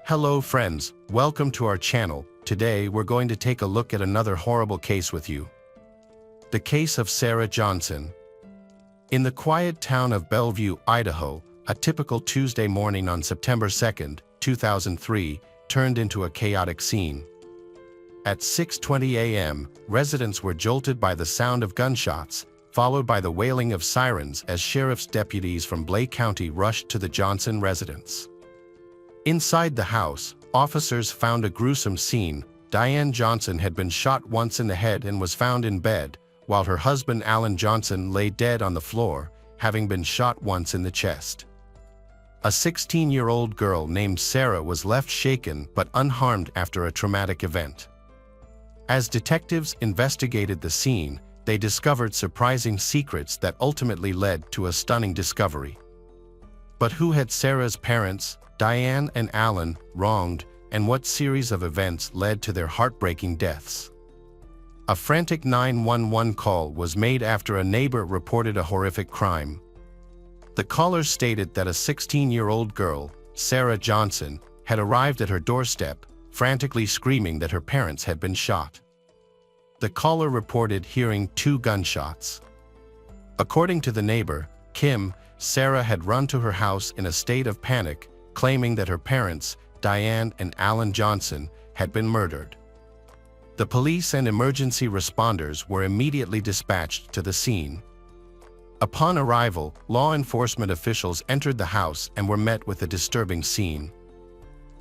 Hello friends, welcome to our channel. Today we're going to take a look at another horrible case with you. The case of Sarah Johnson. In the quiet town of Bellevue, Idaho, a typical Tuesday morning on September 2, 2003, turned into a chaotic scene. At 6:20 a.m., residents were jolted by the sound of gunshots, followed by the wailing of sirens as sheriff's deputies from Blae County rushed to the Johnson residence. Inside the house, officers found a gruesome scene. Diane Johnson had been shot once in the head and was found in bed, while her husband Alan Johnson lay dead on the floor, having been shot once in the chest. A 16-year-old girl named Sarah was left shaken but unharmed after a traumatic event. As detectives investigated the scene, they discovered surprising secrets that ultimately led to a stunning discovery. But who had Sarah's parents, Diane and Alan, wronged, and what series of events led to their heartbreaking deaths? A frantic 911 call was made after a neighbor reported a horrific crime. The caller stated that a 16-year-old girl, Sarah Johnson, had arrived at her doorstep, frantically screaming that her parents had been shot. The caller reported hearing 2 gunshots. According to the neighbor, Kim, Sarah had run to her house in a state of panic, claiming that her parents, Diane and Alan Johnson, had been murdered. The police and emergency responders were immediately dispatched to the scene. Upon arrival, law enforcement officials entered the house and were met with a disturbing scene.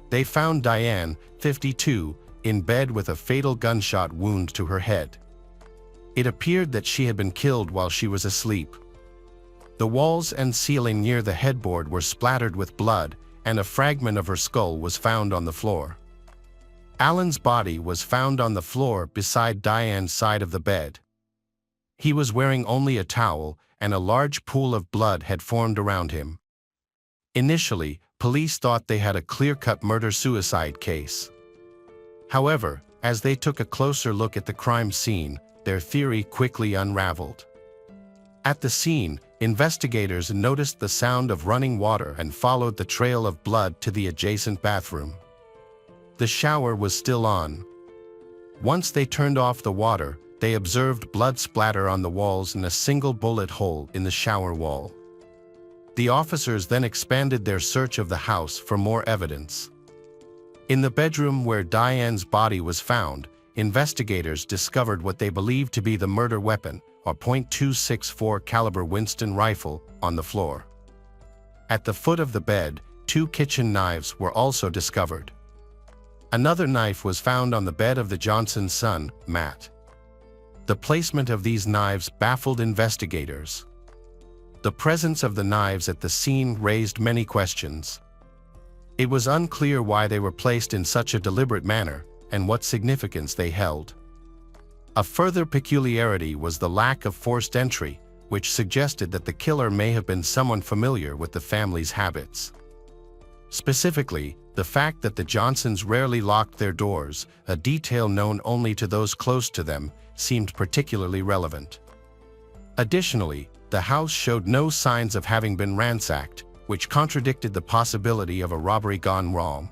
They found Diane, 52, in bed with a fatal gunshot wound to her head. It appeared that she had been killed while she was asleep. The walls and ceiling near the headboard were splattered with blood, and a fragment of her skull was found on the floor. Alan's body was found on the floor beside Diane's side of the bed. He was wearing only a towel, and a large pool of blood had formed around him. Initially, police thought they had a clear-cut murder-suicide case. However, as they took a closer look at the crime scene, their theory quickly unraveled. At the scene, investigators noticed the sound of running water and followed the trail of blood to the adjacent bathroom. The shower was still on. Once they turned off the water, they observed blood splatter on the walls and a single bullet hole in the shower wall. The officers then expanded their search of the house for more evidence. In the bedroom where Diane's body was found, investigators discovered what they believed to be the murder weapon, a .264 caliber Winston rifle, on the floor. At the foot of the bed, 2 kitchen knives were also discovered. Another knife was found on the bed of the Johnson's son, Matt. The placement of these knives baffled investigators. The presence of the knives at the scene raised many questions. It was unclear why they were placed in such a deliberate manner, and what significance they held. A further peculiarity was the lack of forced entry, which suggested that the killer may have been someone familiar with the family's habits. Specifically, the fact that the Johnsons rarely locked their doors, a detail known only to those close to them, seemed particularly relevant. Additionally, the house showed no signs of having been ransacked, which contradicted the possibility of a robbery gone wrong.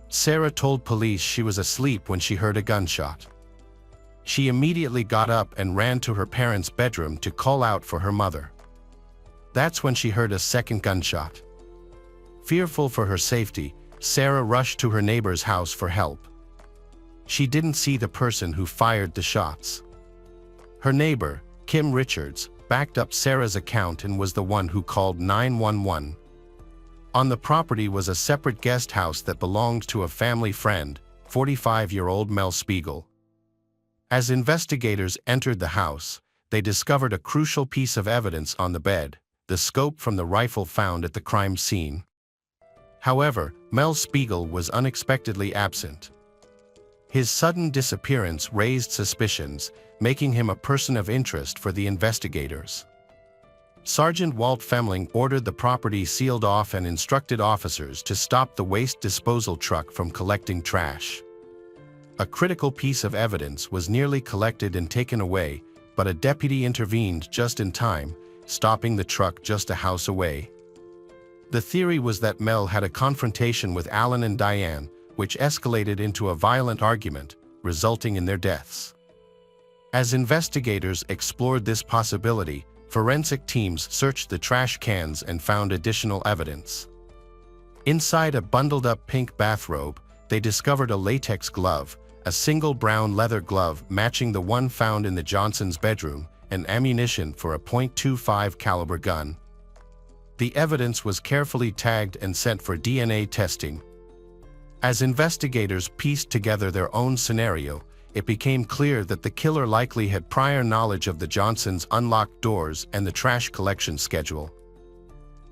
Sarah told police she was asleep when she heard a gunshot. She immediately got up and ran to her parents' bedroom to call out for her mother. That's when she heard a second gunshot. Fearful for her safety, Sarah rushed to her neighbor's house for help. She didn't see the person who fired the shots. Her neighbor, Kim Richards, backed up Sarah's account and was the one who called 911. On the property was a separate guest house that belonged to a family friend, 45-year-old Mel Spiegel. As investigators entered the house, they discovered a crucial piece of evidence on the bed, the scope from the rifle found at the crime scene. However, Mel Spiegel was unexpectedly absent. His sudden disappearance raised suspicions, making him a person of interest for the investigators. Sergeant Walt Femling ordered the property sealed off and instructed officers to stop the waste disposal truck from collecting trash. A critical piece of evidence was nearly collected and taken away, but a deputy intervened just in time, stopping the truck just a house away. The theory was that Mel had a confrontation with Alan and Diane, which escalated into a violent argument, resulting in their deaths. As investigators explored this possibility, forensic teams searched the trash cans and found additional evidence. Inside a bundled-up pink bathrobe, they discovered a latex glove, a single brown leather glove matching the one found in the Johnsons' bedroom, and ammunition for a .25 caliber gun. The evidence was carefully tagged and sent for DNA testing. As investigators pieced together their own scenario, it became clear that the killer likely had prior knowledge of the Johnsons' unlocked doors and the trash collection schedule.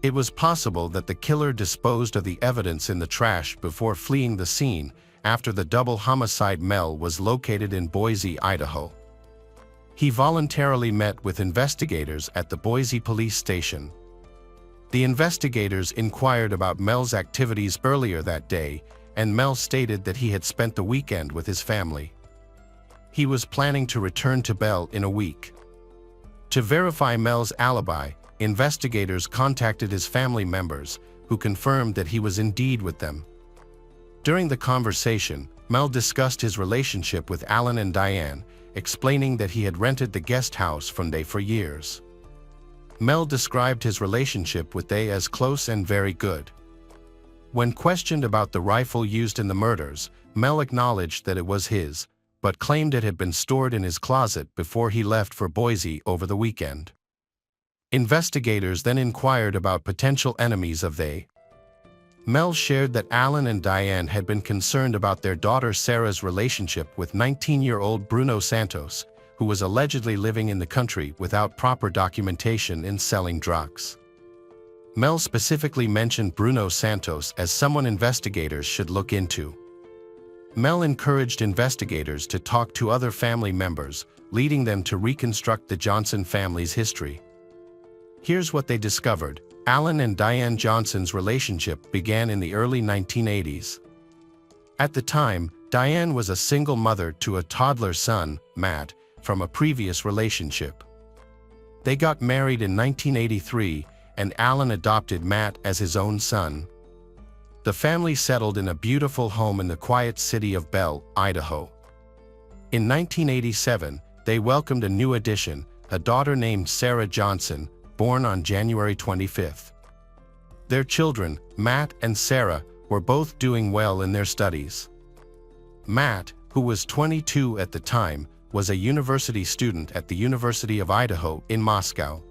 It was possible that the killer disposed of the evidence in the trash before fleeing the scene after the double homicide. Mel was located in Boise, Idaho. He voluntarily met with investigators at the Boise police station. The investigators inquired about Mel's activities earlier that day, and Mel stated that he had spent the weekend with his family. He was planning to return to Bell in a week. To verify Mel's alibi, investigators contacted his family members, who confirmed that he was indeed with them. During the conversation, Mel discussed his relationship with Alan and Diane, explaining that he had rented the guest house from them for years. Mel described his relationship with them as close and very good. When questioned about the rifle used in the murders, Mel acknowledged that it was his, but claimed it had been stored in his closet before he left for Boise over the weekend. Investigators then inquired about potential enemies of they. Mel shared that Alan and Diane had been concerned about their daughter Sarah's relationship with 19-year-old Bruno Santos, who was allegedly living in the country without proper documentation and selling drugs. Mel specifically mentioned Bruno Santos as someone investigators should look into. Mel encouraged investigators to talk to other family members, leading them to reconstruct the Johnson family's history. Here's what they discovered. Alan and Diane Johnson's relationship began in the early 1980s. At the time, Diane was a single mother to a toddler son, Matt, from a previous relationship. They got married in 1983, and Alan adopted Matt as his own son. The family settled in a beautiful home in the quiet city of Bell, Idaho. In 1987, they welcomed a new addition, a daughter named Sarah Johnson, born on January 25. Their children, Matt and Sarah, were both doing well in their studies. Matt, who was 22 at the time, was a university student at the University of Idaho in Moscow.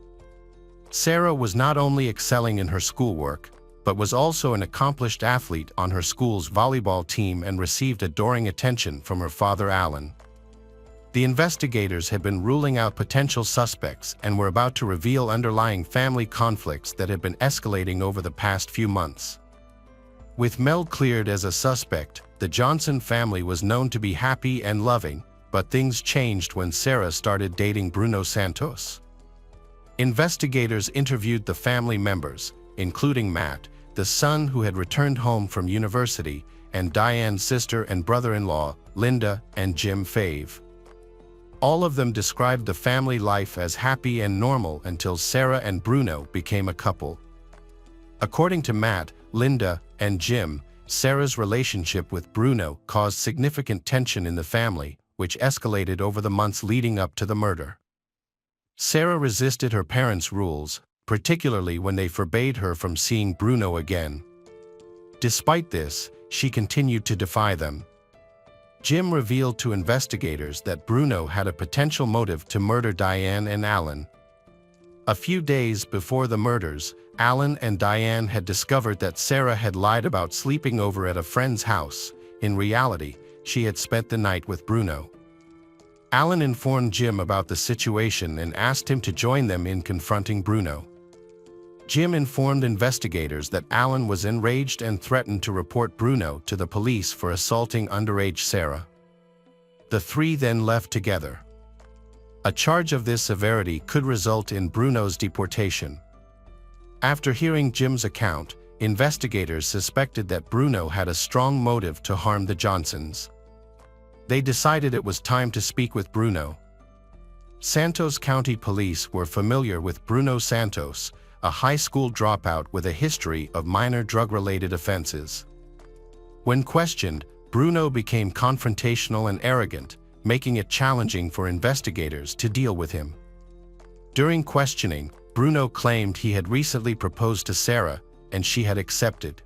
Sarah was not only excelling in her schoolwork, but was also an accomplished athlete on her school's volleyball team and received adoring attention from her father Alan. The investigators had been ruling out potential suspects and were about to reveal underlying family conflicts that had been escalating over the past few months. With Mel cleared as a suspect, the Johnson family was known to be happy and loving, but things changed when Sarah started dating Bruno Santos. Investigators interviewed the family members, including Matt, the son who had returned home from university, and Diane's sister and brother-in-law, Linda and Jim Fave. All of them described the family life as happy and normal until Sarah and Bruno became a couple. According to Matt, Linda, and Jim, Sarah's relationship with Bruno caused significant tension in the family, which escalated over the months leading up to the murder. Sarah resisted her parents' rules, particularly when they forbade her from seeing Bruno again. Despite this, she continued to defy them. Jim revealed to investigators that Bruno had a potential motive to murder Diane and Alan. A few days before the murders, Alan and Diane had discovered that Sarah had lied about sleeping over at a friend's house. In reality, she had spent the night with Bruno. Alan informed Jim about the situation and asked him to join them in confronting Bruno. Jim informed investigators that Alan was enraged and threatened to report Bruno to the police for assaulting underage Sarah. The three then left together. A charge of this severity could result in Bruno's deportation. After hearing Jim's account, investigators suspected that Bruno had a strong motive to harm the Johnsons. They decided it was time to speak with Bruno. Santos County Police were familiar with Bruno Santos, a high school dropout with a history of minor drug-related offenses. When questioned, Bruno became confrontational and arrogant, making it challenging for investigators to deal with him. During questioning, Bruno claimed he had recently proposed to Sarah, and she had accepted.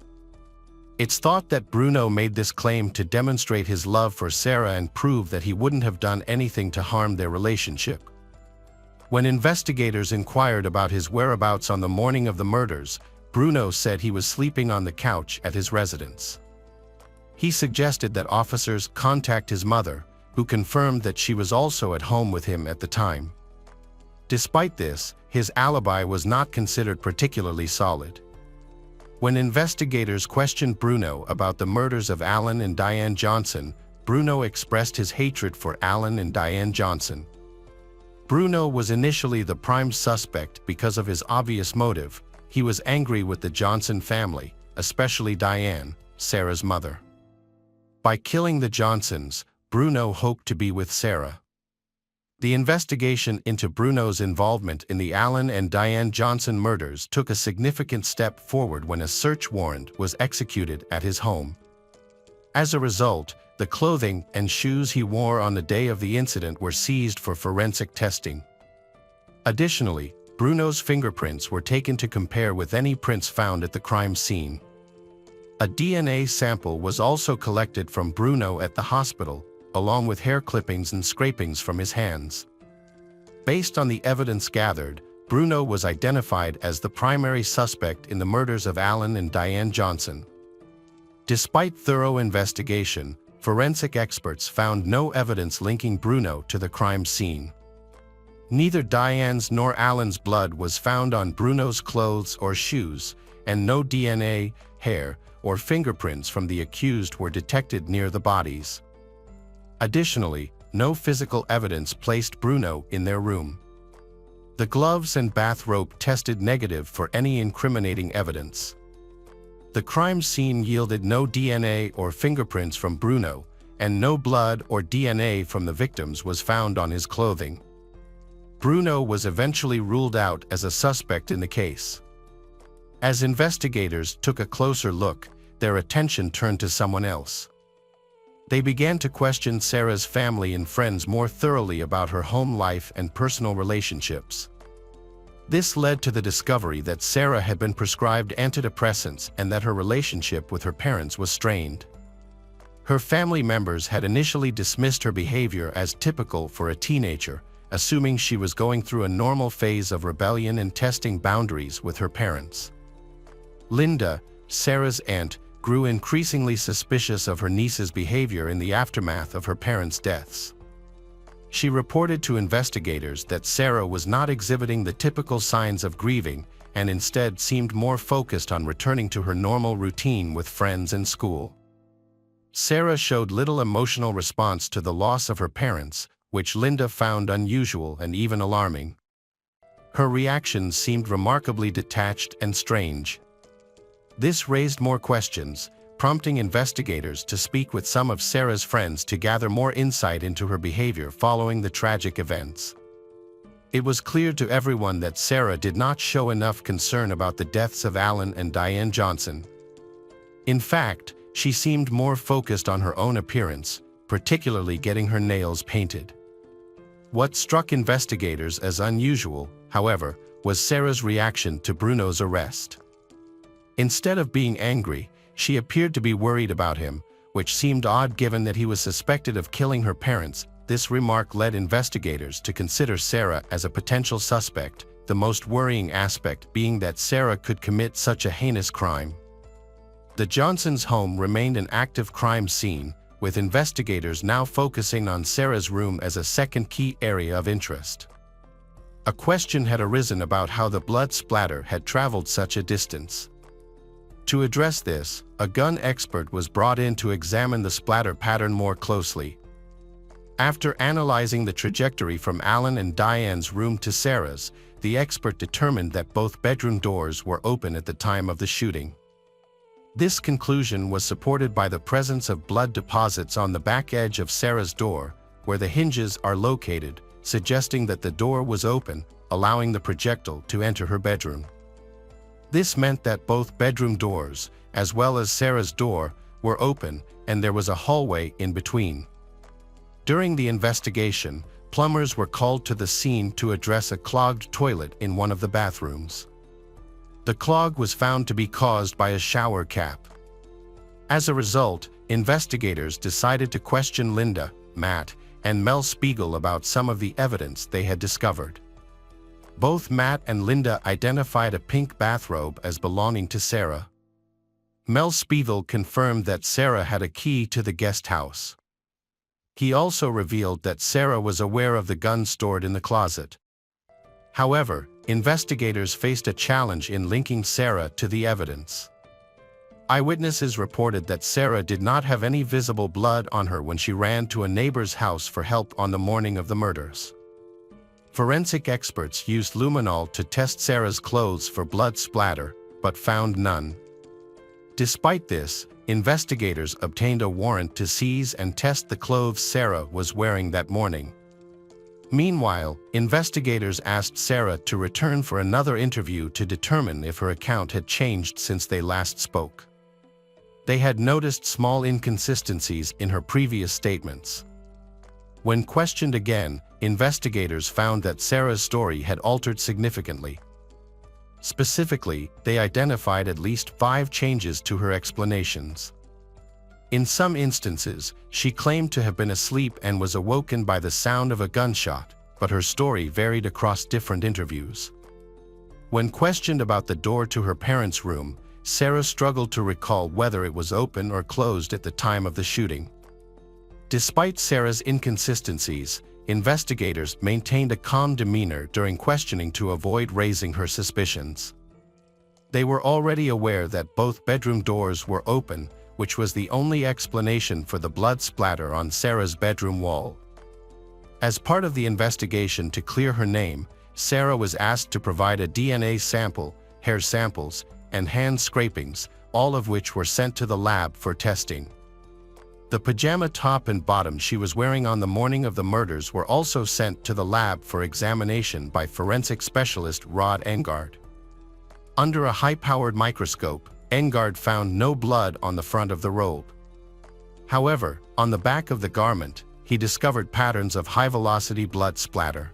It's thought that Bruno made this claim to demonstrate his love for Sarah and prove that he wouldn't have done anything to harm their relationship. When investigators inquired about his whereabouts on the morning of the murders, Bruno said he was sleeping on the couch at his residence. He suggested that officers contact his mother, who confirmed that she was also at home with him at the time. Despite this, his alibi was not considered particularly solid. When investigators questioned Bruno about the murders of Alan and Diane Johnson, Bruno expressed his hatred for Alan and Diane Johnson. Bruno was initially the prime suspect because of his obvious motive. He was angry with the Johnson family, especially Diane, Sarah's mother. By killing the Johnsons, Bruno hoped to be with Sarah. The investigation into Bruno's involvement in the Alan and Diane Johnson murders took a significant step forward when a search warrant was executed at his home. As a result, the clothing and shoes he wore on the day of the incident were seized for forensic testing. Additionally, Bruno's fingerprints were taken to compare with any prints found at the crime scene. A DNA sample was also collected from Bruno at the hospital, along with hair clippings and scrapings from his hands. Based on the evidence gathered, Bruno was identified as the primary suspect in the murders of Alan and Diane Johnson. Despite thorough investigation, forensic experts found no evidence linking Bruno to the crime scene. Neither Diane's nor Alan's blood was found on Bruno's clothes or shoes, and no DNA, hair, or fingerprints from the accused were detected near the bodies. Additionally, no physical evidence placed Bruno in their room. The gloves and bathrobe tested negative for any incriminating evidence. The crime scene yielded no DNA or fingerprints from Bruno, and no blood or DNA from the victims was found on his clothing. Bruno was eventually ruled out as a suspect in the case. As investigators took a closer look, their attention turned to someone else. They began to question Sarah's family and friends more thoroughly about her home life and personal relationships. This led to the discovery that Sarah had been prescribed antidepressants and that her relationship with her parents was strained. Her family members had initially dismissed her behavior as typical for a teenager, assuming she was going through a normal phase of rebellion and testing boundaries with her parents. Linda, Sarah's aunt, grew increasingly suspicious of her niece's behavior in the aftermath of her parents' deaths. She reported to investigators that Sarah was not exhibiting the typical signs of grieving and instead seemed more focused on returning to her normal routine with friends and school. Sarah showed little emotional response to the loss of her parents, which Linda found unusual and even alarming. Her reactions seemed remarkably detached and strange. This raised more questions, prompting investigators to speak with some of Sarah's friends to gather more insight into her behavior following the tragic events. It was clear to everyone that Sarah did not show enough concern about the deaths of Alan and Diane Johnson. In fact, she seemed more focused on her own appearance, particularly getting her nails painted. What struck investigators as unusual, however, was Sarah's reaction to Bruno's arrest. Instead of being angry, she appeared to be worried about him, which seemed odd given that he was suspected of killing her parents. This remark led investigators to consider Sarah as a potential suspect, the most worrying aspect being that Sarah could commit such a heinous crime. The Johnsons' home remained an active crime scene, with investigators now focusing on Sarah's room as a second key area of interest. A question had arisen about how the blood splatter had traveled such a distance. To address this, a gun expert was brought in to examine the splatter pattern more closely. After analyzing the trajectory from Alan and Diane's room to Sarah's, the expert determined that both bedroom doors were open at the time of the shooting. This conclusion was supported by the presence of blood deposits on the back edge of Sarah's door, where the hinges are located, suggesting that the door was open, allowing the projectile to enter her bedroom. This meant that both bedroom doors, as well as Sarah's door, were open, and there was a hallway in between. During the investigation, plumbers were called to the scene to address a clogged toilet in one of the bathrooms. The clog was found to be caused by a shower cap. As a result, investigators decided to question Linda, Matt, and Mel Spiegel about some of the evidence they had discovered. Both Matt and Linda identified a pink bathrobe as belonging to Sarah. Mel Spiegel confirmed that Sarah had a key to the guest house. He also revealed that Sarah was aware of the gun stored in the closet. However, investigators faced a challenge in linking Sarah to the evidence. Eyewitnesses reported that Sarah did not have any visible blood on her when she ran to a neighbor's house for help on the morning of the murders. Forensic experts used luminol to test Sarah's clothes for blood splatter, but found none. Despite this, investigators obtained a warrant to seize and test the clothes Sarah was wearing that morning. Meanwhile, investigators asked Sarah to return for another interview to determine if her account had changed since they last spoke. They had noticed small inconsistencies in her previous statements. When questioned again, investigators found that Sarah's story had altered significantly. Specifically, they identified at least 5 changes to her explanations. In some instances, she claimed to have been asleep and was awoken by the sound of a gunshot, but her story varied across different interviews. When questioned about the door to her parents' room, Sarah struggled to recall whether it was open or closed at the time of the shooting. Despite Sarah's inconsistencies, investigators maintained a calm demeanor during questioning to avoid raising her suspicions. They were already aware that both bedroom doors were open, which was the only explanation for the blood splatter on Sarah's bedroom wall. As part of the investigation to clear her name, Sarah was asked to provide a DNA sample, hair samples, and hand scrapings, all of which were sent to the lab for testing. The pajama top and bottom she was wearing on the morning of the murders were also sent to the lab for examination by forensic specialist Rod Engard. Under a high-powered microscope, Engard found no blood on the front of the robe. However, on the back of the garment, he discovered patterns of high-velocity blood splatter.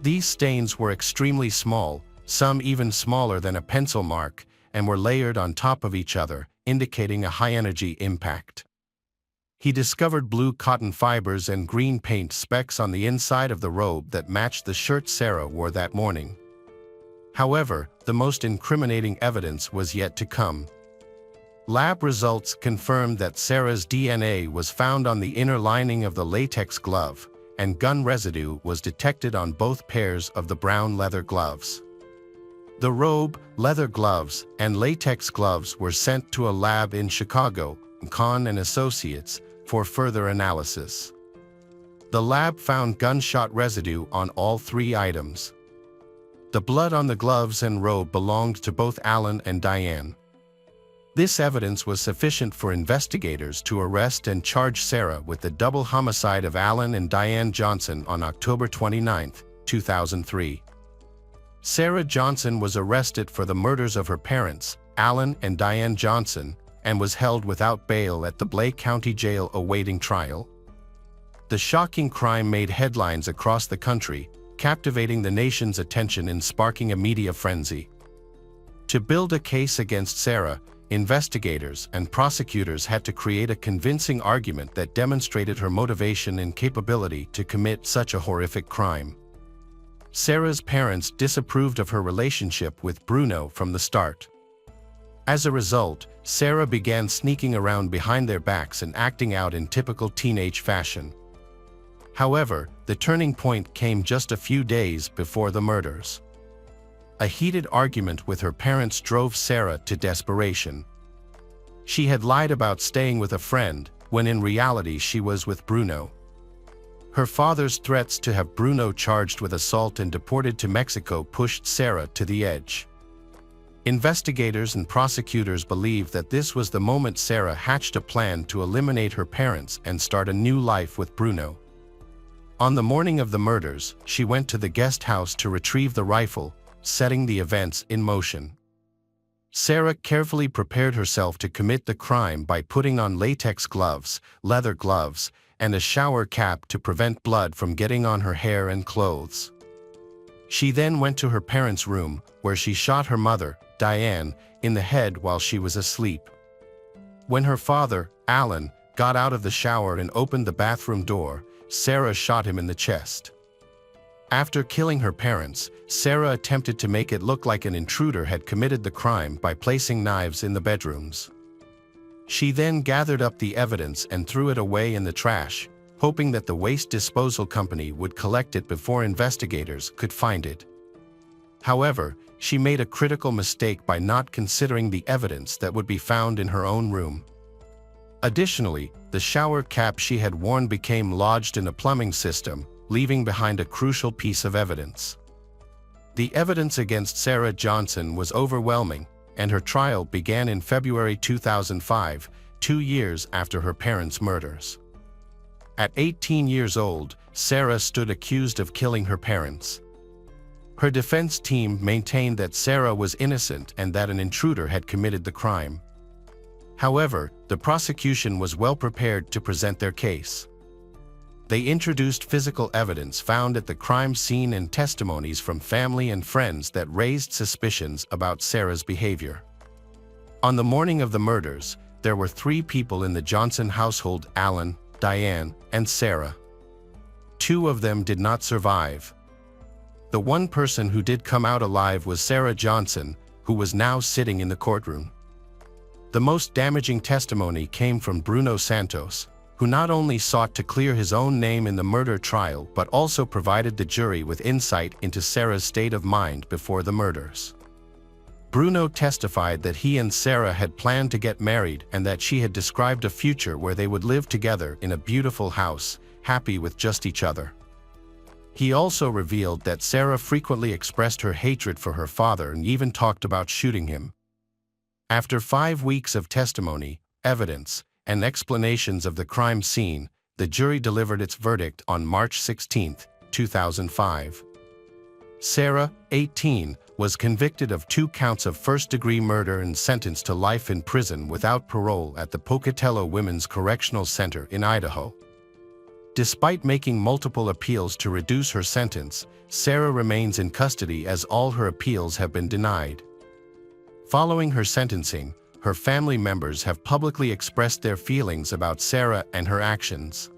These stains were extremely small, some even smaller than a pencil mark, and were layered on top of each other, indicating a high-energy impact. He discovered blue cotton fibers and green paint specks on the inside of the robe that matched the shirt Sarah wore that morning. However, the most incriminating evidence was yet to come. Lab results confirmed that Sarah's DNA was found on the inner lining of the latex glove, and gun residue was detected on both pairs of the brown leather gloves. The robe, leather gloves, and latex gloves were sent to a lab in Chicago, Kahn and Associates, for further analysis. The lab found gunshot residue on all 3 items. The blood on the gloves and robe belonged to both Alan and Diane. This evidence was sufficient for investigators to arrest and charge Sarah with the double homicide of Alan and Diane Johnson on October 29, 2003. Sarah Johnson was arrested for the murders of her parents, Alan and Diane Johnson, and was held without bail at the Blae County Jail awaiting trial. The shocking crime made headlines across the country, captivating the nation's attention and sparking a media frenzy. To build a case against Sarah, investigators and prosecutors had to create a convincing argument that demonstrated her motivation and capability to commit such a horrific crime. Sarah's parents disapproved of her relationship with Bruno from the start. As a result, Sarah began sneaking around behind their backs and acting out in typical teenage fashion. However, the turning point came just a few days before the murders. A heated argument with her parents drove Sarah to desperation. She had lied about staying with a friend, when in reality she was with Bruno. Her father's threats to have Bruno charged with assault and deported to Mexico pushed Sarah to the edge. Investigators and prosecutors believe that this was the moment Sarah hatched a plan to eliminate her parents and start a new life with Bruno. On the morning of the murders, she went to the guest house to retrieve the rifle, setting the events in motion. Sarah carefully prepared herself to commit the crime by putting on latex gloves, leather gloves, and a shower cap to prevent blood from getting on her hair and clothes. She then went to her parents' room, where she shot her mother, Diane, in the head while she was asleep. When her father, Alan, got out of the shower and opened the bathroom door, Sarah shot him in the chest. After killing her parents, Sarah attempted to make it look like an intruder had committed the crime by placing knives in the bedrooms. She then gathered up the evidence and threw it away in the trash, hoping that the waste disposal company would collect it before investigators could find it. However, she made a critical mistake by not considering the evidence that would be found in her own room. Additionally, the shower cap she had worn became lodged in a plumbing system, leaving behind a crucial piece of evidence. The evidence against Sarah Johnson was overwhelming, and her trial began in February 2005, 2 years after her parents' murders. At 18 years old, Sarah stood accused of killing her parents. Her defense team maintained that Sarah was innocent and that an intruder had committed the crime. However, the prosecution was well prepared to present their case. They introduced physical evidence found at the crime scene and testimonies from family and friends that raised suspicions about Sarah's behavior. On the morning of the murders, there were 3 people in the Johnson household: Alan, Diane, and Sarah. 2 of them did not survive. The one person who did come out alive was Sarah Johnson, who was now sitting in the courtroom. The most damaging testimony came from Bruno Santos, who not only sought to clear his own name in the murder trial but also provided the jury with insight into Sarah's state of mind before the murders. Bruno testified that he and Sarah had planned to get married and that she had described a future where they would live together in a beautiful house, happy with just each other. He also revealed that Sarah frequently expressed her hatred for her father and even talked about shooting him. After 5 weeks of testimony, evidence, and explanations of the crime scene, the jury delivered its verdict on March 16, 2005. Sarah, 18, was convicted of 2 counts of first-degree murder and sentenced to life in prison without parole at the Pocatello Women's Correctional Center in Idaho. Despite making multiple appeals to reduce her sentence, Sarah remains in custody as all her appeals have been denied. Following her sentencing, her family members have publicly expressed their feelings about Sarah and her actions.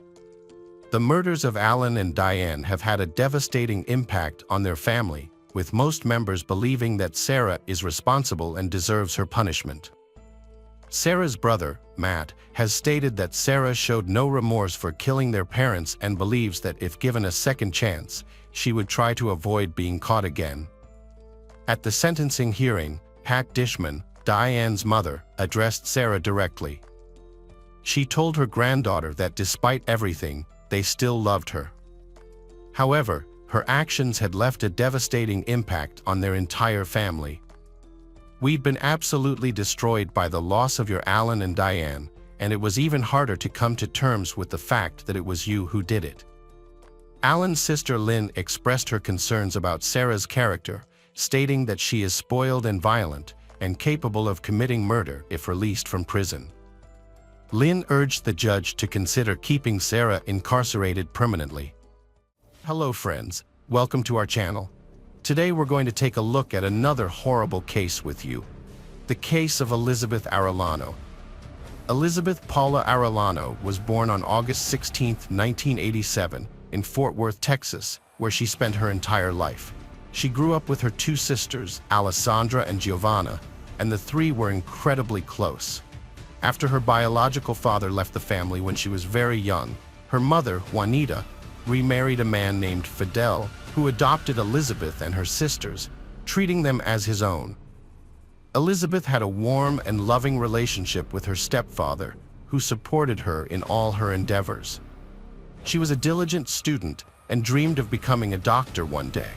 The murders of Alan and Diane have had a devastating impact on their family, with most members believing that Sarah is responsible and deserves her punishment. Sarah's brother, Matt, has stated that Sarah showed no remorse for killing their parents and believes that if given a second chance, she would try to avoid being caught again. At the sentencing hearing, Pat Dishman, Diane's mother, addressed Sarah directly. She told her granddaughter that despite everything, they still loved her. However, her actions had left a devastating impact on their entire family. "We'd been absolutely destroyed by the loss of your Alan and Diane, and it was even harder to come to terms with the fact that it was you who did it." Alan's sister Lynn expressed her concerns about Sarah's character, stating that she is spoiled and violent, and capable of committing murder if released from prison. Lynn urged the judge to consider keeping Sarah incarcerated permanently. Hello friends, welcome to our channel. Today we're going to take a look at another horrible case with you. The case of Elizabeth Arellano. Elizabeth Paula Arellano was born on August 16, 1987, in Fort Worth, Texas, where she spent her entire life. She grew up with her 2 sisters, Alessandra and Giovanna, and the 3 were incredibly close. After her biological father left the family when she was very young, her mother, Juanita, remarried a man named Fidel, who adopted Elizabeth and her sisters, treating them as his own. Elizabeth had a warm and loving relationship with her stepfather, who supported her in all her endeavors. She was a diligent student and dreamed of becoming a doctor one day.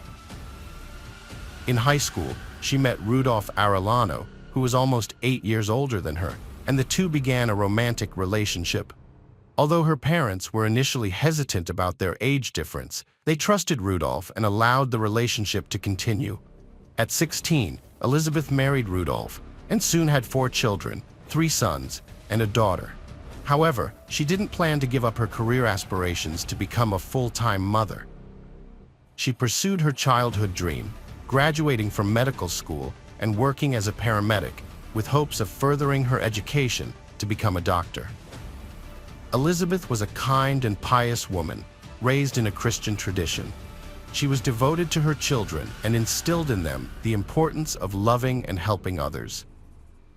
In high school, she met Rudolph Arellano, who was almost 8 years older than her, and the 2 began a romantic relationship. Although her parents were initially hesitant about their age difference, they trusted Rudolph and allowed the relationship to continue. At 16, Elizabeth married Rudolph, and soon had 4 children, 3 sons, and a daughter. However, she didn't plan to give up her career aspirations to become a full-time mother. She pursued her childhood dream, graduating from medical school and working as a paramedic, with hopes of furthering her education to become a doctor. Elizabeth was a kind and pious woman, raised in a Christian tradition. She was devoted to her children and instilled in them the importance of loving and helping others.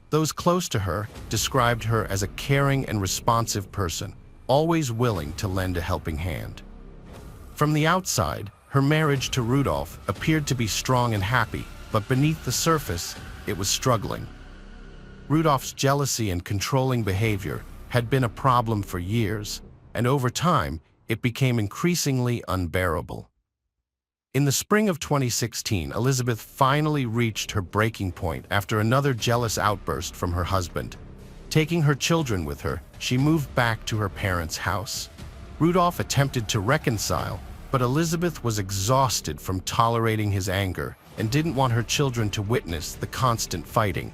Those close to her described her as a caring and responsive person, always willing to lend a helping hand. From the outside, her marriage to Rudolph appeared to be strong and happy, but beneath the surface, it was struggling. Rudolph's jealousy and controlling behavior had been a problem for years, and over time, it became increasingly unbearable. In the spring of 2016, Elizabeth finally reached her breaking point after another jealous outburst from her husband. Taking her children with her, she moved back to her parents' house. Rudolph attempted to reconcile, but Elizabeth was exhausted from tolerating his anger and didn't want her children to witness the constant fighting.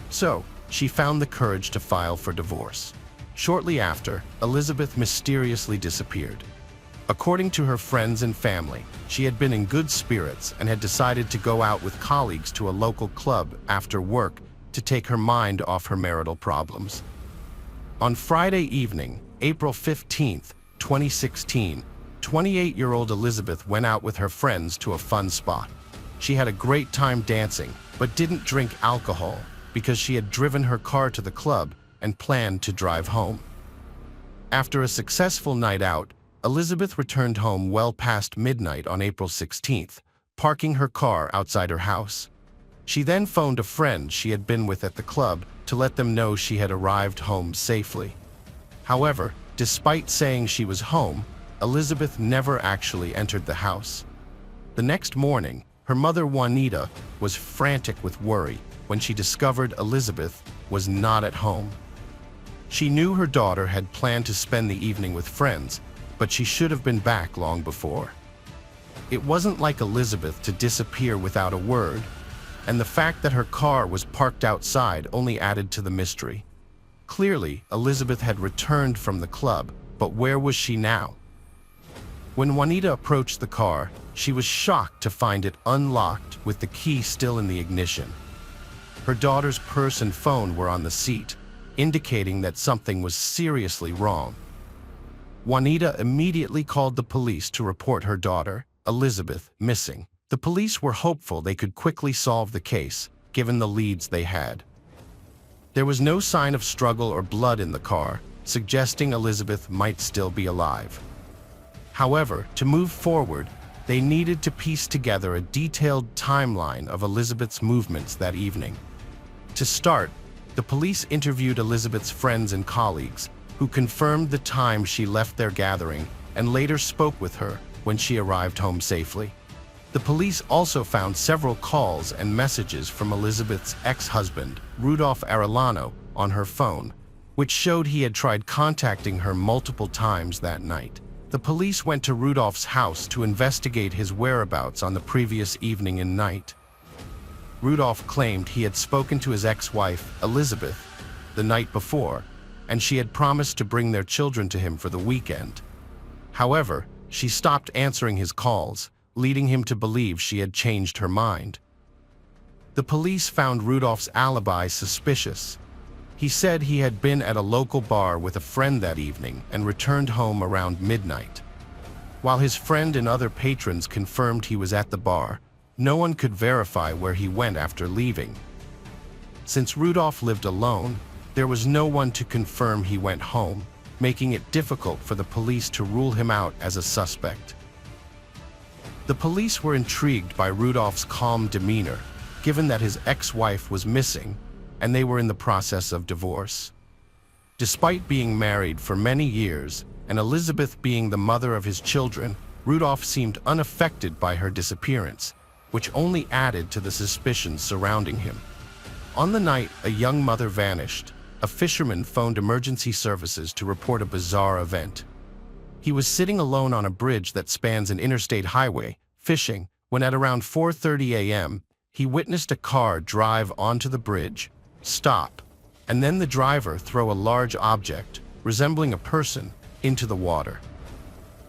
So, she found the courage to file for divorce. Shortly after, Elizabeth mysteriously disappeared. According to her friends and family, she had been in good spirits and had decided to go out with colleagues to a local club after work to take her mind off her marital problems. On Friday evening, April 15, 2016, 28-year-old Elizabeth went out with her friends to a fun spot. She had a great time dancing, but didn't drink alcohol because she had driven her car to the club and planned to drive home. After a successful night out, Elizabeth returned home well past midnight on April 16th, parking her car outside her house. She then phoned a friend she had been with at the club to let them know she had arrived home safely. However, despite saying she was home, Elizabeth never actually entered the house. The next morning, her mother Juanita was frantic with worry when she discovered Elizabeth was not at home. She knew her daughter had planned to spend the evening with friends, but she should have been back long before. It wasn't like Elizabeth to disappear without a word, and the fact that her car was parked outside only added to the mystery. Clearly, Elizabeth had returned from the club, but where was she now? When Juanita approached the car, she was shocked to find it unlocked with the key still in the ignition. Her daughter's purse and phone were on the seat, indicating that something was seriously wrong. Juanita immediately called the police to report her daughter, Elizabeth, missing. The police were hopeful they could quickly solve the case, given the leads they had. There was no sign of struggle or blood in the car, suggesting Elizabeth might still be alive. However, to move forward, they needed to piece together a detailed timeline of Elizabeth's movements that evening. To start, the police interviewed Elizabeth's friends and colleagues, who confirmed the time she left their gathering and later spoke with her when she arrived home safely. The police also found several calls and messages from Elizabeth's ex-husband, Rudolph Arellano, on her phone, which showed he had tried contacting her multiple times that night. The police went to Rudolph's house to investigate his whereabouts on the previous evening and night. Rudolph claimed he had spoken to his ex-wife, Elizabeth, the night before, and she had promised to bring their children to him for the weekend. However, she stopped answering his calls, leading him to believe she had changed her mind. The police found Rudolph's alibi suspicious. He said he had been at a local bar with a friend that evening and returned home around midnight. While his friend and other patrons confirmed he was at the bar, no one could verify where he went after leaving. Since Rudolph lived alone, there was no one to confirm he went home, making it difficult for the police to rule him out as a suspect. The police were intrigued by Rudolph's calm demeanor, given that his ex-wife was missing and they were in the process of divorce. Despite being married for many years and Elizabeth being the mother of his children, Rudolph seemed unaffected by her disappearance, which only added to the suspicions surrounding him. On the night a young mother vanished, a fisherman phoned emergency services to report a bizarre event. He was sitting alone on a bridge that spans an interstate highway, fishing, when at around 4:30 a.m., he witnessed a car drive onto the bridge, stop, and then the driver throw a large object, resembling a person, into the water.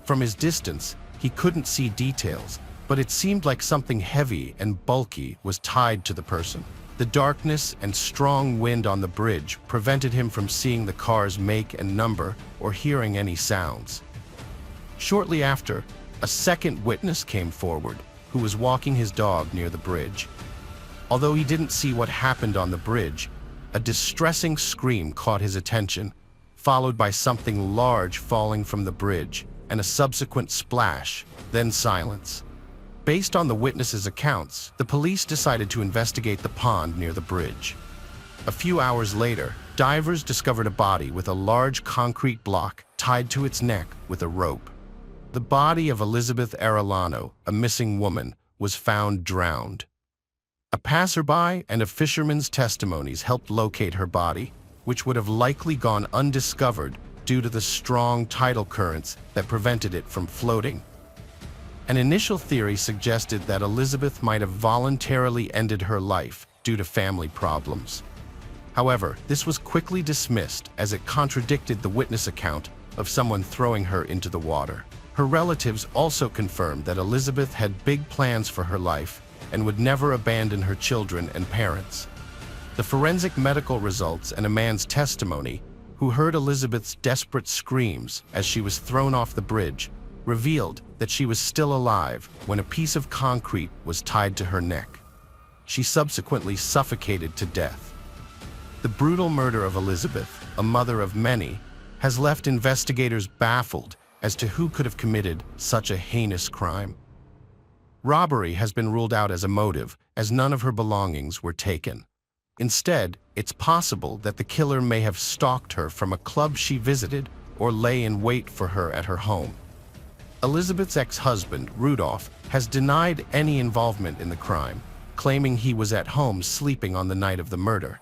From his distance, he couldn't see details, but it seemed like something heavy and bulky was tied to the person. The darkness and strong wind on the bridge prevented him from seeing the car's make and number or hearing any sounds. Shortly after, a second witness came forward, who was walking his dog near the bridge. Although he didn't see what happened on the bridge, a distressing scream caught his attention, followed by something large falling from the bridge and a subsequent splash, then silence. Based on the witnesses' accounts, the police decided to investigate the pond near the bridge. A few hours later, divers discovered a body with a large concrete block tied to its neck with a rope. The body of Elizabeth Arellano, a missing woman, was found drowned. A passerby and a fisherman's testimonies helped locate her body, which would have likely gone undiscovered due to the strong tidal currents that prevented it from floating. An initial theory suggested that Elizabeth might have voluntarily ended her life due to family problems. However, this was quickly dismissed as it contradicted the witness account of someone throwing her into the water. Her relatives also confirmed that Elizabeth had big plans for her life and would never abandon her children and parents. The forensic medical results and a man's testimony, who heard Elizabeth's desperate screams as she was thrown off the bridge, revealed that she was still alive when a piece of concrete was tied to her neck. She subsequently suffocated to death. The brutal murder of Elizabeth, a mother of many, has left investigators baffled as to who could have committed such a heinous crime. Robbery has been ruled out as a motive, as none of her belongings were taken. Instead, it's possible that the killer may have stalked her from a club she visited or lay in wait for her at her home. Elizabeth's ex-husband, Rudolph, has denied any involvement in the crime, claiming he was at home sleeping on the night of the murder.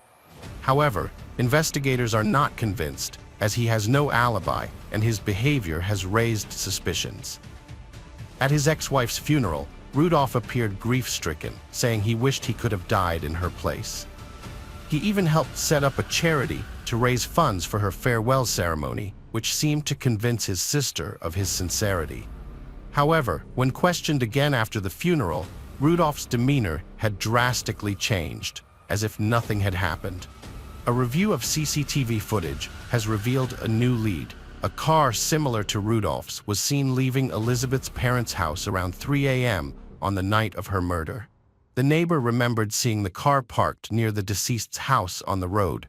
However, investigators are not convinced, as he has no alibi and his behavior has raised suspicions. At his ex-wife's funeral, Rudolph appeared grief-stricken, saying he wished he could have died in her place. He even helped set up a charity to raise funds for her farewell ceremony, which seemed to convince his sister of his sincerity. However, when questioned again after the funeral, Rudolph's demeanor had drastically changed, as if nothing had happened. A review of CCTV footage has revealed a new lead. A car similar to Rudolph's was seen leaving Elizabeth's parents' house around 3 a.m. on the night of her murder. The neighbor remembered seeing the car parked near the deceased's house on the road.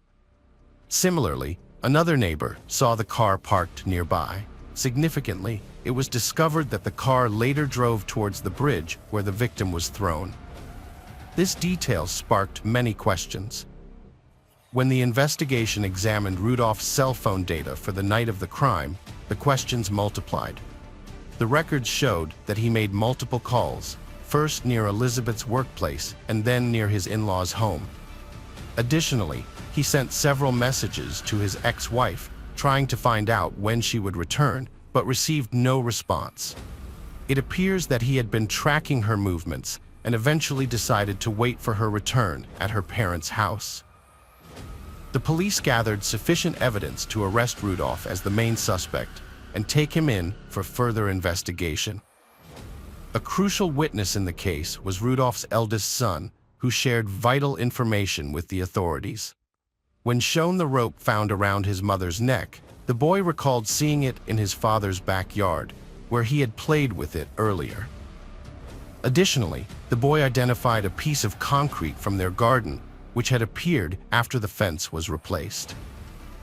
Similarly, another neighbor saw the car parked nearby. Significantly, it was discovered that the car later drove towards the bridge where the victim was thrown. This detail sparked many questions. When the investigation examined Rudolph's cell phone data for the night of the crime, the questions multiplied. The records showed that he made multiple calls, first near Elizabeth's workplace and then near his in-laws' home. Additionally, he sent several messages to his ex-wife, trying to find out when she would return, but received no response. It appears that he had been tracking her movements and eventually decided to wait for her return at her parents' house. The police gathered sufficient evidence to arrest Rudolph as the main suspect and take him in for further investigation. A crucial witness in the case was Rudolph's eldest son, who shared vital information with the authorities. When shown the rope found around his mother's neck, the boy recalled seeing it in his father's backyard, where he had played with it earlier. Additionally, the boy identified a piece of concrete from their garden, which had appeared after the fence was replaced.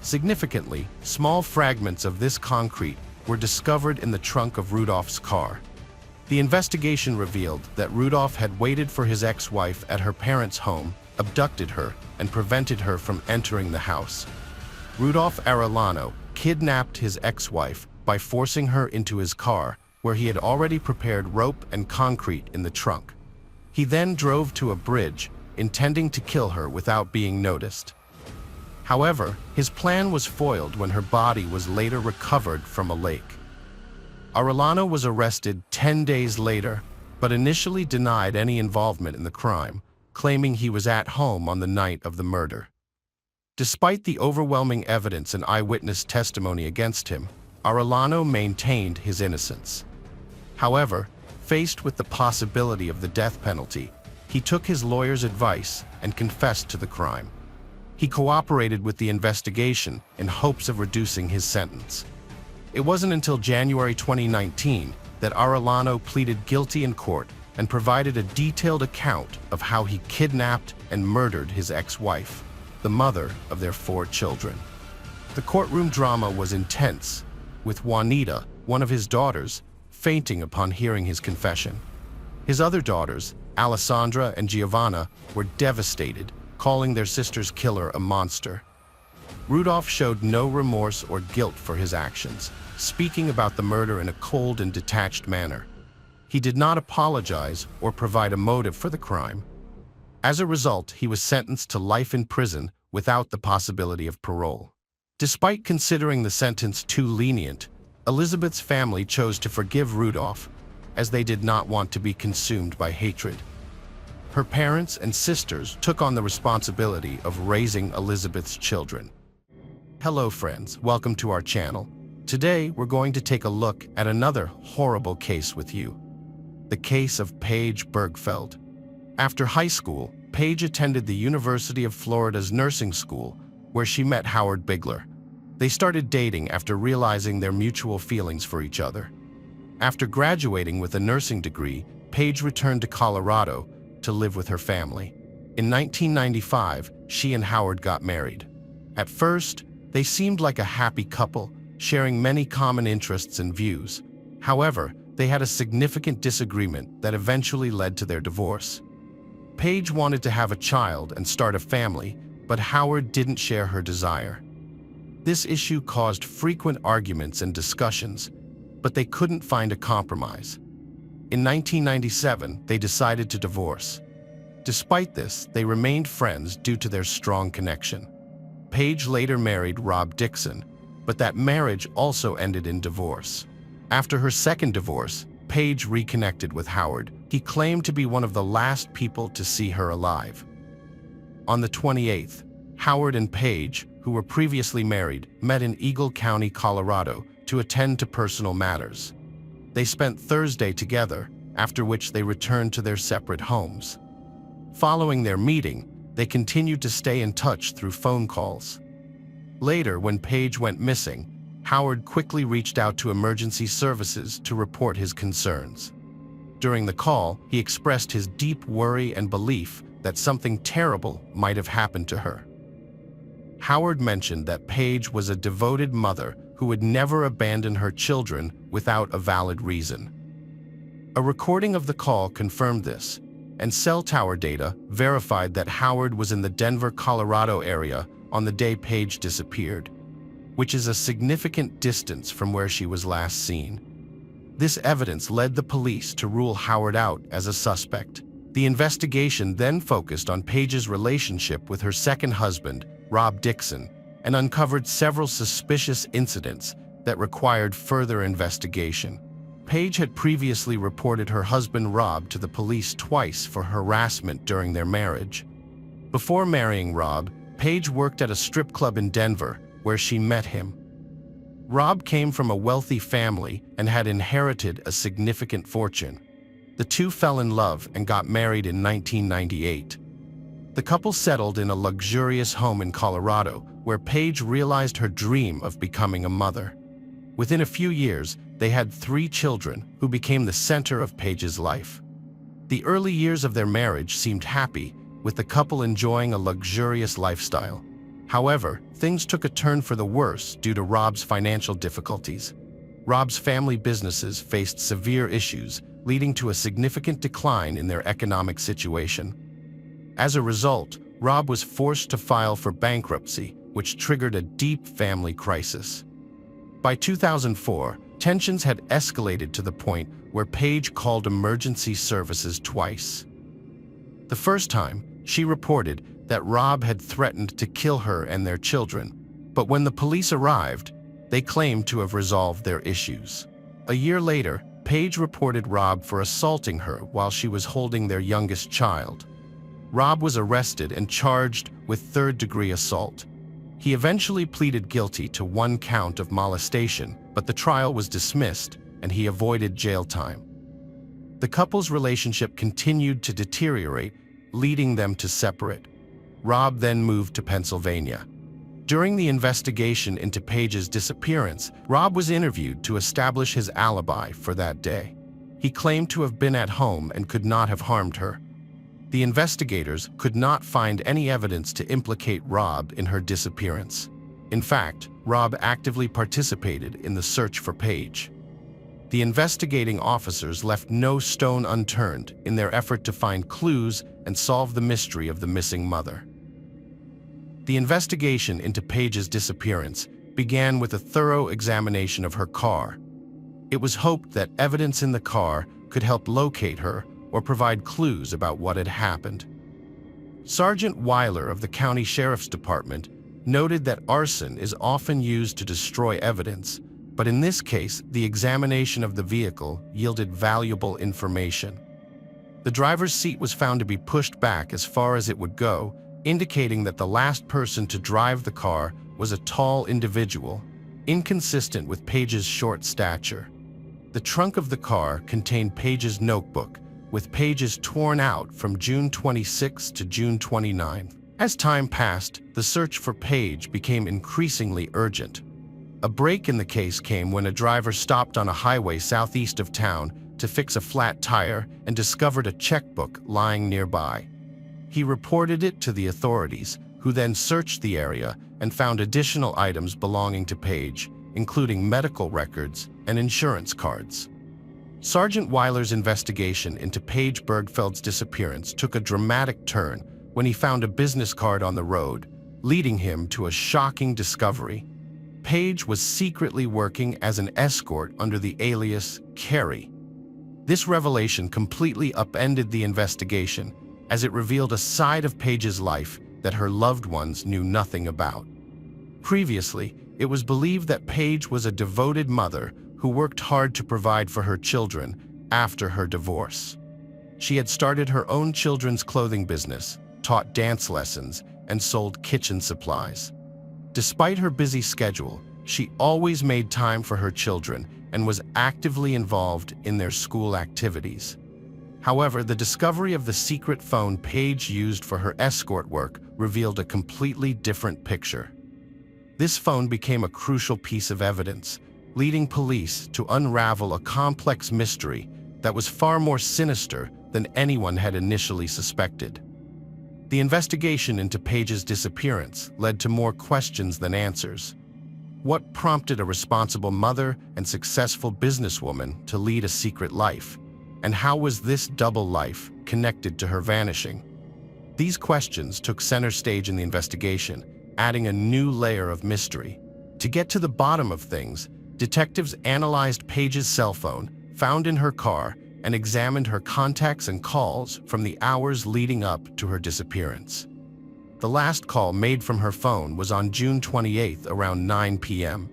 Significantly, small fragments of this concrete were discovered in the trunk of Rudolph's car. The investigation revealed that Rudolph had waited for his ex-wife at her parents' home, abducted her, and prevented her from entering the house. Rudolph Arellano kidnapped his ex-wife by forcing her into his car, where he had already prepared rope and concrete in the trunk. He then drove to a bridge, intending to kill her without being noticed. However, his plan was foiled when her body was later recovered from a lake. Arellano was arrested 10 days later, but initially denied any involvement in the crime, claiming he was at home on the night of the murder. Despite the overwhelming evidence and eyewitness testimony against him, Arellano maintained his innocence. However, faced with the possibility of the death penalty, he took his lawyer's advice and confessed to the crime. He cooperated with the investigation in hopes of reducing his sentence. It wasn't until January 2019 that Arellano pleaded guilty in court and provided a detailed account of how he kidnapped and murdered his ex-wife, the mother of their 4 children. The courtroom drama was intense, with Juanita, one of his daughters, fainting upon hearing his confession. His other daughters, Alessandra and Giovanna, were devastated, calling their sister's killer a monster. Rudolph showed no remorse or guilt for his actions, speaking about the murder in a cold and detached manner. He did not apologize or provide a motive for the crime. As a result, he was sentenced to life in prison without the possibility of parole. Despite considering the sentence too lenient, Elizabeth's family chose to forgive Rudolph, as they did not want to be consumed by hatred. Her parents and sisters took on the responsibility of raising Elizabeth's children. Hello friends, welcome to our channel. Today we're going to take a look at another horrible case with you. The case of Paige Bergfeld. After high school, Paige attended the University of Florida's nursing school, where she met Howard Bigler. They started dating after realizing their mutual feelings for each other. After graduating with a nursing degree, Paige returned to Colorado to live with her family. In 1995, she and Howard got married. At first, they seemed like a happy couple, sharing many common interests and views. However, they had a significant disagreement that eventually led to their divorce. Paige wanted to have a child and start a family, but Howard didn't share her desire. This issue caused frequent arguments and discussions, but they couldn't find a compromise. In 1997, they decided to divorce. Despite this, they remained friends due to their strong connection. Paige later married Rob Dixon, but that marriage also ended in divorce. After her second divorce, Paige reconnected with Howard. He claimed to be one of the last people to see her alive. On the 28th, Howard and Paige, who were previously married, met in Eagle County, Colorado, to attend to personal matters. They spent Thursday together, after which they returned to their separate homes. Following their meeting, they continued to stay in touch through phone calls. Later, when Paige went missing, Howard quickly reached out to emergency services to report his concerns. During the call, he expressed his deep worry and belief that something terrible might have happened to her. Howard mentioned that Paige was a devoted mother who would never abandon her children without a valid reason. A recording of the call confirmed this, and cell tower data verified that Howard was in the Denver, Colorado area on the day Paige disappeared, which is a significant distance from where she was last seen. This evidence led the police to rule Howard out as a suspect. The investigation then focused on Paige's relationship with her second husband, Rob Dixon, and uncovered several suspicious incidents that required further investigation. Paige had previously reported her husband Rob to the police twice for harassment during their marriage. Before marrying Rob, Paige worked at a strip club in Denver, where she met him. Rob came from a wealthy family and had inherited a significant fortune. The two fell in love and got married in 1998. The couple settled in a luxurious home in Colorado, where Paige realized her dream of becoming a mother. Within a few years, they had 3 children who became the center of Paige's life. The early years of their marriage seemed happy, with the couple enjoying a luxurious lifestyle. However, things took a turn for the worse due to Rob's financial difficulties. Rob's family businesses faced severe issues, leading to a significant decline in their economic situation. As a result, Rob was forced to file for bankruptcy, which triggered a deep family crisis. By 2004, tensions had escalated to the point where Paige called emergency services twice. The first time, she reported that Rob had threatened to kill her and their children, but when the police arrived, they claimed to have resolved their issues. A year later, Paige reported Rob for assaulting her while she was holding their youngest child. Rob was arrested and charged with third-degree assault. He eventually pleaded guilty to 1 count of molestation, but the trial was dismissed and he avoided jail time. The couple's relationship continued to deteriorate, leading them to separate. Rob then moved to Pennsylvania. During the investigation into Paige's disappearance, Rob was interviewed to establish his alibi for that day. He claimed to have been at home and could not have harmed her. The investigators could not find any evidence to implicate Rob in her disappearance. In fact, Rob actively participated in the search for Paige. The investigating officers left no stone unturned in their effort to find clues and solve the mystery of the missing mother. The investigation into Paige's disappearance began with a thorough examination of her car. It was hoped that evidence in the car could help locate her or provide clues about what had happened. Sergeant Weiler of the County Sheriff's Department noted that arson is often used to destroy evidence, but in this case, the examination of the vehicle yielded valuable information. The driver's seat was found to be pushed back as far as it would go, indicating that the last person to drive the car was a tall individual, inconsistent with Paige's short stature. The trunk of the car contained Paige's notebook, with pages torn out from June 26 to June 29. As time passed, the search for Paige became increasingly urgent. A break in the case came when a driver stopped on a highway southeast of town to fix a flat tire and discovered a checkbook lying nearby. He reported it to the authorities, who then searched the area and found additional items belonging to Paige, including medical records and insurance cards. Sergeant Weiler's investigation into Paige Bergfeld's disappearance took a dramatic turn when he found a business card on the road, leading him to a shocking discovery. Paige was secretly working as an escort under the alias Carrie. This revelation completely upended the investigation, as it revealed a side of Paige's life that her loved ones knew nothing about. Previously, it was believed that Paige was a devoted mother who worked hard to provide for her children after her divorce. She had started her own children's clothing business, taught dance lessons, and sold kitchen supplies. Despite her busy schedule, she always made time for her children and was actively involved in their school activities. However, the discovery of the secret phone Paige used for her escort work revealed a completely different picture. This phone became a crucial piece of evidence, leading police to unravel a complex mystery that was far more sinister than anyone had initially suspected. The investigation into Paige's disappearance led to more questions than answers. What prompted a responsible mother and successful businesswoman to lead a secret life? And how was this double life connected to her vanishing? These questions took center stage in the investigation, adding a new layer of mystery. To get to the bottom of things, detectives analyzed Paige's cell phone, found in her car, and examined her contacts and calls from the hours leading up to her disappearance. The last call made from her phone was on June 28 around 9 p.m.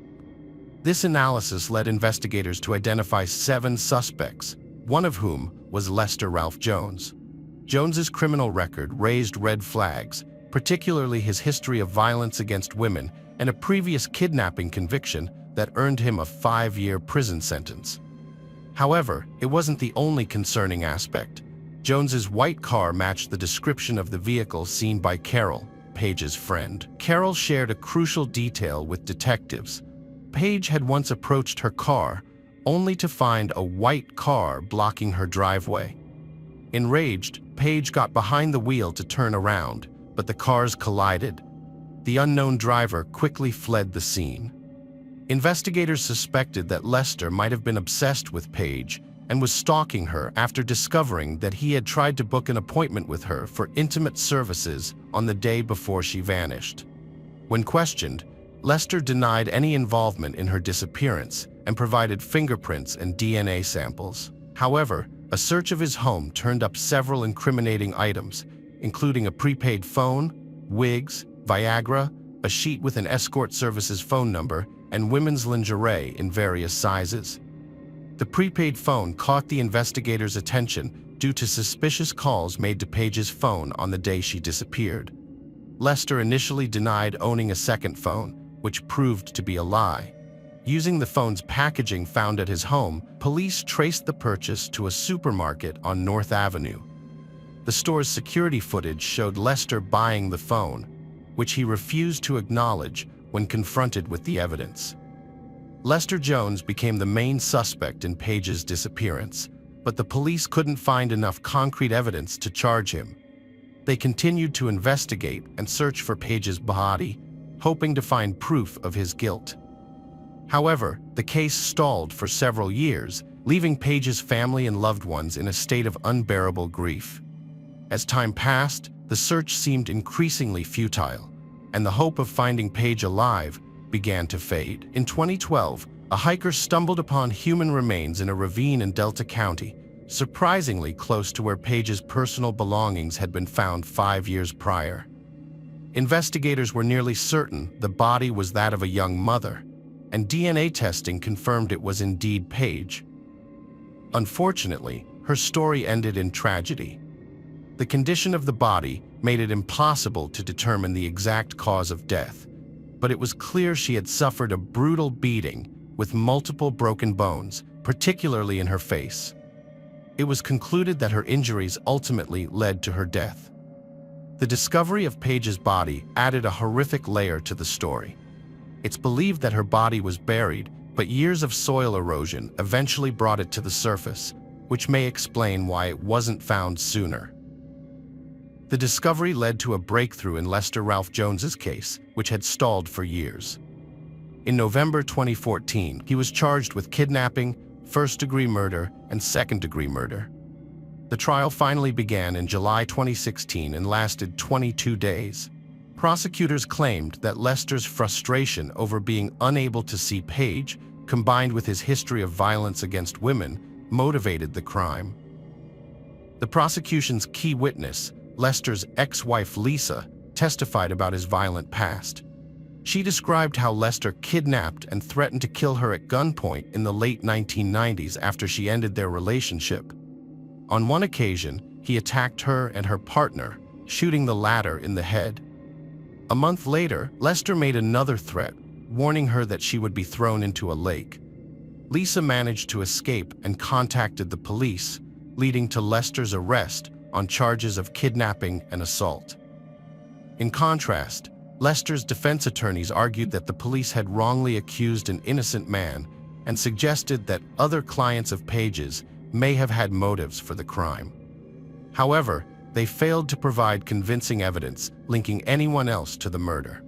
This analysis led investigators to identify 7 suspects, one of whom was Lester Ralph Jones. Jones's criminal record raised red flags, particularly his history of violence against women and a previous kidnapping conviction that earned him a 5-year prison sentence. However, it wasn't the only concerning aspect. Jones's white car matched the description of the vehicle seen by Carol, Paige's friend. Carol shared a crucial detail with detectives. Paige had once approached her car, only to find a white car blocking her driveway. Enraged, Paige got behind the wheel to turn around, but the cars collided. The unknown driver quickly fled the scene. Investigators suspected that Lester might have been obsessed with Paige and was stalking her after discovering that he had tried to book an appointment with her for intimate services on the day before she vanished. When questioned, Lester denied any involvement in her disappearance and provided fingerprints and DNA samples. However, a search of his home turned up several incriminating items, including a prepaid phone, wigs, Viagra, a sheet with an escort services phone number, and women's lingerie in various sizes. The prepaid phone caught the investigators' attention due to suspicious calls made to Paige's phone on the day she disappeared. Lester initially denied owning a second phone, which proved to be a lie. Using the phone's packaging found at his home, police traced the purchase to a supermarket on North Avenue. The store's security footage showed Lester buying the phone, which he refused to acknowledge when confronted with the evidence. Lester Jones became the main suspect in Paige's disappearance, but the police couldn't find enough concrete evidence to charge him. They continued to investigate and search for Paige's body, hoping to find proof of his guilt. However, the case stalled for several years, leaving Paige's family and loved ones in a state of unbearable grief. As time passed, the search seemed increasingly futile, and the hope of finding Paige alive began to fade. In 2012, a hiker stumbled upon human remains in a ravine in Delta County, surprisingly close to where Paige's personal belongings had been found 5 years prior. Investigators were nearly certain the body was that of a young mother, and DNA testing confirmed it was indeed Paige. Unfortunately, her story ended in tragedy. The condition of the body made it impossible to determine the exact cause of death, but it was clear she had suffered a brutal beating with multiple broken bones, particularly in her face. It was concluded that her injuries ultimately led to her death. The discovery of Paige's body added a horrific layer to the story. It's believed that her body was buried, but years of soil erosion eventually brought it to the surface, which may explain why it wasn't found sooner. The discovery led to a breakthrough in Lester Ralph Jones's case, which had stalled for years. In November 2014, he was charged with kidnapping, first-degree murder, and second-degree murder. The trial finally began in July 2016 and lasted 22 days. Prosecutors claimed that Lester's frustration over being unable to see Paige, combined with his history of violence against women, motivated the crime. The prosecution's key witness, Lester's ex-wife Lisa, testified about his violent past. She described how Lester kidnapped and threatened to kill her at gunpoint in the late 1990s after she ended their relationship. On one occasion, he attacked her and her partner, shooting the latter in the head. A month later, Lester made another threat, warning her that she would be thrown into a lake. Lisa managed to escape and contacted the police, leading to Lester's arrest on charges of kidnapping and assault. In contrast, Lester's defense attorneys argued that the police had wrongly accused an innocent man and suggested that other clients of Paige's may have had motives for the crime. However, they failed to provide convincing evidence linking anyone else to the murder.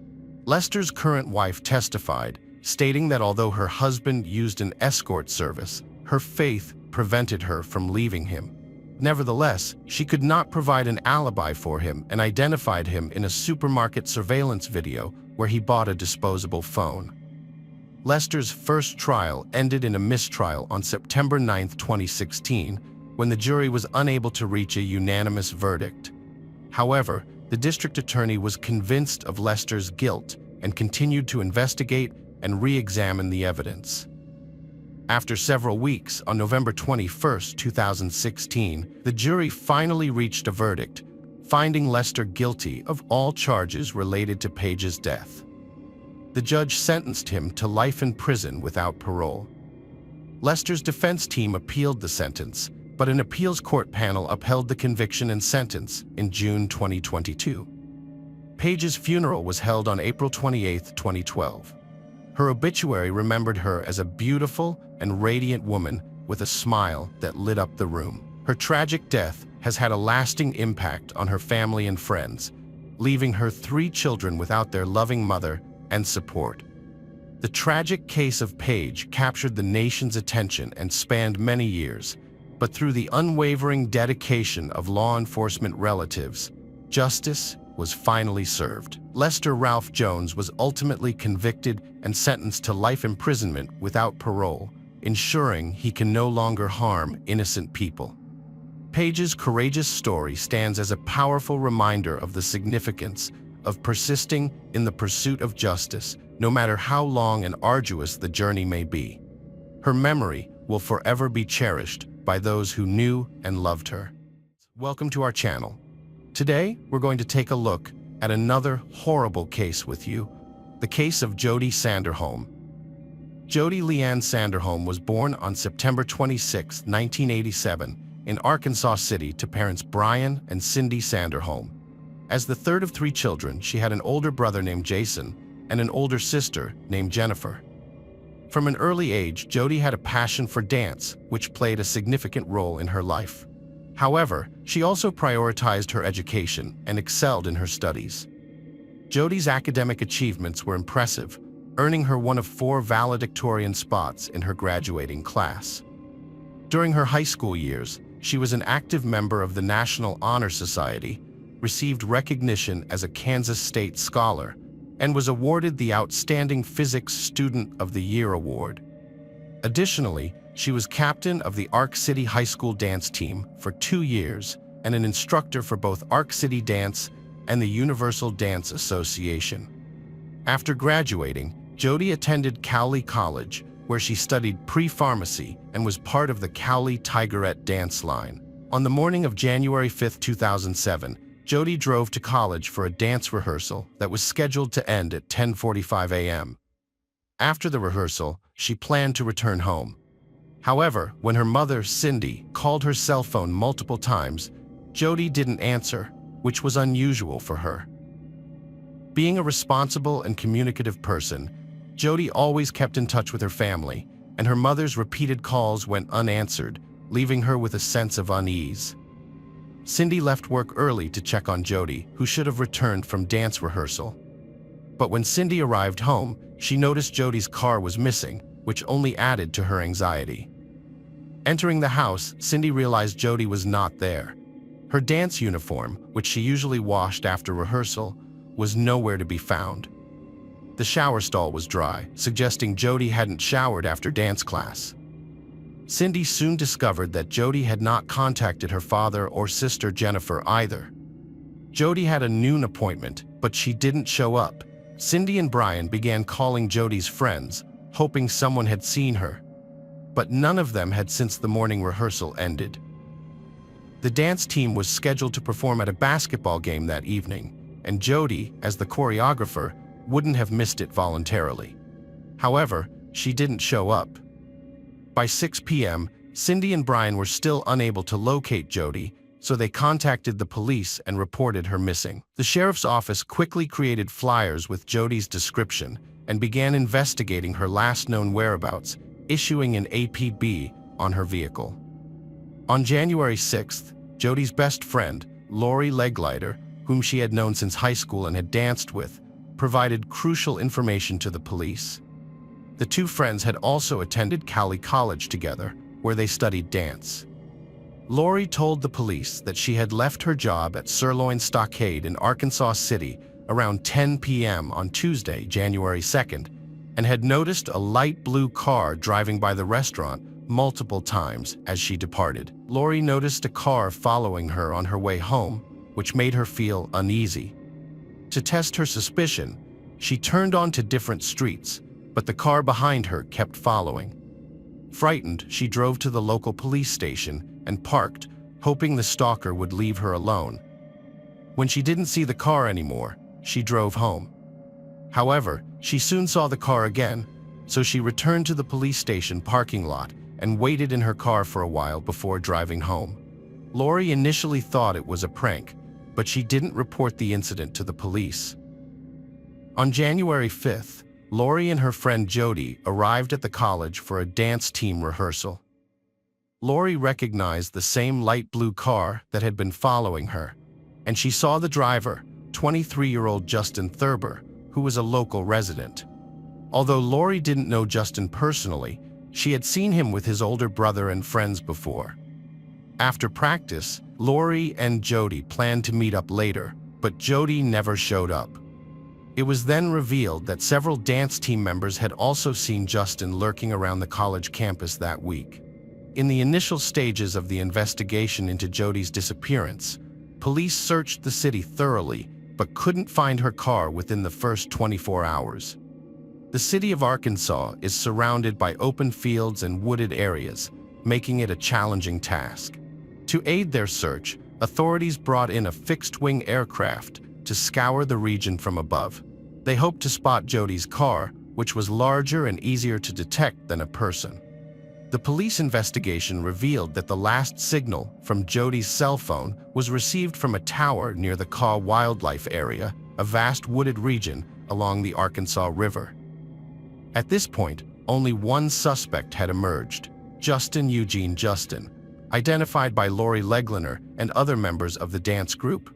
Lester's current wife testified, stating that although her husband used an escort service, her faith prevented her from leaving him. Nevertheless, she could not provide an alibi for him and identified him in a supermarket surveillance video where he bought a disposable phone. Lester's first trial ended in a mistrial on September 9, 2016, when the jury was unable to reach a unanimous verdict. However, the district attorney was convinced of Lester's guilt and continued to investigate and re-examine the evidence. After several weeks, on November 21, 2016, the jury finally reached a verdict, finding Lester guilty of all charges related to Paige's death. The judge sentenced him to life in prison without parole. Lester's defense team appealed the sentence, but an appeals court panel upheld the conviction and sentence in June 2022. Paige's funeral was held on April 28, 2012. Her obituary remembered her as a beautiful and radiant woman with a smile that lit up the room. Her tragic death has had a lasting impact on her family and friends, leaving her 3 children without their loving mother and support. The tragic case of Paige captured the nation's attention and spanned many years, but through the unwavering dedication of law enforcement relatives, justice was finally served. Lester Ralph Jones was ultimately convicted and sentenced to life imprisonment without parole, ensuring he can no longer harm innocent people. Paige's courageous story stands as a powerful reminder of the significance of persisting in the pursuit of justice, no matter how long and arduous the journey may be. Her memory will forever be cherished by those who knew and loved her. Welcome to our channel. Today, we're going to take a look at another horrible case with you, the case of Jody Sanderholm. Jody Leanne Sanderholm was born on September 26, 1987, in Arkansas City to parents Brian and Cindy Sanderholm. As the third of three children, she had an older brother named Jason and an older sister named Jennifer. From an early age, Jody had a passion for dance, which played a significant role in her life. However, she also prioritized her education and excelled in her studies. Jody's academic achievements were impressive, earning her one of 4 valedictorian spots in her graduating class. During her high school years, she was an active member of the National Honor Society, received recognition as a Kansas State Scholar, and was awarded the Outstanding Physics Student of the Year award. Additionally, she was captain of the Ark City High School dance team for 2 years and an instructor for both Ark City Dance and the Universal Dance Association. After graduating, Jody attended Cowley College, where she studied pre-pharmacy and was part of the Cowley Tigerette dance line. On the morning of January 5, 2007, Jody drove to college for a dance rehearsal that was scheduled to end at 10:45 a.m. After the rehearsal, she planned to return home. However, when her mother, Cindy, called her cell phone multiple times, Jody didn't answer, which was unusual for her. Being a responsible and communicative person, Jody always kept in touch with her family, and her mother's repeated calls went unanswered, leaving her with a sense of unease. Cindy left work early to check on Jody, who should have returned from dance rehearsal. But when Cindy arrived home, she noticed Jody's car was missing, which only added to her anxiety. Entering the house, Cindy realized Jody was not there. Her dance uniform, which she usually washed after rehearsal, was nowhere to be found. The shower stall was dry, suggesting Jody hadn't showered after dance class. Cindy soon discovered that Jody had not contacted her father or sister Jennifer either. Jody had a noon appointment, but she didn't show up. Cindy and Brian began calling Jody's friends, hoping someone had seen her, but none of them had since the morning rehearsal ended. The dance team was scheduled to perform at a basketball game that evening, and Jody, as the choreographer, wouldn't have missed it voluntarily. However, she didn't show up. By 6 p.m., Cindy and Brian were still unable to locate Jody, so they contacted the police and reported her missing. The sheriff's office quickly created flyers with Jody's description and began investigating her last known whereabouts, issuing an APB on her vehicle. On January 6th, Jody's best friend, Lori Leglider, whom she had known since high school and had danced with, provided crucial information to the police. The two friends had also attended Cowley College together, where they studied dance. Lori told the police that she had left her job at Sirloin Stockade in Arkansas City around 10 p.m. on Tuesday, January 2nd, and had noticed a light blue car driving by the restaurant multiple times as she departed. Lori noticed a car following her on her way home, which made her feel uneasy. To test her suspicion, she turned onto different streets, but the car behind her kept following. Frightened, she drove to the local police station and parked, hoping the stalker would leave her alone. When she didn't see the car anymore, she drove home. However, she soon saw the car again, so she returned to the police station parking lot and waited in her car for a while before driving home. Lori initially thought it was a prank, but she didn't report the incident to the police. On January 5th, Lori and her friend Jody arrived at the college for a dance team rehearsal. Lori recognized the same light blue car that had been following her, and she saw the driver, 23-year-old Justin Thurber, who was a local resident. Although Lori didn't know Justin personally, she had seen him with his older brother and friends before. After practice, Lori and Jody planned to meet up later, but Jody never showed up. It was then revealed that several dance team members had also seen Justin lurking around the college campus that week. In the initial stages of the investigation into Jody's disappearance, police searched the city thoroughly but couldn't find her car within the first 24 hours. The city of Arkansas is surrounded by open fields and wooded areas, making it a challenging task. To aid their search, Authorities brought in a fixed-wing aircraft to scour the region from above. They hoped to spot Jody's car, which was larger and easier to detect than a person. The police investigation revealed that the last signal from Jody's cell phone was received from a tower near the Kaw Wildlife Area, a vast wooded region along the Arkansas River. At this point, only one suspect had emerged, Justin Eugene Justin, identified by Lori Legliner and other members of the dance group.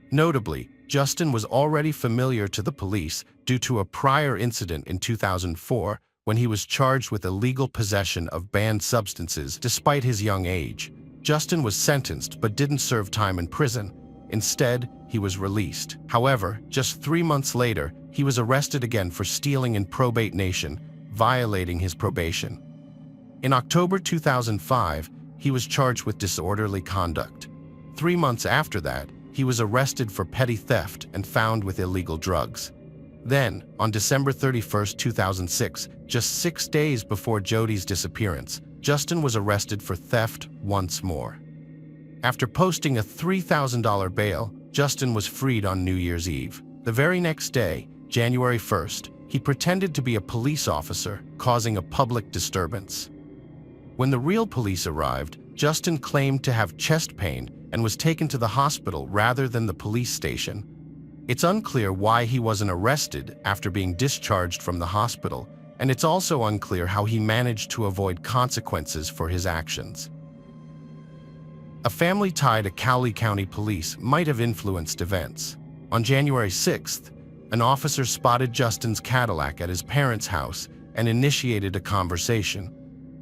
Notably, Justin was already familiar to the police due to a prior incident in 2004 when he was charged with illegal possession of banned substances despite his young age. Justin was sentenced but didn't serve time in prison. Instead, he was released. However, just 3 months later, he was arrested again for stealing in Probate Nation, violating his probation. In October 2005, he was charged with disorderly conduct. 3 months after that, he was arrested for petty theft and found with illegal drugs. Then, on December 31, 2006, just 6 days before Jody's disappearance, Justin was arrested for theft once more. After posting a $3,000 bail, Justin was freed on New Year's Eve. The very next day, January 1st, he pretended to be a police officer, causing a public disturbance. When the real police arrived, Justin claimed to have chest pain and was taken to the hospital rather than the police station. It's unclear why he wasn't arrested after being discharged from the hospital, and it's also unclear how he managed to avoid consequences for his actions. A family tie to Blae County police might have influenced events. On January 6th, an officer spotted Justin's Cadillac at his parents' house and initiated a conversation.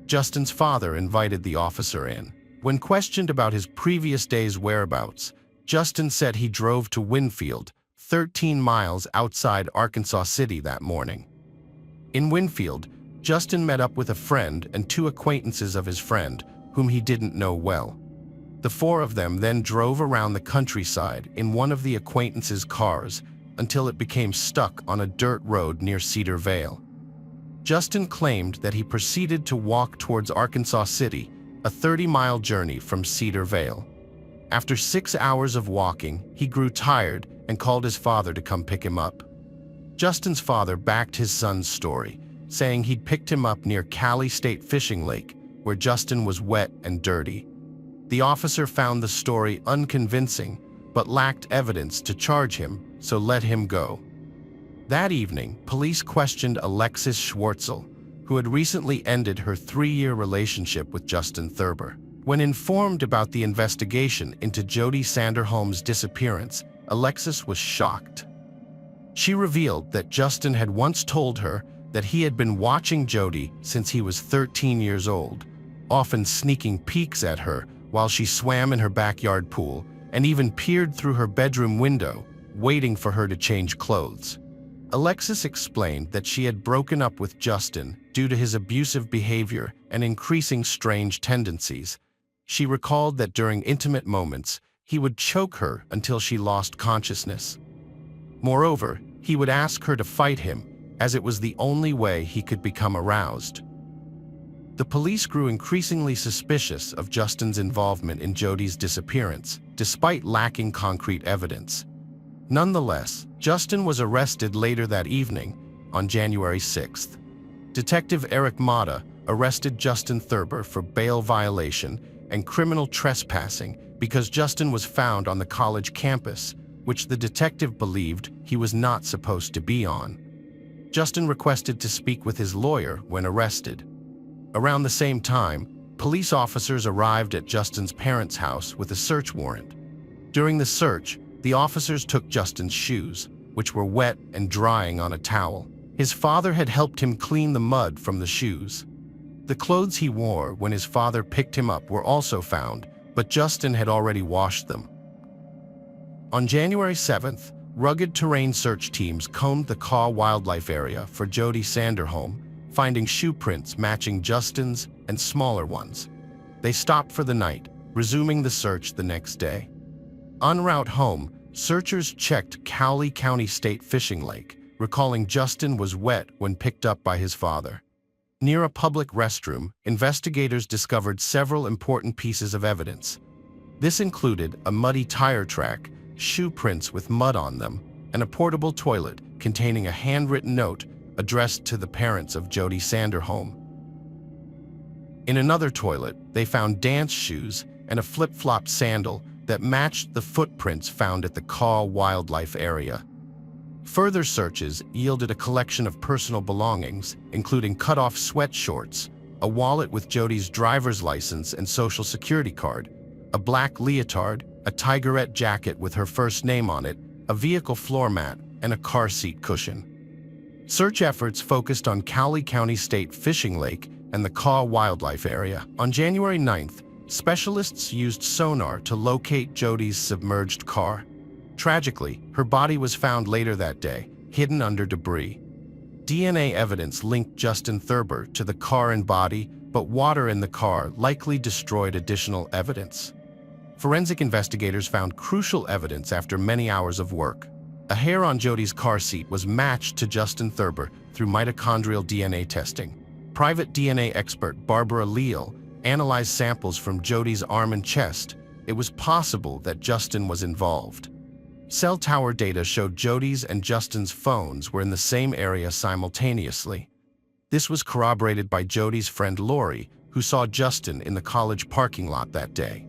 Justin's father invited the officer in. When questioned about his previous day's whereabouts, Justin said he drove to Winfield, 13 miles outside Arkansas City that morning. In Winfield, Justin met up with a friend and 2 acquaintances of his friend, whom he didn't know well. The 4 of them then drove around the countryside in one of the acquaintances' cars until it became stuck on a dirt road near Cedar Vale. Justin claimed that he proceeded to walk towards Arkansas City, a 30-mile journey from Cedar Vale. After 6 hours of walking, he grew tired and called his father to come pick him up. Justin's father backed his son's story, saying he'd picked him up near Cali State Fishing Lake, where Justin was wet and dirty. The officer found the story unconvincing, but lacked evidence to charge him, so let him go. That evening, police questioned Alexis Schwartzel, who had recently ended her 3-year relationship with Justin Thurber. When informed about the investigation into Jody Sanderholm's disappearance, Alexis was shocked. She revealed that Justin had once told her that he had been watching Jody since he was 13 years old, often sneaking peeks at her while she swam in her backyard pool, and even peered through her bedroom window, waiting for her to change clothes. Alexis explained that she had broken up with Justin due to his abusive behavior and increasing strange tendencies. She recalled that during intimate moments, he would choke her until she lost consciousness. Moreover, he would ask her to fight him, as it was the only way he could become aroused. The police grew increasingly suspicious of Justin's involvement in Jody's disappearance, despite lacking concrete evidence. Nonetheless, Justin was arrested later that evening, on January 6th. Detective Eric Mata arrested Justin Thurber for bail violation and criminal trespassing because Justin was found on the college campus, which the detective believed he was not supposed to be on. Justin requested to speak with his lawyer when arrested. Around the same time, police officers arrived at Justin's parents' house with a search warrant. During the search, the officers took Justin's shoes, which were wet and drying on a towel. His father had helped him clean the mud from the shoes. The clothes he wore when his father picked him up were also found, but Justin had already washed them. On January 7th, rugged terrain search teams combed the Kaw Wildlife Area for Jody Sanderholm, finding shoe prints matching Justin's and smaller ones. They stopped for the night, resuming the search the next day. En route home, searchers checked Blae County State Fishing Lake, recalling Justin was wet when picked up by his father. Near a public restroom, investigators discovered several important pieces of evidence. This included a muddy tire track, shoe prints with mud on them, and a portable toilet containing a handwritten note addressed to the parents of Jody Sanderholm. In another toilet, they found dance shoes and a flip-flop sandal that matched the footprints found at the Kaw Wildlife Area. Further searches yielded a collection of personal belongings, including cut-off sweatshorts, a wallet with Jody's driver's license and social security card, a black leotard, a tigerette jacket with her first name on it, a vehicle floor mat, and a car seat cushion. Search efforts focused on Blae County State Fishing Lake and the Kaw Wildlife Area. On January 9th, specialists used sonar to locate Jody's submerged car. Tragically, her body was found later that day, hidden under debris. DNA evidence linked Justin Thurber to the car and body, but water in the car likely destroyed additional evidence. Forensic investigators found crucial evidence after many hours of work. A hair on Jody's car seat was matched to Justin Thurber through mitochondrial DNA testing. Private DNA expert Barbara Leal analyzed samples from Jody's arm and chest. It was possible that Justin was involved. Cell tower data showed Jody's and Justin's phones were in the same area simultaneously. This was corroborated by Jody's friend Lori, who saw Justin in the college parking lot that day.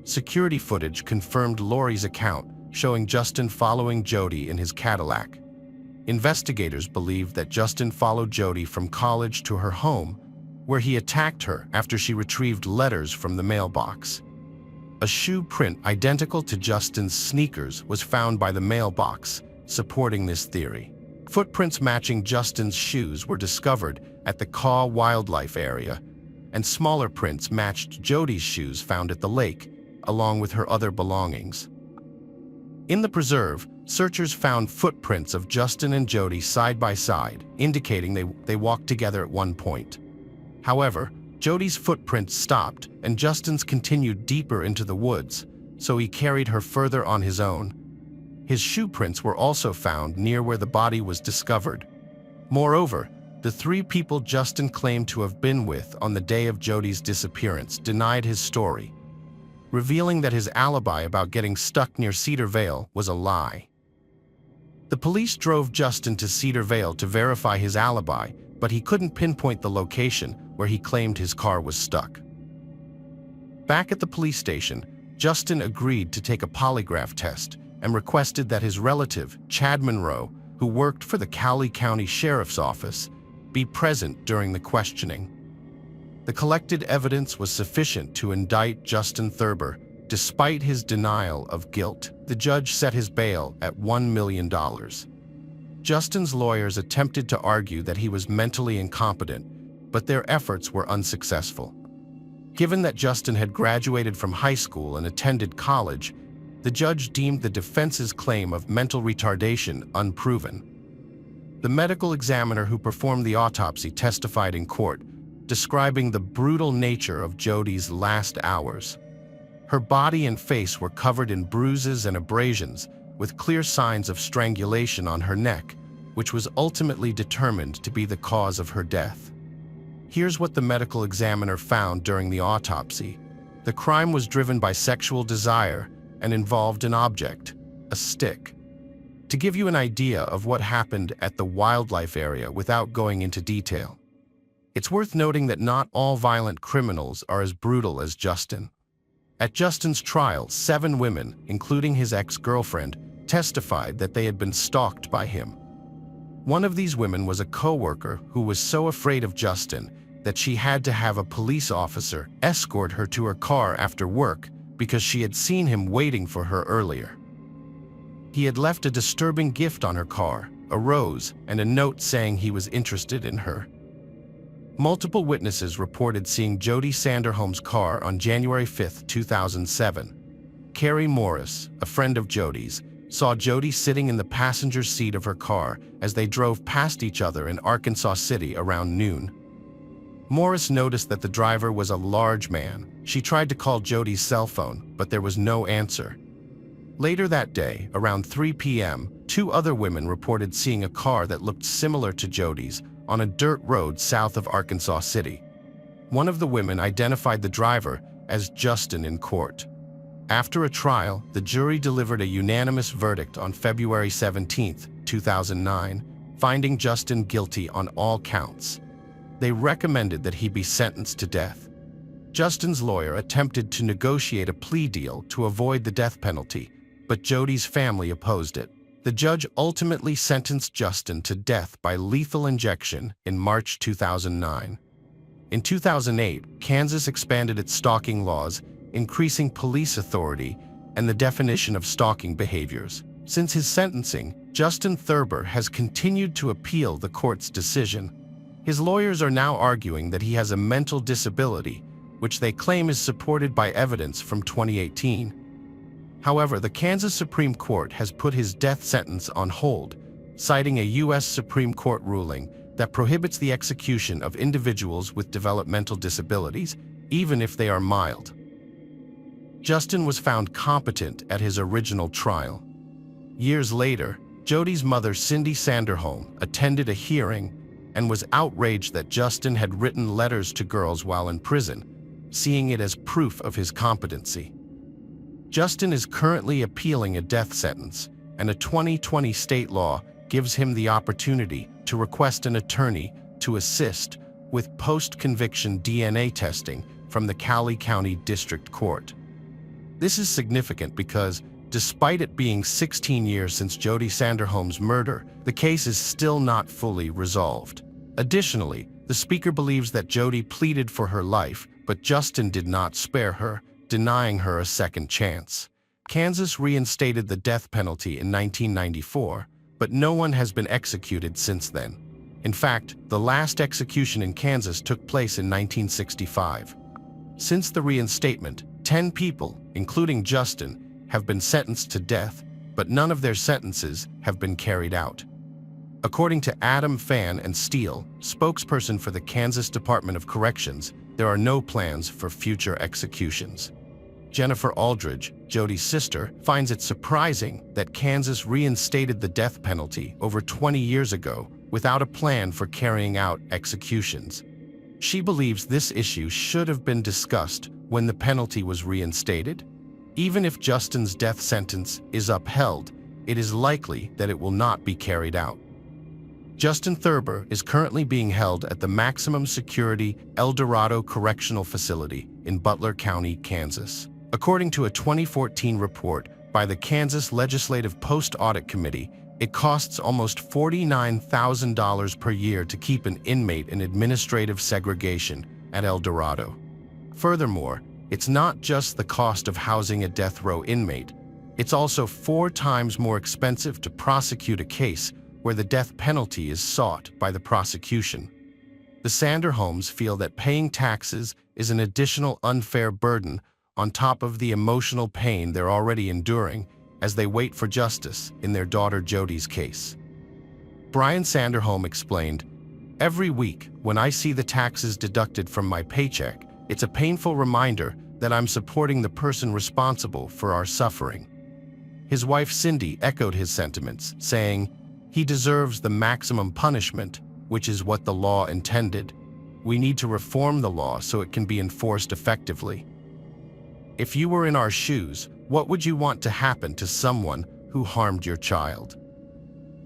Security footage confirmed Lori's account, showing Justin following Jody in his Cadillac. Investigators believed that Justin followed Jody from college to her home, where he attacked her after she retrieved letters from the mailbox. A shoe print identical to Justin's sneakers was found by the mailbox, supporting this theory. Footprints matching Justin's shoes were discovered at the Kaw Wildlife Area, and smaller prints matched Jody's shoes found at the lake, along with her other belongings. In the preserve, searchers found footprints of Justin and Jody side by side, indicating they walked together at one point. However, Jody's footprints stopped and Justin's continued deeper into the woods, so he carried her further on his own. His shoe prints were also found near where the body was discovered. Moreover, the three people Justin claimed to have been with on the day of Jody's disappearance denied his story, revealing that his alibi about getting stuck near Cedar Vale was a lie. The police drove Justin to Cedar Vale to verify his alibi, but he couldn't pinpoint the location where he claimed his car was stuck. Back at the police station, Justin agreed to take a polygraph test and requested that his relative, Chad Monroe, who worked for the Blae County Sheriff's Office, be present during the questioning. The collected evidence was sufficient to indict Justin Thurber. Despite his denial of guilt, the judge set his bail at $1 million. Justin's lawyers attempted to argue that he was mentally incompetent, but their efforts were unsuccessful. Given that Justin had graduated from high school and attended college, the judge deemed the defense's claim of mental retardation unproven. The medical examiner who performed the autopsy testified in court, describing the brutal nature of Jody's last hours. Her body and face were covered in bruises and abrasions, with clear signs of strangulation on her neck, which was ultimately determined to be the cause of her death. Here's what the medical examiner found during the autopsy. The crime was driven by sexual desire and involved an object, a stick. To give you an idea of what happened at the wildlife area without going into detail, it's worth noting that not all violent criminals are as brutal as Justin. At Justin's trial, 7 women, including his ex-girlfriend, testified that they had been stalked by him. One of these women was a co-worker who was so afraid of Justin that she had to have a police officer escort her to her car after work because she had seen him waiting for her earlier. He had left a disturbing gift on her car, a rose, and a note saying he was interested in her. Multiple witnesses reported seeing Jody Sanderholm's car on January 5, 2007. Carrie Morris, a friend of Jody's, saw Jody sitting in the passenger seat of her car as they drove past each other in Arkansas City around noon. Morris noticed that the driver was a large man. She tried to call Jody's cell phone, but there was no answer. Later that day, around 3 p.m., 2 other women reported seeing a car that looked similar to Jody's on a dirt road south of Arkansas City. One of the women identified the driver as Justin in court. After a trial, the jury delivered a unanimous verdict on February 17, 2009, finding Justin guilty on all counts. They recommended that he be sentenced to death. Justin's lawyer attempted to negotiate a plea deal to avoid the death penalty, but Jody's family opposed it. The judge ultimately sentenced Justin to death by lethal injection in March 2009. In 2008, Kansas expanded its stalking laws, increasing police authority and the definition of stalking behaviors. Since his sentencing, Justin Thurber has continued to appeal the court's decision. His lawyers are now arguing that he has a mental disability, which they claim is supported by evidence from 2018. However, the Kansas Supreme Court has put his death sentence on hold, citing a U.S. Supreme Court ruling that prohibits the execution of individuals with developmental disabilities, even if they are mild. Justin was found competent at his original trial. Years later, Jody's mother, Cindy Sanderholm, attended a hearing and was outraged that Justin had written letters to girls while in prison, seeing it as proof of his competency. Justin is currently appealing a death sentence, and a 2020 state law gives him the opportunity to request an attorney to assist with post-conviction DNA testing from the Blae County District Court. This is significant because, despite it being 16 years since Jody Sanderholm's murder, the case is still not fully resolved. Additionally, the speaker believes that Jody pleaded for her life, but Justin did not spare her, denying her a second chance. Kansas reinstated the death penalty in 1994, but no one has been executed since then. In fact, the last execution in Kansas took place in 1965. Since the reinstatement, 10 people, including Justin, have been sentenced to death, but none of their sentences have been carried out. According to Adam Fan and Steele, spokesperson for the Kansas Department of Corrections, there are no plans for future executions. Jennifer Aldridge, Jody's sister, finds it surprising that Kansas reinstated the death penalty over 20 years ago without a plan for carrying out executions. She believes this issue should have been discussed when the penalty was reinstated. Even if Justin's death sentence is upheld, it is likely that it will not be carried out. Justin Thurber is currently being held at the maximum security El Dorado Correctional Facility in Butler County, Kansas. According to a 2014 report by the Kansas Legislative Post-Audit Committee, it costs almost $49,000 per year to keep an inmate in administrative segregation at El Dorado. Furthermore, it's not just the cost of housing a death row inmate, it's also 4 times more expensive to prosecute a case where the death penalty is sought by the prosecution. The Sanderholms feel that paying taxes is an additional unfair burden on top of the emotional pain they're already enduring as they wait for justice in their daughter Jody's case. Brian Sanderholm explained, "Every week, when I see the taxes deducted from my paycheck, it's a painful reminder that I'm supporting the person responsible for our suffering." His wife Cindy echoed his sentiments, saying, "He deserves the maximum punishment, which is what the law intended. We need to reform the law so it can be enforced effectively." If you were in our shoes, what would you want to happen to someone who harmed your child?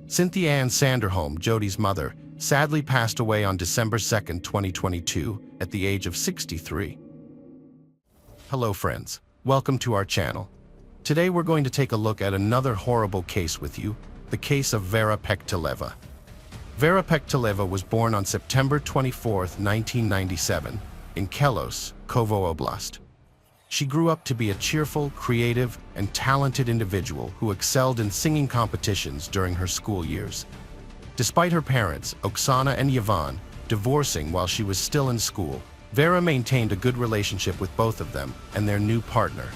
Cynthia Ann Sanderholm, Jody's mother, sadly passed away on December 2, 2022, at the age of 63. Hello friends, welcome to our channel. Today we're going to take a look at another horrible case with you, the case of Vera Pekteleva. Vera Pekteleva was born on September 24, 1997, in Kelos, Kovo Oblast. She grew up to be a cheerful, creative, and talented individual who excelled in singing competitions during her school years. Despite her parents, Oksana and Yvonne, divorcing while she was still in school, Vera maintained a good relationship with both of them and their new partner.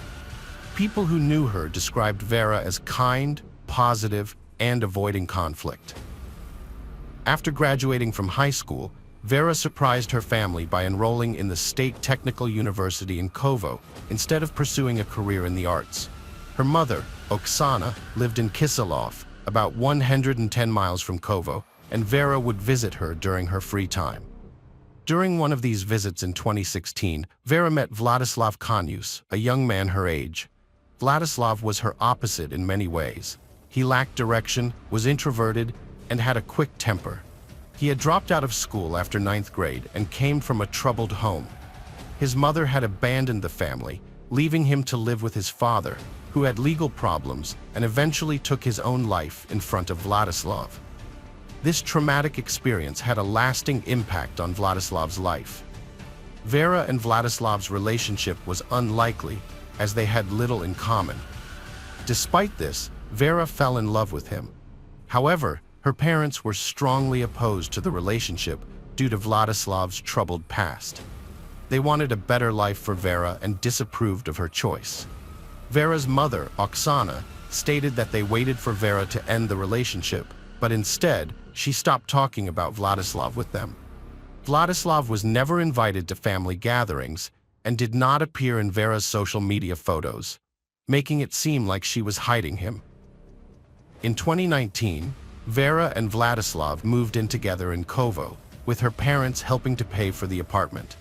People who knew her described Vera as kind, positive, and avoiding conflict. After graduating from high school, Vera surprised her family by enrolling in the State Technical University in Kovo instead of pursuing a career in the arts. Her mother, Oksana, lived in Kisilov, about 110 miles from Kovo, and Vera would visit her during her free time. During one of these visits in 2016, Vera met Vladislav Kanyus, a young man her age. Vladislav was her opposite in many ways. He lacked direction, was introverted, and had a quick temper. He had dropped out of school after 9th grade and came from a troubled home. His mother had abandoned the family, leaving him to live with his father, who had legal problems and eventually took his own life in front of Vladislav. This traumatic experience had a lasting impact on Vladislav's life. Vera and Vladislav's relationship was unlikely, as they had little in common. Despite this, Vera fell in love with him. However, her parents were strongly opposed to the relationship due to Vladislav's troubled past. They wanted a better life for Vera and disapproved of her choice. Vera's mother, Oksana, stated that they waited for Vera to end the relationship, but instead, she stopped talking about Vladislav with them. Vladislav was never invited to family gatherings and did not appear in Vera's social media photos, making it seem like she was hiding him. In 2019, Vera and Vladislav moved in together in Kovo, with her parents helping to pay for the apartment.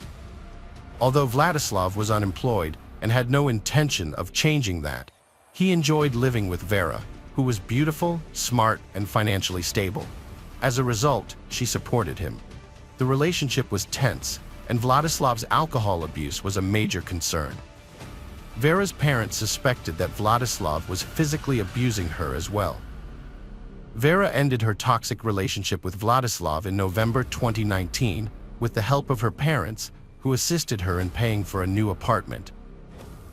Although Vladislav was unemployed and had no intention of changing that, he enjoyed living with Vera, who was beautiful, smart, and financially stable. As a result, she supported him. The relationship was tense, and Vladislav's alcohol abuse was a major concern. Vera's parents suspected that Vladislav was physically abusing her as well. Vera ended her toxic relationship with Vladislav in November 2019 with the help of her parents, who assisted her in paying for a new apartment.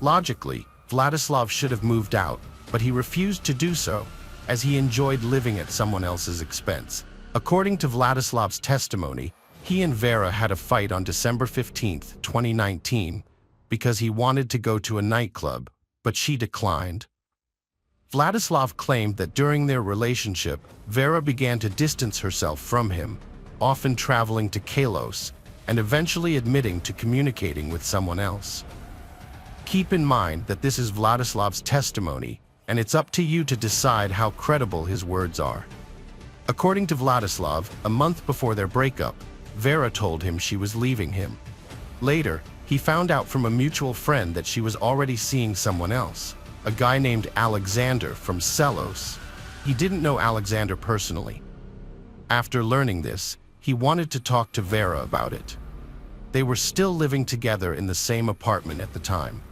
Logically, Vladislav should have moved out, but he refused to do so, as he enjoyed living at someone else's expense. According to Vladislav's testimony, he and Vera had a fight on December 15, 2019, because he wanted to go to a nightclub, but she declined. Vladislav claimed that during their relationship, Vera began to distance herself from him, often traveling to Kalos, and eventually admitting to communicating with someone else. Keep in mind that this is Vladislav's testimony, and it's up to you to decide how credible his words are. According to Vladislav, a month before their breakup, Vera told him she was leaving him. Later, he found out from a mutual friend that she was already seeing someone else, a guy named Alexander from Selos. He didn't know Alexander personally. After learning this, he wanted to talk to Vera about it. They were still living together in the same apartment at the time.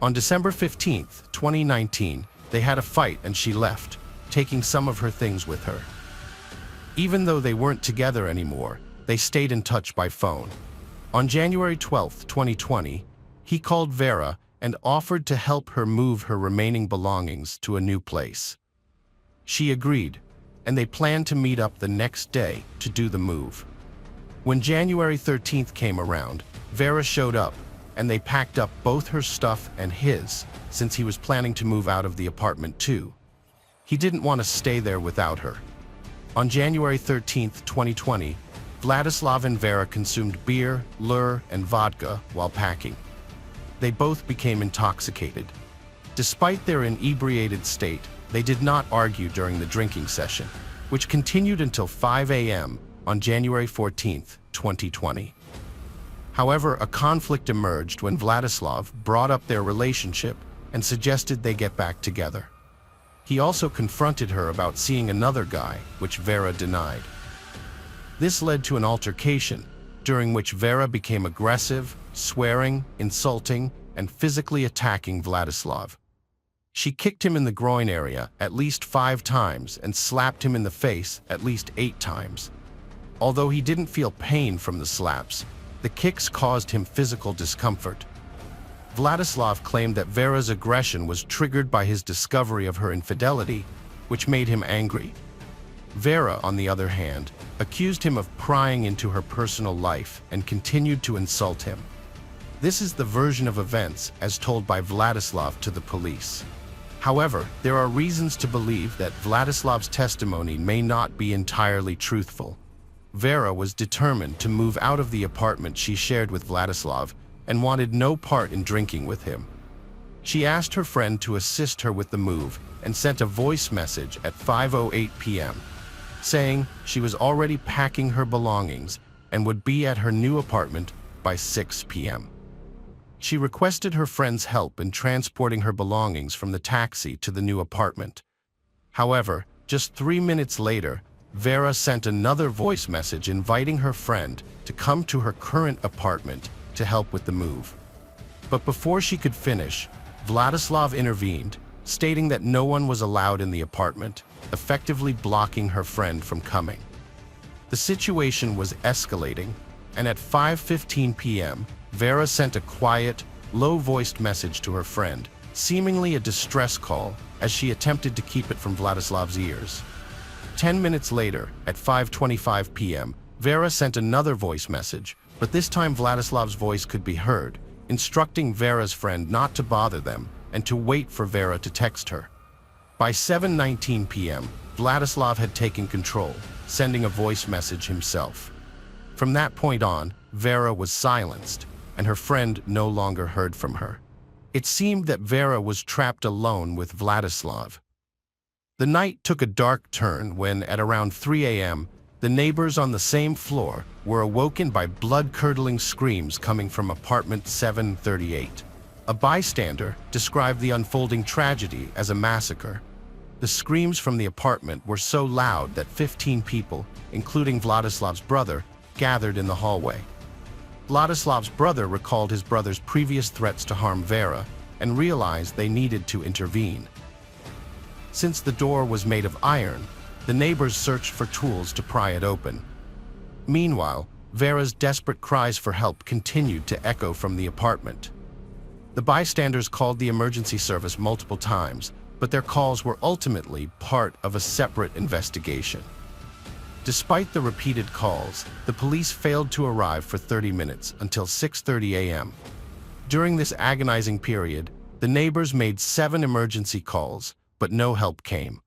On December 15, 2019, they had a fight and she left, taking some of her things with her. Even though they weren't together anymore, they stayed in touch by phone. On January 12, 2020, he called Vera and offered to help her move her remaining belongings to a new place. She agreed, and they planned to meet up the next day to do the move. When January 13th came around, Vera showed up, and they packed up both her stuff and his, since he was planning to move out of the apartment too. He didn't want to stay there without her. On January 13th, 2020, Vladislav and Vera consumed beer, lure, and vodka while packing. They both became intoxicated. Despite their inebriated state, they did not argue during the drinking session, which continued until 5 a.m. on January 14, 2020. However, a conflict emerged when Vladislav brought up their relationship and suggested they get back together. He also confronted her about seeing another guy, which Vera denied. This led to an altercation, during which Vera became aggressive, swearing, insulting, and physically attacking Vladislav. She kicked him in the groin area at least 5 times and slapped him in the face at least 8 times. Although he didn't feel pain from the slaps, the kicks caused him physical discomfort. Vladislav claimed that Vera's aggression was triggered by his discovery of her infidelity, which made him angry. Vera, on the other hand, accused him of prying into her personal life and continued to insult him. This is the version of events as told by Vladislav to the police. However, there are reasons to believe that Vladislav's testimony may not be entirely truthful. Vera was determined to move out of the apartment she shared with Vladislav and wanted no part in drinking with him. She asked her friend to assist her with the move and sent a voice message at 5:08 p.m., saying she was already packing her belongings and would be at her new apartment by 6 p.m. She requested her friend's help in transporting her belongings from the taxi to the new apartment. However, just 3 minutes later, Vera sent another voice message inviting her friend to come to her current apartment to help with the move. But before she could finish, Vladislav intervened, stating that no one was allowed in the apartment, effectively blocking her friend from coming. The situation was escalating, and at 5:15 p.m., Vera sent a quiet, low-voiced message to her friend, seemingly a distress call, as she attempted to keep it from Vladislav's ears. 10 minutes later, at 5:25 p.m., Vera sent another voice message, but this time Vladislav's voice could be heard, instructing Vera's friend not to bother them and to wait for Vera to text her. By 7:19 p.m., Vladislav had taken control, sending a voice message himself. From that point on, Vera was silenced, and her friend no longer heard from her. It seemed that Vera was trapped alone with Vladislav. The night took a dark turn when, at around 3 a.m., the neighbors on the same floor were awoken by blood-curdling screams coming from apartment 738. A bystander described the unfolding tragedy as a massacre. The screams from the apartment were so loud that 15 people, including Vladislav's brother, gathered in the hallway. Vladislav's brother recalled his brother's previous threats to harm Vera and realized they needed to intervene. Since the door was made of iron, the neighbors searched for tools to pry it open. Meanwhile, Vera's desperate cries for help continued to echo from the apartment. The bystanders called the emergency service multiple times, but their calls were ultimately part of a separate investigation. Despite the repeated calls, the police failed to arrive for 30 minutes until 6:30 a.m. During this agonizing period, the neighbors made 7 emergency calls, but no help came.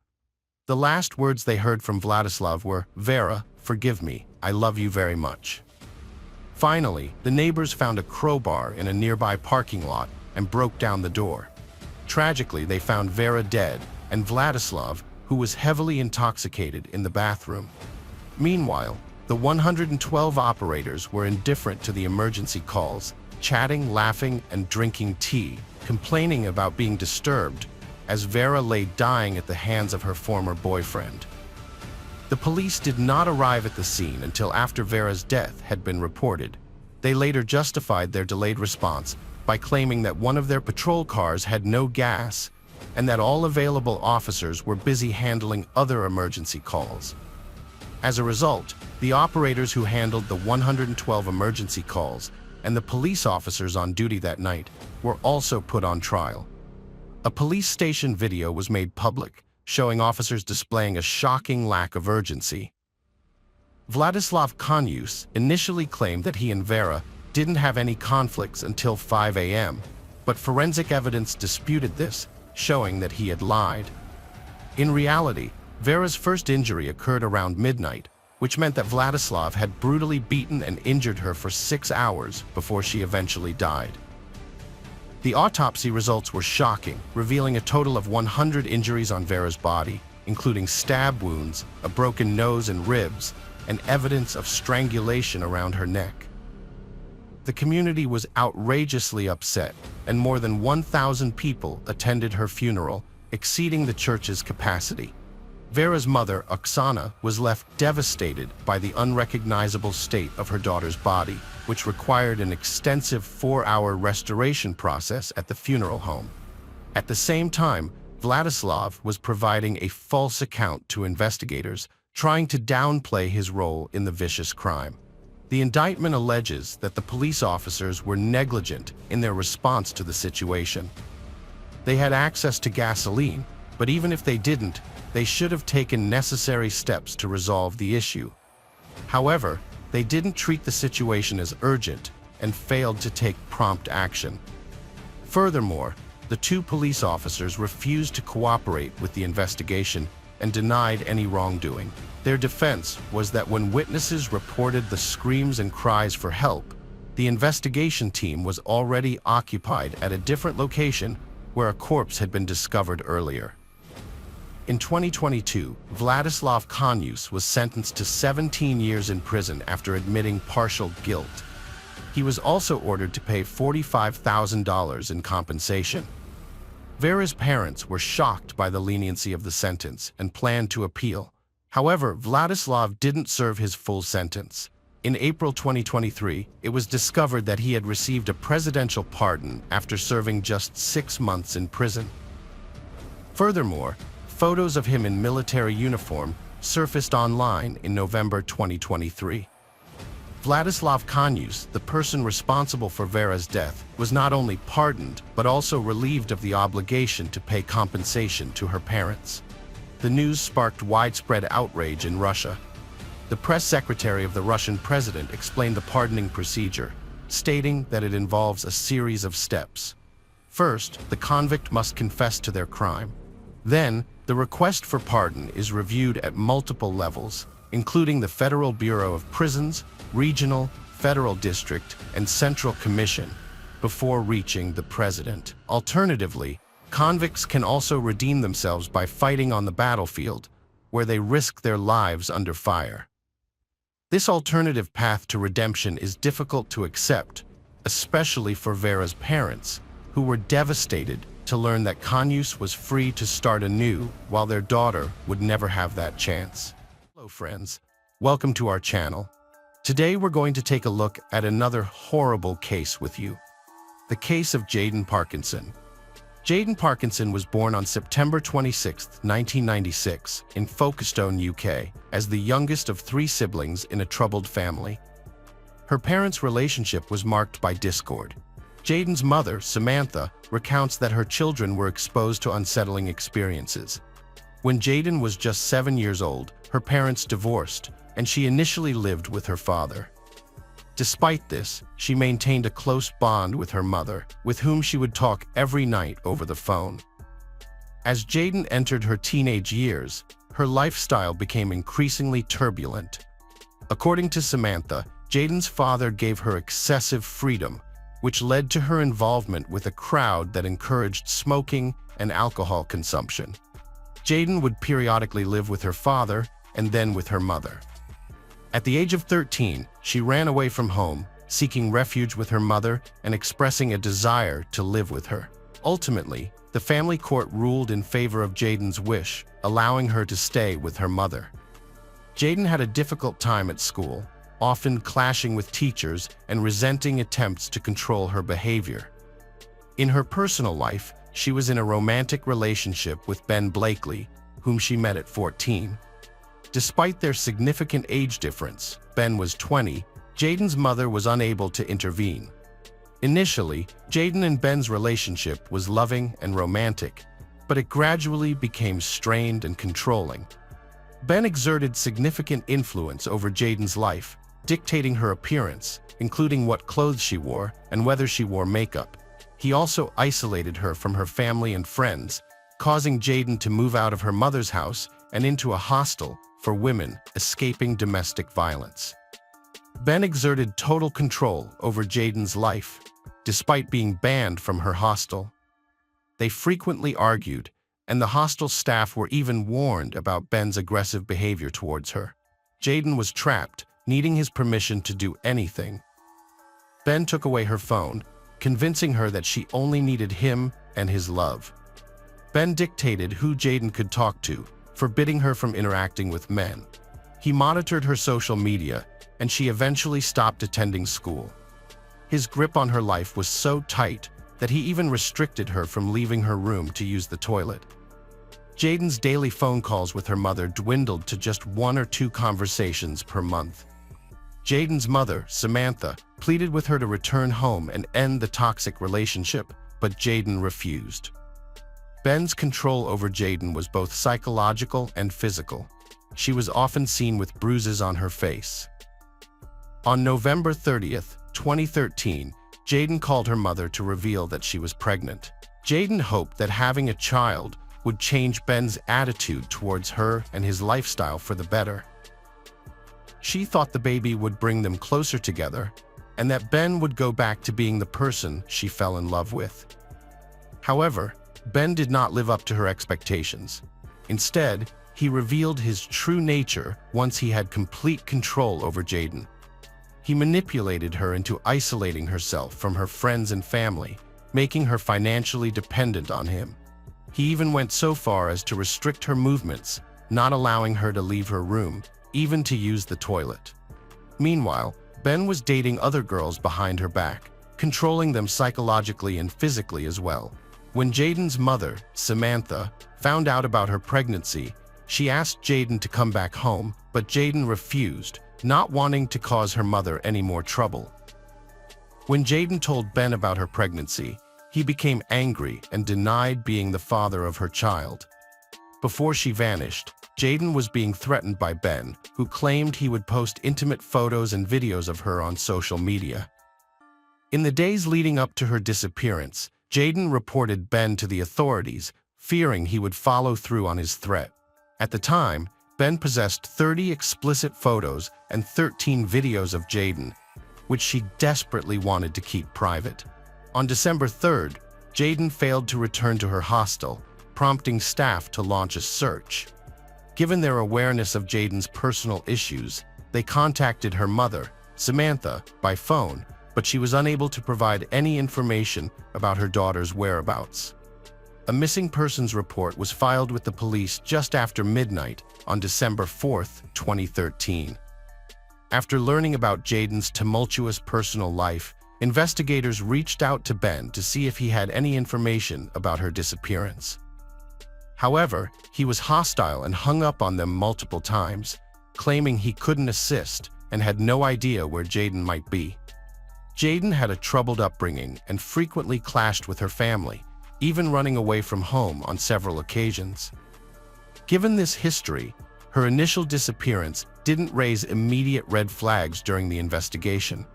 The last words they heard from Vladislav were, "Vera, forgive me, I love you very much." Finally, the neighbors found a crowbar in a nearby parking lot and broke down the door. Tragically, they found Vera dead and Vladislav, who was heavily intoxicated, in the bathroom. Meanwhile, the 112 operators were indifferent to the emergency calls, chatting, laughing, and drinking tea, complaining about being disturbed as Vera lay dying at the hands of her former boyfriend. The police did not arrive at the scene until after Vera's death had been reported. They later justified their delayed response by claiming that one of their patrol cars had no gas and that all available officers were busy handling other emergency calls. As a result, the operators who handled the 112 emergency calls and the police officers on duty that night were also put on trial. A police station video was made public, showing officers displaying a shocking lack of urgency. Vladislav Kanyus initially claimed that he and Vera didn't have any conflicts until 5 a.m., but forensic evidence disputed this, showing that he had lied. In reality, Vera's first injury occurred around midnight, which meant that Vladislav had brutally beaten and injured her for 6 hours before she eventually died. The autopsy results were shocking, revealing a total of 100 injuries on Vera's body, including stab wounds, a broken nose and ribs, and evidence of strangulation around her neck. The community was outrageously upset, and more than 1,000 people attended her funeral, exceeding the church's capacity. Vera's mother, Oksana, was left devastated by the unrecognizable state of her daughter's body, which required an extensive 4-hour restoration process at the funeral home. At the same time, Vladislav was providing a false account to investigators, trying to downplay his role in the vicious crime. The indictment alleges that the police officers were negligent in their response to the situation. They had access to gasoline, but even if they didn't, they should have taken necessary steps to resolve the issue. However, they didn't treat the situation as urgent and failed to take prompt action. Furthermore, the 2 police officers refused to cooperate with the investigation and denied any wrongdoing. Their defense was that when witnesses reported the screams and cries for help, the investigation team was already occupied at a different location where a corpse had been discovered earlier. In 2022, Vladislav Kanyus was sentenced to 17 years in prison after admitting partial guilt. He was also ordered to pay $45,000 in compensation. Vera's parents were shocked by the leniency of the sentence and planned to appeal. However, Vladislav didn't serve his full sentence. In April 2023, it was discovered that he had received a presidential pardon after serving just 6 months in prison. Furthermore, photos of him in military uniform surfaced online in November 2023. Vladislav Kanyus, the person responsible for Vera's death, was not only pardoned but also relieved of the obligation to pay compensation to her parents. The news sparked widespread outrage in Russia. The press secretary of the Russian president explained the pardoning procedure, stating that it involves a series of steps. First, the convict must confess to their crime. Then, the request for pardon is reviewed at multiple levels, including the Federal Bureau of Prisons, Regional, Federal District, and Central Commission, before reaching the president. Alternatively, convicts can also redeem themselves by fighting on the battlefield, where they risk their lives under fire. This alternative path to redemption is difficult to accept, especially for Vera's parents, who were devastated to learn that Kanyus was free to start anew while their daughter would never have that chance. Hello friends, welcome to our channel. Today we're going to take a look at another horrible case with you. The case of Jaden Parkinson. Jaden Parkinson was born on September 26, 1996, in Folkestone, UK, as the youngest of 3 siblings in a troubled family. Her parents' relationship was marked by discord. Jaden's mother, Samantha, recounts that her children were exposed to unsettling experiences. When Jaden was just 7 years old, her parents divorced, and she initially lived with her father. Despite this, she maintained a close bond with her mother, with whom she would talk every night over the phone. As Jaden entered her teenage years, her lifestyle became increasingly turbulent. According to Samantha, Jaden's father gave her excessive freedom, which led to her involvement with a crowd that encouraged smoking and alcohol consumption. Jaden would periodically live with her father and then with her mother. At the age of 13, she ran away from home, seeking refuge with her mother and expressing a desire to live with her. Ultimately, the family court ruled in favor of Jaden's wish, allowing her to stay with her mother. Jaden had a difficult time at school, often clashing with teachers and resenting attempts to control her behavior. In her personal life, she was in a romantic relationship with Ben Blakely, whom she met at 14. Despite their significant age difference, Ben was 20, Jaden's mother was unable to intervene. Initially, Jaden and Ben's relationship was loving and romantic, but it gradually became strained and controlling. Ben exerted significant influence over Jaden's life, dictating her appearance, including what clothes she wore and whether she wore makeup. He also isolated her from her family and friends, causing Jaden to move out of her mother's house and into a hostel for women escaping domestic violence. Ben exerted total control over Jaden's life, despite being banned from her hostel. They frequently argued, and the hostel staff were even warned about Ben's aggressive behavior towards her. Jaden was trapped, needing his permission to do anything. Ben took away her phone, convincing her that she only needed him and his love. Ben dictated who Jaden could talk to, forbidding her from interacting with men. He monitored her social media, and she eventually stopped attending school. His grip on her life was so tight that he even restricted her from leaving her room to use the toilet. Jaden's daily phone calls with her mother dwindled to just 1 or 2 conversations per month. Jaden's mother, Samantha, pleaded with her to return home and end the toxic relationship, but Jaden refused. Ben's control over Jaden was both psychological and physical. She was often seen with bruises on her face. On November 30th, 2013, Jaden called her mother to reveal that she was pregnant. Jaden hoped that having a child would change Ben's attitude towards her and his lifestyle for the better. She thought the baby would bring them closer together and that Ben would go back to being the person she fell in love with. However, Ben did not live up to her expectations. Instead, he revealed his true nature once he had complete control over Jaden. He manipulated her into isolating herself from her friends and family, making her financially dependent on him. He even went so far as to restrict her movements, not allowing her to leave her room, even to use the toilet. Meanwhile, Ben was dating other girls behind her back, controlling them psychologically and physically as well. When Jaden's mother, Samantha, found out about her pregnancy, she asked Jaden to come back home, but Jaden refused, not wanting to cause her mother any more trouble. When Jaden told Ben about her pregnancy, he became angry and denied being the father of her child. Before she vanished, Jaden was being threatened by Ben, who claimed he would post intimate photos and videos of her on social media. In the days leading up to her disappearance, Jaden reported Ben to the authorities, fearing he would follow through on his threat. At the time, Ben possessed 30 explicit photos and 13 videos of Jaden, which she desperately wanted to keep private. On December 3rd, Jaden failed to return to her hostel, prompting staff to launch a search. Given their awareness of Jaden's personal issues, they contacted her mother, Samantha, by phone, but she was unable to provide any information about her daughter's whereabouts. A missing persons report was filed with the police just after midnight on December 4th, 2013. After learning about Jaden's tumultuous personal life, investigators reached out to Ben to see if he had any information about her disappearance. However, he was hostile and hung up on them multiple times, claiming he couldn't assist and had no idea where Jaden might be. Jaden had a troubled upbringing and frequently clashed with her family, even running away from home on several occasions. Given this history, her initial disappearance didn't raise immediate red flags during the investigation.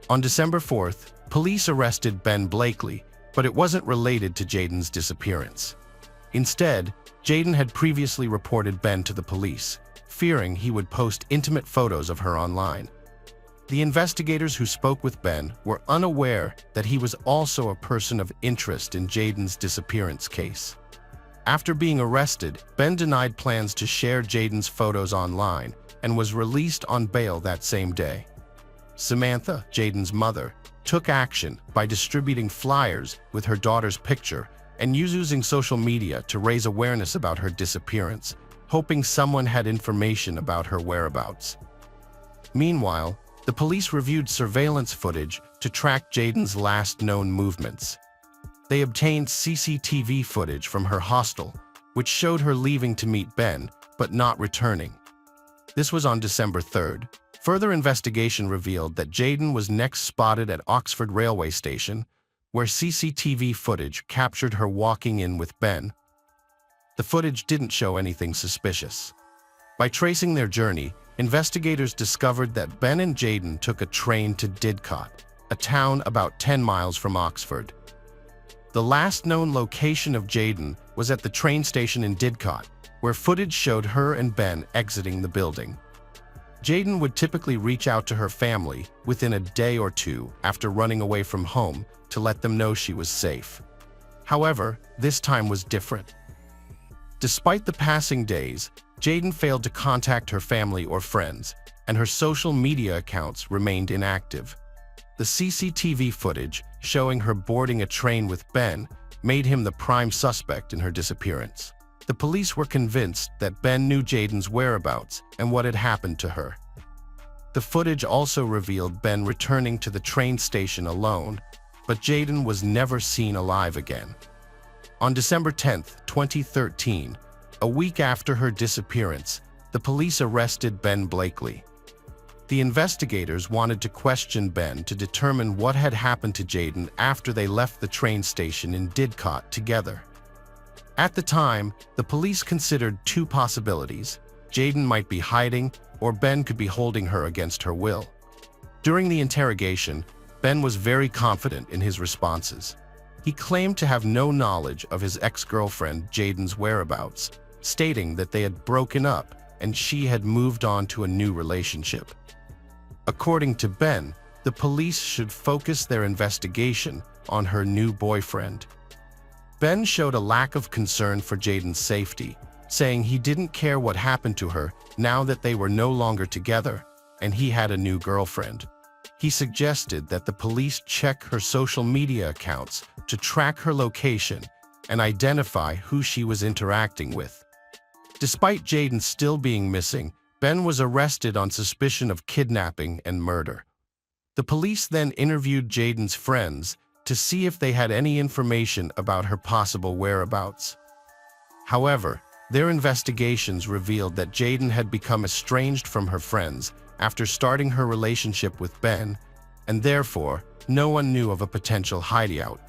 On December 4th, police arrested Ben Blakely, but it wasn't related to Jaden's disappearance. Instead, Jaden had previously reported Ben to the police, fearing he would post intimate photos of her online. The investigators who spoke with Ben were unaware that he was also a person of interest in Jaden's disappearance case. After being arrested, Ben denied plans to share Jaden's photos online and was released on bail that same day. Samantha, Jaden's mother, took action by distributing flyers with her daughter's picture and using social media to raise awareness about her disappearance, hoping someone had information about her whereabouts. Meanwhile, the police reviewed surveillance footage to track Jaden's last known movements. They obtained CCTV footage from her hostel, which showed her leaving to meet Ben, but not returning. This was on December 3rd. Further investigation revealed that Jaden was next spotted at Oxford railway station, where CCTV footage captured her walking in with Ben. The footage didn't show anything suspicious. By tracing their journey, investigators discovered that Ben and Jaden took a train to Didcot, a town about 10 miles from Oxford. The last known location of Jaden was at the train station in Didcot, where footage showed her and Ben exiting the building. Jaden would typically reach out to her family within a day or two after running away from home to let them know she was safe. However, this time was different. Despite the passing days, Jaden failed to contact her family or friends, and her social media accounts remained inactive. The CCTV footage showing her boarding a train with Ben made him the prime suspect in her disappearance. The police were convinced that Ben knew Jaden's whereabouts and what had happened to her. The footage also revealed Ben returning to the train station alone, but Jaden was never seen alive again. On December 10, 2013, a week after her disappearance, the police arrested Ben Blakely. The investigators wanted to question Ben to determine what had happened to Jaden after they left the train station in Didcot together. At the time, the police considered two possibilities. Jaden might be hiding, or Ben could be holding her against her will. During the interrogation, Ben was very confident in his responses. He claimed to have no knowledge of his ex-girlfriend Jaden's whereabouts, stating that they had broken up and she had moved on to a new relationship. According to Ben, the police should focus their investigation on her new boyfriend. Ben showed a lack of concern for Jaden's safety, saying he didn't care what happened to her now that they were no longer together, and he had a new girlfriend. He suggested that the police check her social media accounts to track her location and identify who she was interacting with. Despite Jaden still being missing, Ben was arrested on suspicion of kidnapping and murder. The police then interviewed Jaden's friends to see if they had any information about her possible whereabouts. However, their investigations revealed that Jaden had become estranged from her friends after starting her relationship with Ben, and therefore, no one knew of a potential hideout.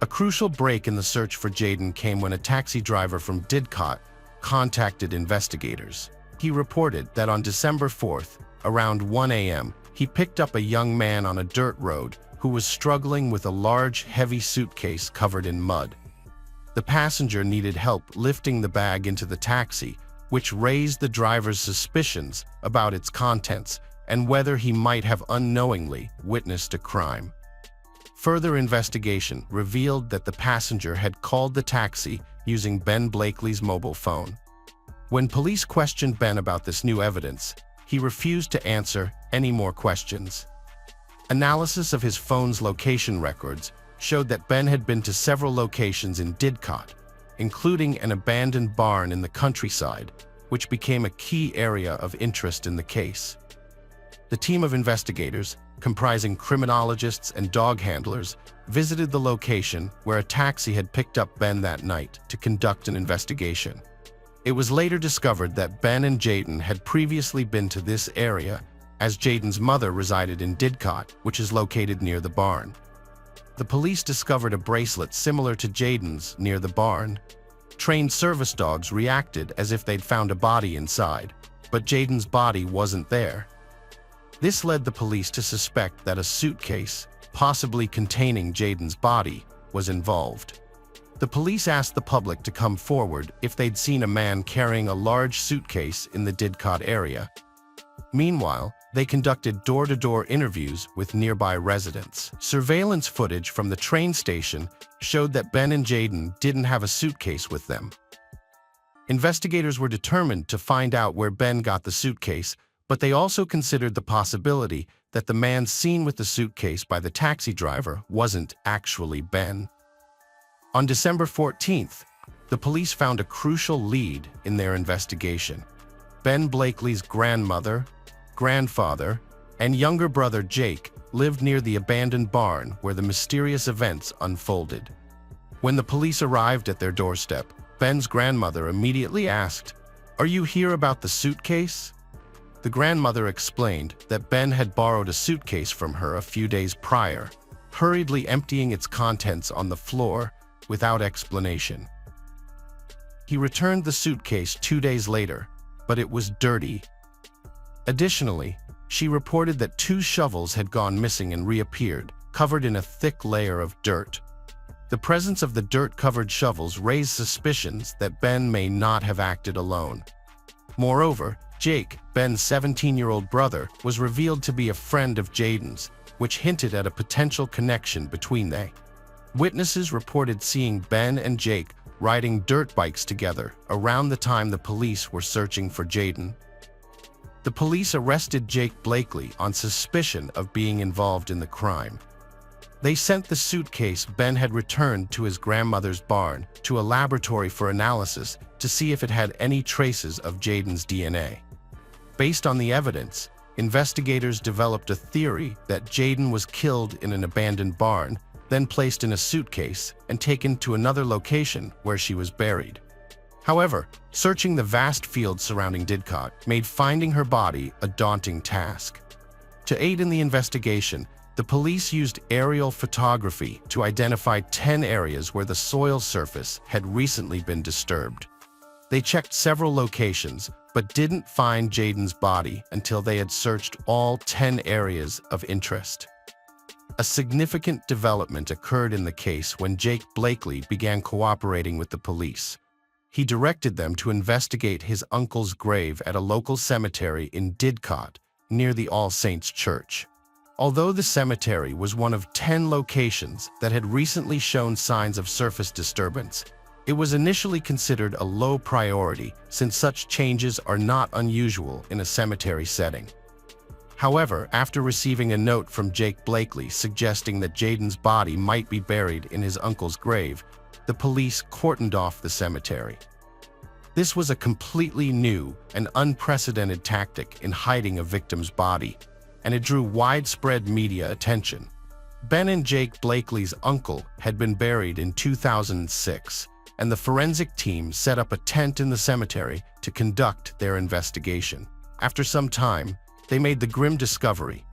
A crucial break in the search for Jaden came when a taxi driver from Didcot contacted investigators. He reported that on December 4th, around 1 a.m., he picked up a young man on a dirt road who was struggling with a large, heavy suitcase covered in mud. The passenger needed help lifting the bag into the taxi, which raised the driver's suspicions about its contents and whether he might have unknowingly witnessed a crime. Further investigation revealed that the passenger had called the taxi using Ben Blakely's mobile phone. When police questioned Ben about this new evidence, he refused to answer any more questions. Analysis of his phone's location records showed that Ben had been to several locations in Didcot, including an abandoned barn in the countryside, which became a key area of interest in the case. The team of investigators, comprising criminologists and dog handlers, visited the location where a taxi had picked up Ben that night to conduct an investigation. It was later discovered that Ben and Jaden had previously been to this area, as Jaden's mother resided in Didcot, which is located near the barn. The police discovered a bracelet similar to Jaden's near the barn. Trained service dogs reacted as if they'd found a body inside, but Jaden's body wasn't there. This led the police to suspect that a suitcase, possibly containing Jaden's body, was involved. The police asked the public to come forward if they'd seen a man carrying a large suitcase in the Didcot area. Meanwhile, they conducted door-to-door interviews with nearby residents. Surveillance footage from the train station showed that Ben and Jaden didn't have a suitcase with them. Investigators were determined to find out where Ben got the suitcase, but they also considered the possibility that the man seen with the suitcase by the taxi driver wasn't actually Ben. On December 14th, the police found a crucial lead in their investigation. Ben Blakely's grandmother, grandfather, and younger brother Jake lived near the abandoned barn where the mysterious events unfolded. When the police arrived at their doorstep, Ben's grandmother immediately asked, "Are you here about the suitcase?" The grandmother explained that Ben had borrowed a suitcase from her a few days prior, hurriedly emptying its contents on the floor without explanation. He returned the suitcase 2 days later, but it was dirty. Additionally, she reported that 2 shovels had gone missing and reappeared, covered in a thick layer of dirt. The presence of the dirt-covered shovels raised suspicions that Ben may not have acted alone. Moreover, Jake, Ben's 17-year-old brother, was revealed to be a friend of Jaden's, which hinted at a potential connection between they. Witnesses reported seeing Ben and Jake riding dirt bikes together around the time the police were searching for Jaden. The police arrested Jake Blakely on suspicion of being involved in the crime. They sent the suitcase Ben had returned to his grandmother's barn to a laboratory for analysis to see if it had any traces of Jaden's DNA. Based on the evidence, investigators developed a theory that Jaden was killed in an abandoned barn, then placed in a suitcase and taken to another location where she was buried. However, searching the vast fields surrounding Didcot made finding her body a daunting task. To aid in the investigation, the police used aerial photography to identify 10 areas where the soil surface had recently been disturbed. They checked several locations, but didn't find Jaden's body until they had searched all 10 areas of interest. A significant development occurred in the case when Jake Blakely began cooperating with the police. He directed them to investigate his uncle's grave at a local cemetery in Didcot, near the All Saints Church. Although the cemetery was one of 10 locations that had recently shown signs of surface disturbance, it was initially considered a low priority since such changes are not unusual in a cemetery setting. However, after receiving a note from Jake Blakely suggesting that Jaden's body might be buried in his uncle's grave, the police cordoned off the cemetery. This was a completely new and unprecedented tactic in hiding a victim's body, and it drew widespread media attention. Ben and Jake Blakely's uncle had been buried in 2006, and the forensic team set up a tent in the cemetery to conduct their investigation. After some time, they made the grim discovery.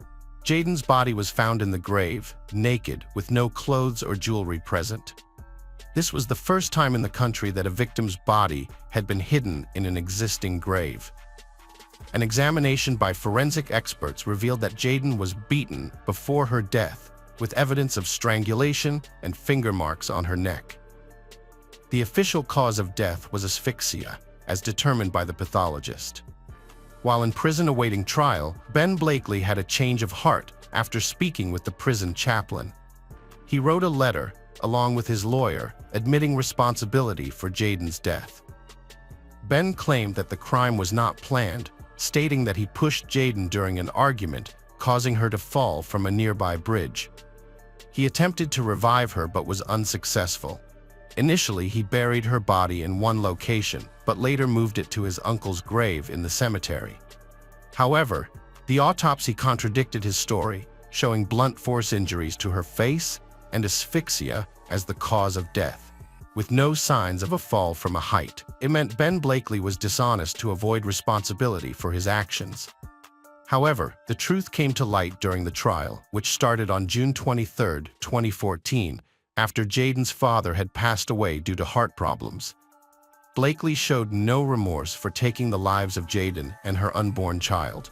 Jaden's body was found in the grave, naked, with no clothes or jewelry present. This was the first time in the country that a victim's body had been hidden in an existing grave. An examination by forensic experts revealed that Jaden was beaten before her death, with evidence of strangulation and finger marks on her neck. The official cause of death was asphyxia, as determined by the pathologist. While in prison awaiting trial, Ben Blakely had a change of heart after speaking with the prison chaplain. He wrote a letter, along with his lawyer, admitting responsibility for Jaden's death. Ben claimed that the crime was not planned, stating that he pushed Jaden during an argument, causing her to fall from a nearby bridge. He attempted to revive her but was unsuccessful. Initially, he buried her body in one location, but later moved it to his uncle's grave in the cemetery. However, the autopsy contradicted his story, showing blunt force injuries to her face and asphyxia as the cause of death, with no signs of a fall from a height. It meant Ben Blakely was dishonest to avoid responsibility for his actions. However, the truth came to light during the trial, which started on June 23, 2014, after Jaden's father had passed away due to heart problems. Blakely showed no remorse for taking the lives of Jaden and her unborn child.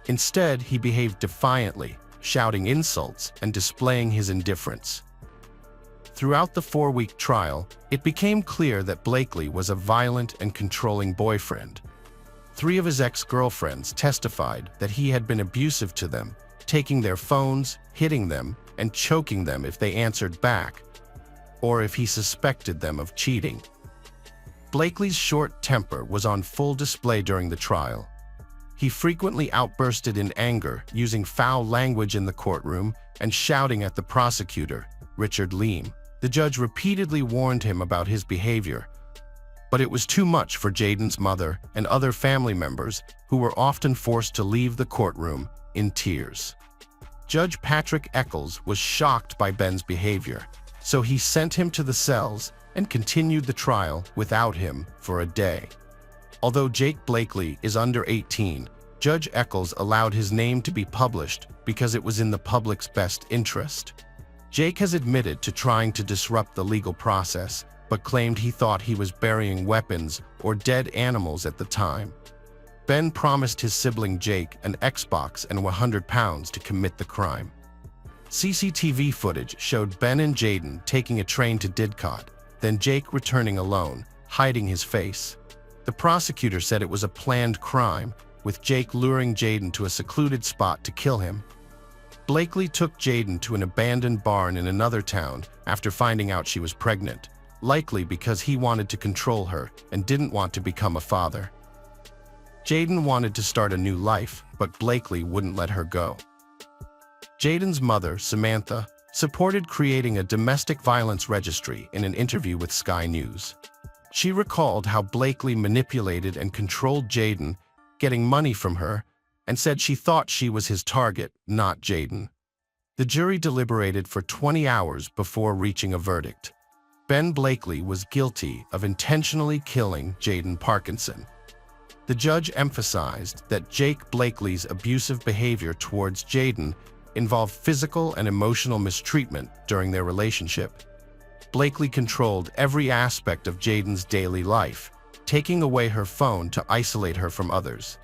Instead, he behaved defiantly, shouting insults and displaying his indifference. Throughout the 4-week trial, it became clear that Blakely was a violent and controlling boyfriend. 3 of his ex-girlfriends testified that he had been abusive to them, taking their phones, hitting them, and choking them if they answered back, or if he suspected them of cheating. Blakely's short temper was on full display during the trial. He frequently outbursted in anger, using foul language in the courtroom and shouting at the prosecutor, Richard Leem. The judge repeatedly warned him about his behavior, but it was too much for Jaden's mother and other family members, who were often forced to leave the courtroom in tears. Judge Patrick Eccles was shocked by Ben's behavior, so he sent him to the cells and continued the trial without him for a day. Although Jake Blakely is under 18, Judge Eccles allowed his name to be published because it was in the public's best interest. Jake has admitted to trying to disrupt the legal process, but claimed he thought he was burying weapons or dead animals at the time. Ben promised his sibling Jake an Xbox and £100 to commit the crime. CCTV footage showed Ben and Jaden taking a train to Didcot, then Jake returning alone, hiding his face. The prosecutor said it was a planned crime, with Jake luring Jaden to a secluded spot to kill him. Blakely took Jaden to an abandoned barn in another town after finding out she was pregnant, likely because he wanted to control her and didn't want to become a father. Jaden wanted to start a new life, but Blakely wouldn't let her go. Jaden's mother, Samantha, supported creating a domestic violence registry in an interview with Sky News. She recalled how Blakely manipulated and controlled Jaden, getting money from her, and said she thought she was his target, not Jaden. The jury deliberated for 20 hours before reaching a verdict. Ben Blakely was guilty of intentionally killing Jaden Parkinson. The judge emphasized that Jake Blakely's abusive behavior towards Jaden involved physical and emotional mistreatment during their relationship. Blakely controlled every aspect of Jaden's daily life, taking away her phone to isolate her from others.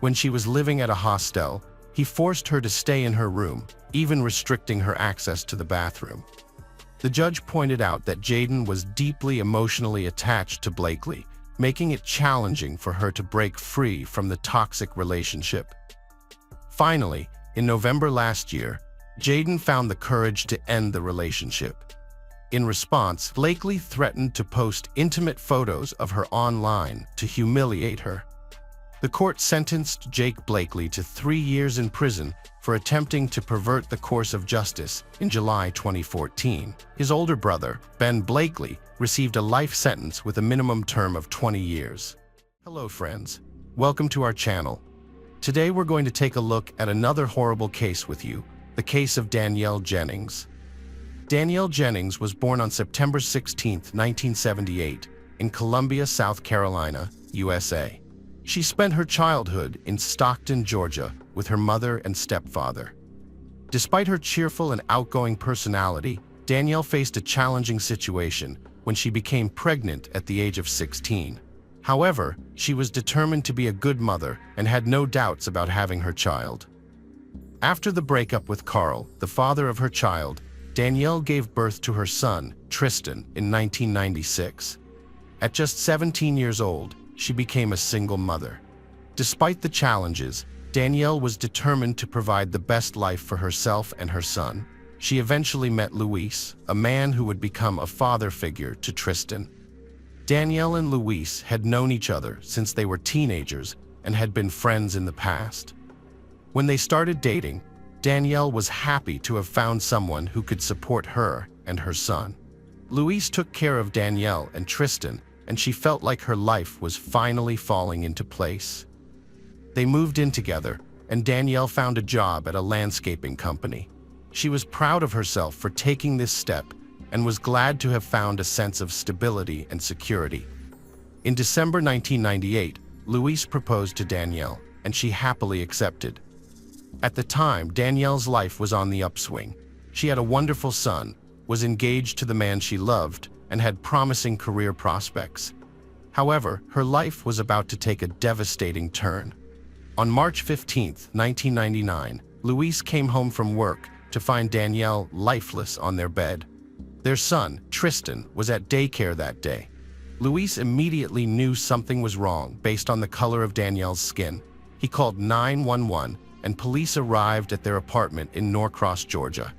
When she was living at a hostel, he forced her to stay in her room, even restricting her access to the bathroom. The judge pointed out that Jaden was deeply emotionally attached to Blakely, making it challenging for her to break free from the toxic relationship. Finally, in November last year, Jaden found the courage to end the relationship. In response, Blakely threatened to post intimate photos of her online to humiliate her. The court sentenced Jake Blakely to 3 years in prison for attempting to pervert the course of justice in July 2014. His older brother, Ben Blakely, received a life sentence with a minimum term of 20 years. Hello friends, welcome to our channel. Today we're going to take a look at another horrible case with you, the case of Danielle Jennings. Danielle Jennings was born on September 16, 1978, in Columbia, South Carolina, USA. She spent her childhood in Stockton, Georgia, with her mother and stepfather. Despite her cheerful and outgoing personality, Danielle faced a challenging situation when she became pregnant at the age of 16. However, she was determined to be a good mother and had no doubts about having her child. After the breakup with Carl, the father of her child, Danielle gave birth to her son, Tristan, in 1996. At just 17 years old, she became a single mother. Despite the challenges, Danielle was determined to provide the best life for herself and her son. She eventually met Luis, a man who would become a father figure to Tristan. Danielle and Luis had known each other since they were teenagers and had been friends in the past. When they started dating, Danielle was happy to have found someone who could support her and her son. Luis took care of Danielle and Tristan, and she felt like her life was finally falling into place. They moved in together, and Danielle found a job at a landscaping company. She was proud of herself for taking this step and was glad to have found a sense of stability and security. In December 1998, Luis proposed to Danielle, and she happily accepted. At the time, Danielle's life was on the upswing. She had a wonderful son, was engaged to the man she loved, and had promising career prospects. However, her life was about to take a devastating turn. On March 15, 1999, Luis came home from work to find Danielle lifeless on their bed. Their son, Tristan, was at daycare that day. Luis immediately knew something was wrong based on the color of Danielle's skin. He called 911, and police arrived at their apartment in Norcross, Georgia.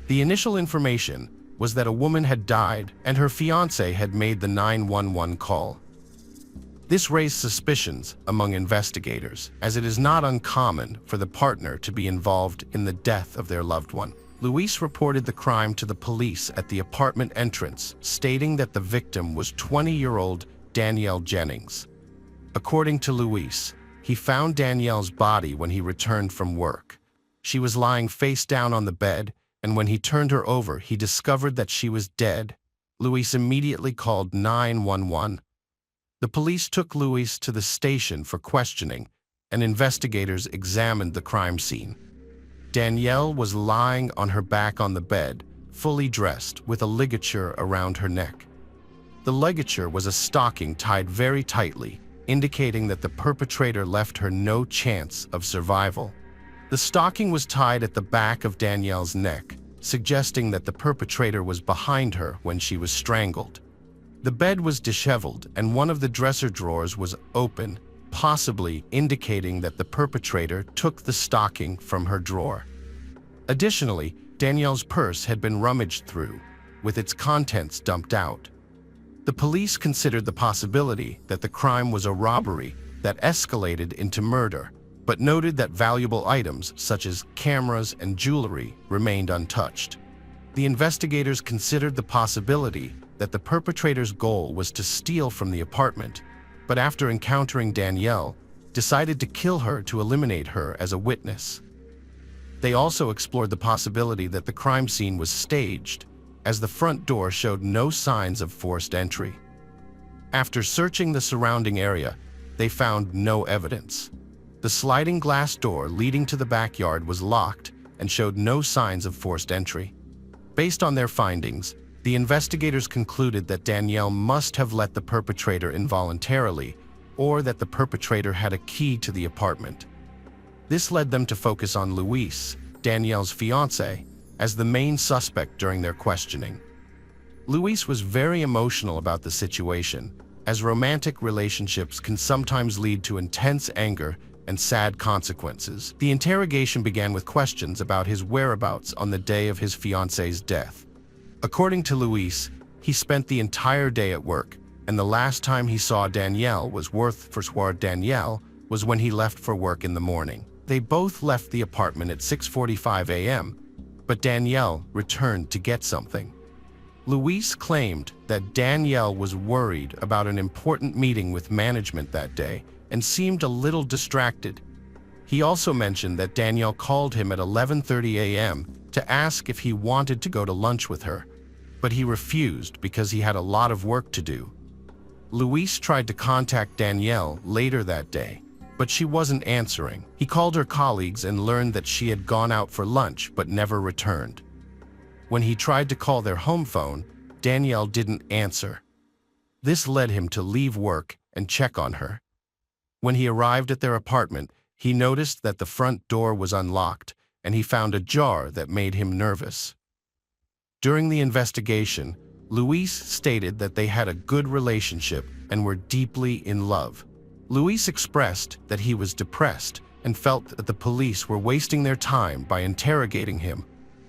The initial information was that a woman had died and her fiancé had made the 911 call. This raised suspicions among investigators, as it is not uncommon for the partner to be involved in the death of their loved one. Luis reported the crime to the police at the apartment entrance, stating that the victim was 20-year-old Danielle Jennings. According to Luis, he found Danielle's body when he returned from work. She was lying face down on the bed, and when he turned her over, he discovered that she was dead. Luis immediately called 911. The police took Luis to the station for questioning, and investigators examined the crime scene. Danielle was lying on her back on the bed, fully dressed, with a ligature around her neck. The ligature was a stocking tied very tightly, indicating that the perpetrator left her no chance of survival. The stocking was tied at the back of Danielle's neck, suggesting that the perpetrator was behind her when she was strangled. The bed was disheveled, and one of the dresser drawers was open, possibly indicating that the perpetrator took the stocking from her drawer. Additionally, Danielle's purse had been rummaged through, with its contents dumped out. The police considered the possibility that the crime was a robbery that escalated into murder, but noted that valuable items such as cameras and jewelry remained untouched. The investigators considered the possibility that the perpetrator's goal was to steal from the apartment, but after encountering Danielle, decided to kill her to eliminate her as a witness. They also explored the possibility that the crime scene was staged, as the front door showed no signs of forced entry. After searching the surrounding area, they found no evidence. The sliding glass door leading to the backyard was locked and showed no signs of forced entry. Based on their findings, the investigators concluded that Danielle must have let the perpetrator involuntarily, or that the perpetrator had a key to the apartment. This led them to focus on Luis, Danielle's fiancé, as the main suspect during their questioning. Luis was very emotional about the situation, as romantic relationships can sometimes lead to intense anger and sad consequences. The interrogation began with questions about his whereabouts on the day of his fiancé's death. According to Luis, he spent the entire day at work, and the last time he saw Danielle was was when he left for work in the morning. They both left the apartment at 6:45 a.m., but Danielle returned to get something. Luis claimed that Danielle was worried about an important meeting with management that day and seemed a little distracted. He also mentioned that Danielle called him at 11:30 a.m. to ask if he wanted to go to lunch with her, but he refused because he had a lot of work to do. Luis tried to contact Danielle later that day, but she wasn't answering. He called her colleagues and learned that she had gone out for lunch but never returned. When he tried to call their home phone, Danielle didn't answer. This led him to leave work and check on her. When he arrived at their apartment, he noticed that the front door was unlocked, and he found a jar that made him nervous. During the investigation, Luis stated that they had a good relationship and were deeply in love. Luis expressed that he was depressed and felt that the police were wasting their time by interrogating him,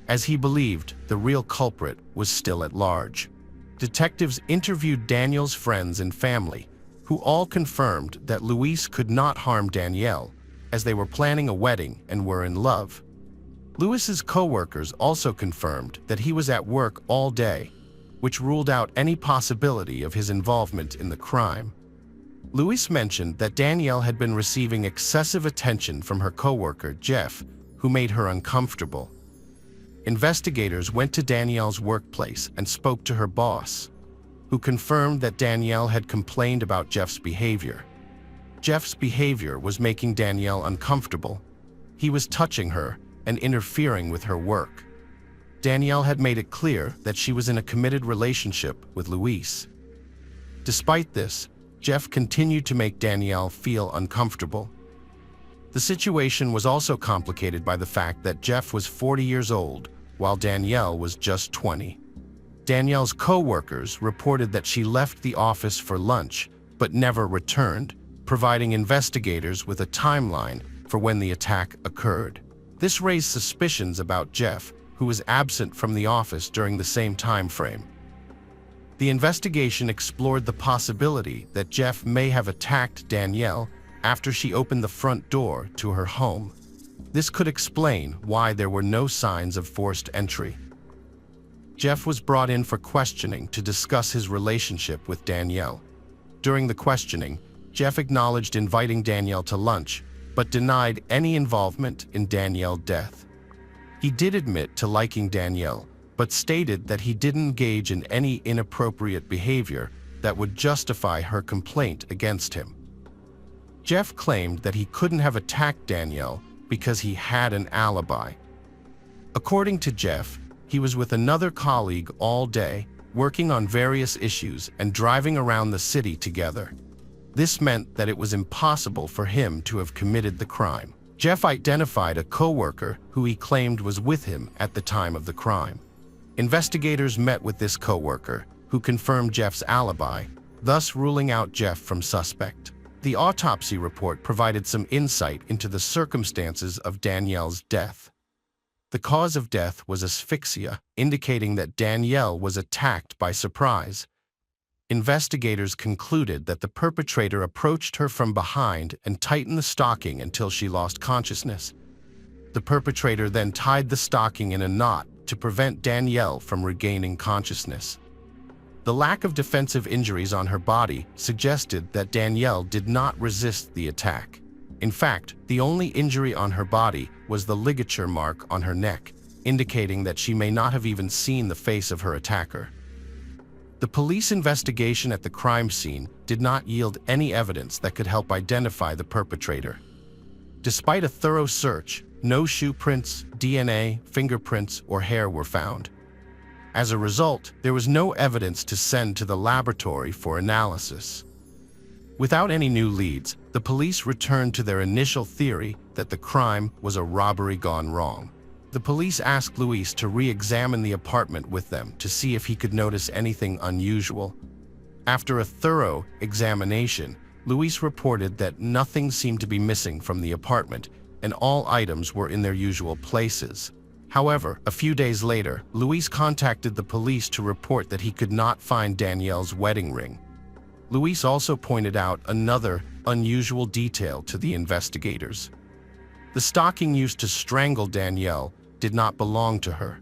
as he believed the real culprit was still at large. Detectives interviewed Daniel's friends and family, who all confirmed that Luis could not harm Danielle, as they were planning a wedding and were in love. Luis's co-workers also confirmed that he was at work all day, which ruled out any possibility of his involvement in the crime. Luis mentioned that Danielle had been receiving excessive attention from her co-worker, Jeff, who made her uncomfortable. Investigators went to Danielle's workplace and spoke to her boss, who confirmed that Danielle had complained about Jeff's behavior. Jeff's behavior was making Danielle uncomfortable. He was touching her and interfering with her work. Danielle had made it clear that she was in a committed relationship with Luis. Despite this, Jeff continued to make Danielle feel uncomfortable. The situation was also complicated by the fact that Jeff was 40 years old, while Danielle was just 20. Danielle's co-workers reported that she left the office for lunch, but never returned, providing investigators with a timeline for when the attack occurred. This raised suspicions about Jeff, who was absent from the office during the same time frame. The investigation explored the possibility that Jeff may have attacked Danielle after she opened the front door to her home. This could explain why there were no signs of forced entry. Jeff was brought in for questioning to discuss his relationship with Danielle. During the questioning, Jeff acknowledged inviting Danielle to lunch, but denied any involvement in Danielle's death. He did admit to liking Danielle, but stated that he didn't engage in any inappropriate behavior that would justify her complaint against him. Jeff claimed that he couldn't have attacked Danielle because he had an alibi. According to Jeff, he was with another colleague all day, working on various issues and driving around the city together. This meant that it was impossible for him to have committed the crime. Jeff identified a co-worker who he claimed was with him at the time of the crime. Investigators met with this co-worker, who confirmed Jeff's alibi, thus ruling out Jeff from suspect. The autopsy report provided some insight into the circumstances of Danielle's death. The cause of death was asphyxia, indicating that Danielle was attacked by surprise. Investigators concluded that the perpetrator approached her from behind and tightened the stocking until she lost consciousness. The perpetrator then tied the stocking in a knot to prevent Danielle from regaining consciousness. The lack of defensive injuries on her body suggested that Danielle did not resist the attack. In fact, the only injury on her body was the ligature mark on her neck, indicating that she may not have even seen the face of her attacker. The police investigation at the crime scene did not yield any evidence that could help identify the perpetrator. Despite a thorough search, no shoe prints, DNA, fingerprints, or hair were found. As a result, there was no evidence to send to the laboratory for analysis. Without any new leads, the police returned to their initial theory that the crime was a robbery gone wrong. The police asked Luis to re-examine the apartment with them to see if he could notice anything unusual. After a thorough examination, Luis reported that nothing seemed to be missing from the apartment and all items were in their usual places. However, a few days later, Luis contacted the police to report that he could not find Danielle's wedding ring. Luis also pointed out another unusual detail to the investigators. The stocking used to strangle Danielle did not belong to her.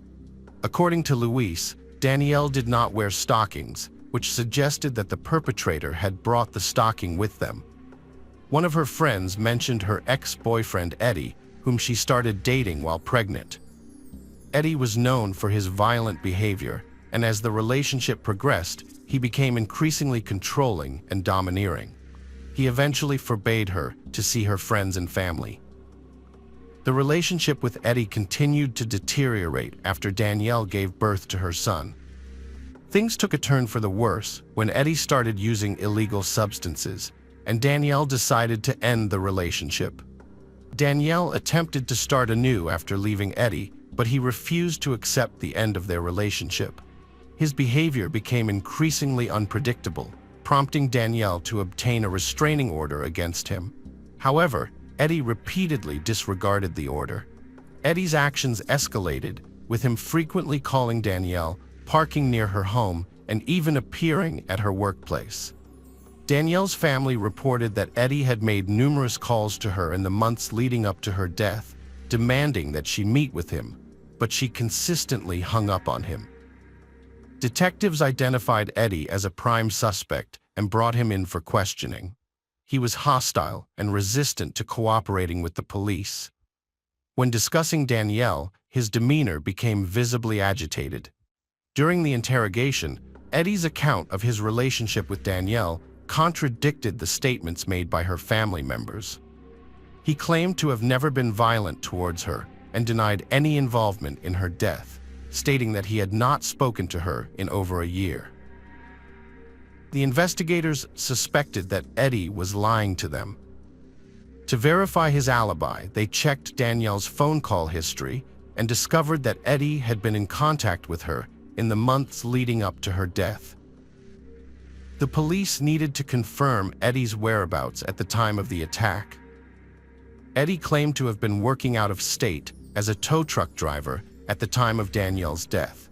According to Luis, Danielle did not wear stockings, which suggested that the perpetrator had brought the stocking with them. One of her friends mentioned her ex-boyfriend Eddie, whom she started dating while pregnant. Eddie was known for his violent behavior, and as the relationship progressed, he became increasingly controlling and domineering. He eventually forbade her to see her friends and family. The relationship with Eddie continued to deteriorate after Danielle gave birth to her son. Things took a turn for the worse when Eddie started using illegal substances, and Danielle decided to end the relationship. Danielle attempted to start anew after leaving Eddie, but he refused to accept the end of their relationship. His behavior became increasingly unpredictable, prompting Danielle to obtain a restraining order against him. However, Eddie repeatedly disregarded the order. Eddie's actions escalated, with him frequently calling Danielle, parking near her home, and even appearing at her workplace. Danielle's family reported that Eddie had made numerous calls to her in the months leading up to her death, demanding that she meet with him, but she consistently hung up on him. Detectives identified Eddie as a prime suspect and brought him in for questioning. He was hostile and resistant to cooperating with the police. When discussing Danielle, his demeanor became visibly agitated. During the interrogation, Eddie's account of his relationship with Danielle contradicted the statements made by her family members. He claimed to have never been violent towards her and denied any involvement in her death, stating that he had not spoken to her in over a year. The investigators suspected that Eddie was lying to them. To verify his alibi, they checked Danielle's phone call history and discovered that Eddie had been in contact with her in the months leading up to her death. The police needed to confirm Eddie's whereabouts at the time of the attack. Eddie claimed to have been working out of state as a tow truck driver at the time of Danielle's death.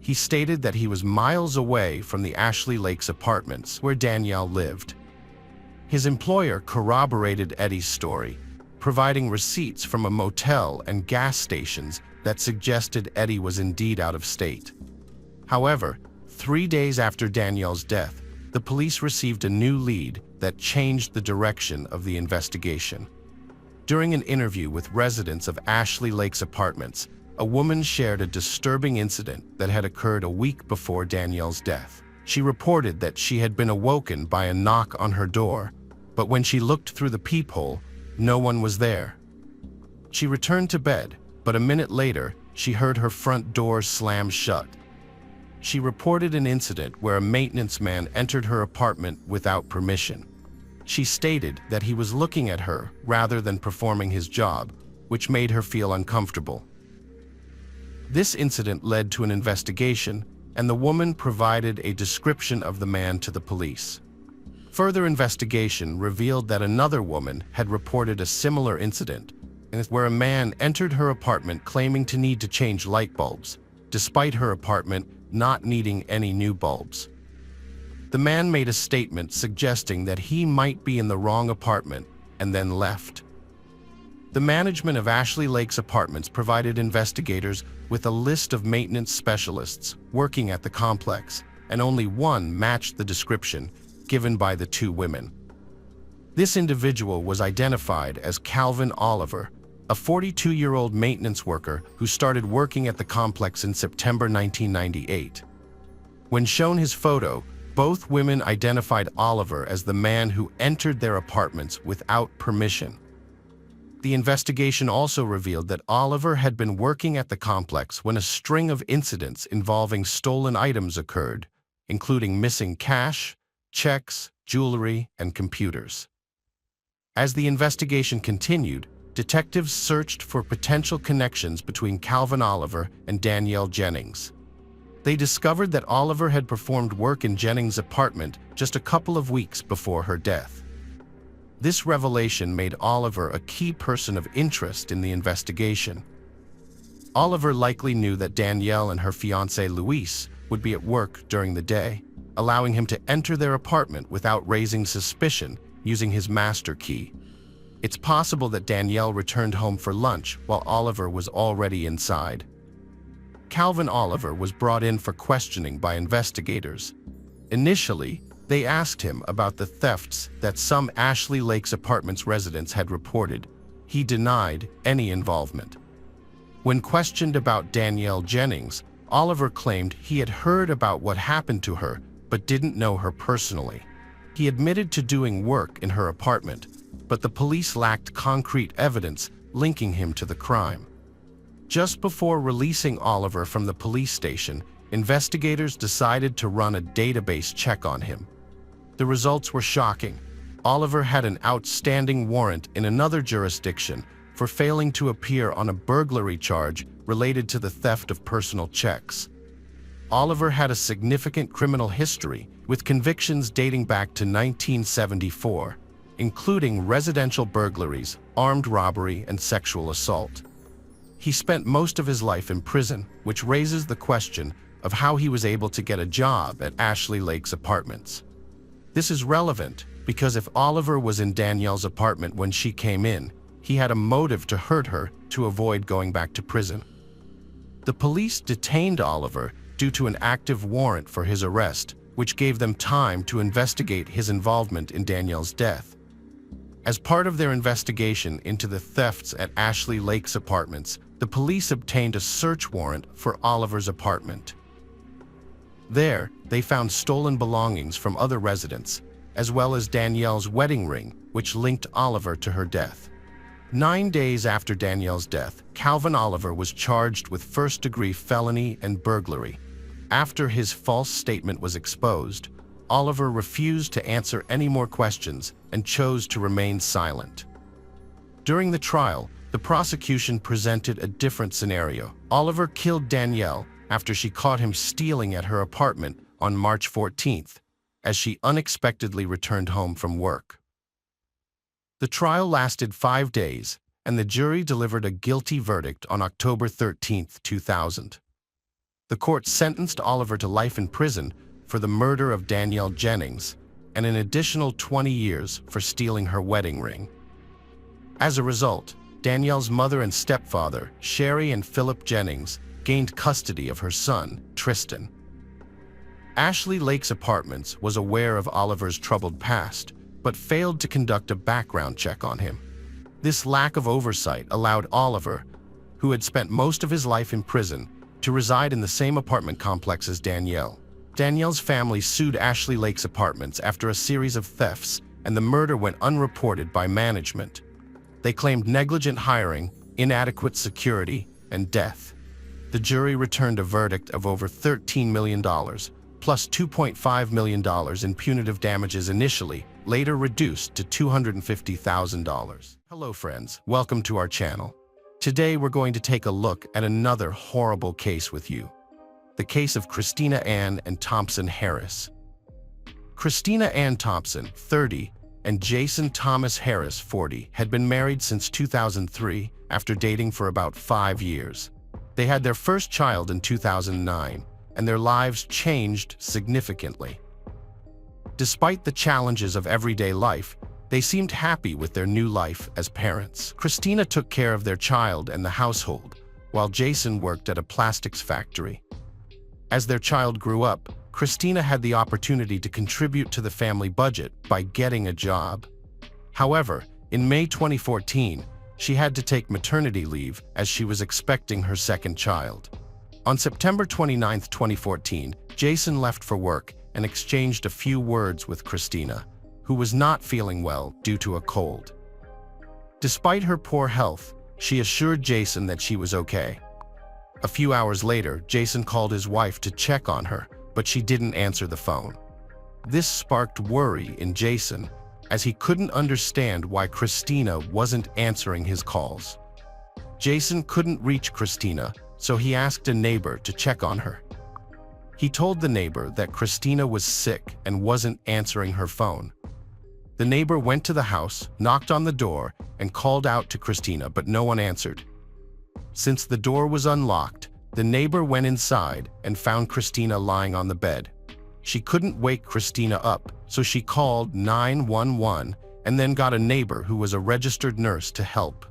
He stated that he was miles away from the Ashley Lakes apartments where Danielle lived. His employer corroborated Eddie's story, providing receipts from a motel and gas stations that suggested Eddie was indeed out of state. However, 3 days after Danielle's death, the police received a new lead that changed the direction of the investigation. During an interview with residents of Ashley Lakes apartments, a woman shared a disturbing incident that had occurred a week before Danielle's death. She reported that she had been awoken by a knock on her door, but when she looked through the peephole, no one was there. She returned to bed, but a minute later, she heard her front door slam shut. She reported an incident where a maintenance man entered her apartment without permission. She stated that he was looking at her rather than performing his job, which made her feel uncomfortable. This incident led to an investigation, and the woman provided a description of the man to the police. Further investigation revealed that another woman had reported a similar incident, where a man entered her apartment claiming to need to change light bulbs, despite her apartment not needing any new bulbs. The man made a statement suggesting that he might be in the wrong apartment and then left. The management of Ashley Lakes Apartments provided investigators with a list of maintenance specialists working at the complex, and only one matched the description given by the two women. This individual was identified as Calvin Oliver, a 42-year-old maintenance worker who started working at the complex in September 1998. When shown his photo, both women identified Oliver as the man who entered their apartments without permission. The investigation also revealed that Oliver had been working at the complex when a string of incidents involving stolen items occurred, including missing cash, checks, jewelry, and computers. As the investigation continued, detectives searched for potential connections between Calvin Oliver and Danielle Jennings. They discovered that Oliver had performed work in Jennings' apartment just a couple of weeks before her death. This revelation made Oliver a key person of interest in the investigation. Oliver likely knew that Danielle and her fiancé Luis would be at work during the day, allowing him to enter their apartment without raising suspicion using his master key. It's possible that Danielle returned home for lunch while Oliver was already inside. Calvin Oliver was brought in for questioning by investigators. Initially, they asked him about the thefts that some Ashley Lakes Apartments residents had reported. He denied any involvement. When questioned about Danielle Jennings, Oliver claimed he had heard about what happened to her but didn't know her personally. He admitted to doing work in her apartment, but the police lacked concrete evidence linking him to the crime. Just before releasing Oliver from the police station, investigators decided to run a database check on him. The results were shocking. Oliver had an outstanding warrant in another jurisdiction for failing to appear on a burglary charge related to the theft of personal checks. Oliver had a significant criminal history, with convictions dating back to 1974, including residential burglaries, armed robbery, and sexual assault. He spent most of his life in prison, which raises the question of how he was able to get a job at Ashley Lakes Apartments. This is relevant because if Oliver was in Danielle's apartment when she came in, he had a motive to hurt her to avoid going back to prison. The police detained Oliver due to an active warrant for his arrest, which gave them time to investigate his involvement in Danielle's death. As part of their investigation into the thefts at Ashley Lakes Apartments, the police obtained a search warrant for Oliver's apartment. There, they found stolen belongings from other residents, as well as Danielle's wedding ring, which linked Oliver to her death. 9 days after Danielle's death, Calvin Oliver was charged with first-degree felony and burglary. After his false statement was exposed, Oliver refused to answer any more questions and chose to remain silent. During the trial, the prosecution presented a different scenario. Oliver killed Danielle after she caught him stealing at her apartment on March 14th, as she unexpectedly returned home from work. The trial lasted 5 days, and the jury delivered a guilty verdict on October 13, 2000. The court sentenced Oliver to life in prison for the murder of Danielle Jennings and an additional 20 years for stealing her wedding ring. As a result, Danielle's mother and stepfather, Sherry and Philip Jennings, gained custody of her son, Tristan. Ashley Lakes Apartments was aware of Oliver's troubled past, but failed to conduct a background check on him. This lack of oversight allowed Oliver, who had spent most of his life in prison, to reside in the same apartment complex as Danielle. Danielle's family sued Ashley Lakes Apartments after a series of thefts, and the murder went unreported by management. They claimed negligent hiring, inadequate security, and death. The jury returned a verdict of over $13 million, plus $2.5 million in punitive damages initially, later reduced to $250,000. Hello friends, welcome to our channel. Today we're going to take a look at another horrible case with you. The case of Christina Ann and Thompson Harris. Christina Ann Thompson, 30, and Jason Thomas Harris, 40, had been married since 2003 after dating for about 5 years. They had their first child in 2009, and their lives changed significantly. Despite the challenges of everyday life, they seemed happy with their new life as parents. Christina took care of their child and the household, while Jason worked at a plastics factory. As their child grew up, Christina had the opportunity to contribute to the family budget by getting a job. However, in May 2014, she had to take maternity leave as she was expecting her second child. On September 29, 2014, Jason left for work and exchanged a few words with Christina, who was not feeling well due to a cold. Despite her poor health, she assured Jason that she was okay. A few hours later, Jason called his wife to check on her, but she didn't answer the phone. This sparked worry in Jason, as he couldn't understand why Christina wasn't answering his calls. Jason couldn't reach Christina, so he asked a neighbor to check on her. He told the neighbor that Christina was sick and wasn't answering her phone. The neighbor went to the house, knocked on the door, and called out to Christina, but no one answered. Since the door was unlocked, the neighbor went inside and found Christina lying on the bed. She couldn't wake Christina up, so she called 911 and then got a neighbor who was a registered nurse to help.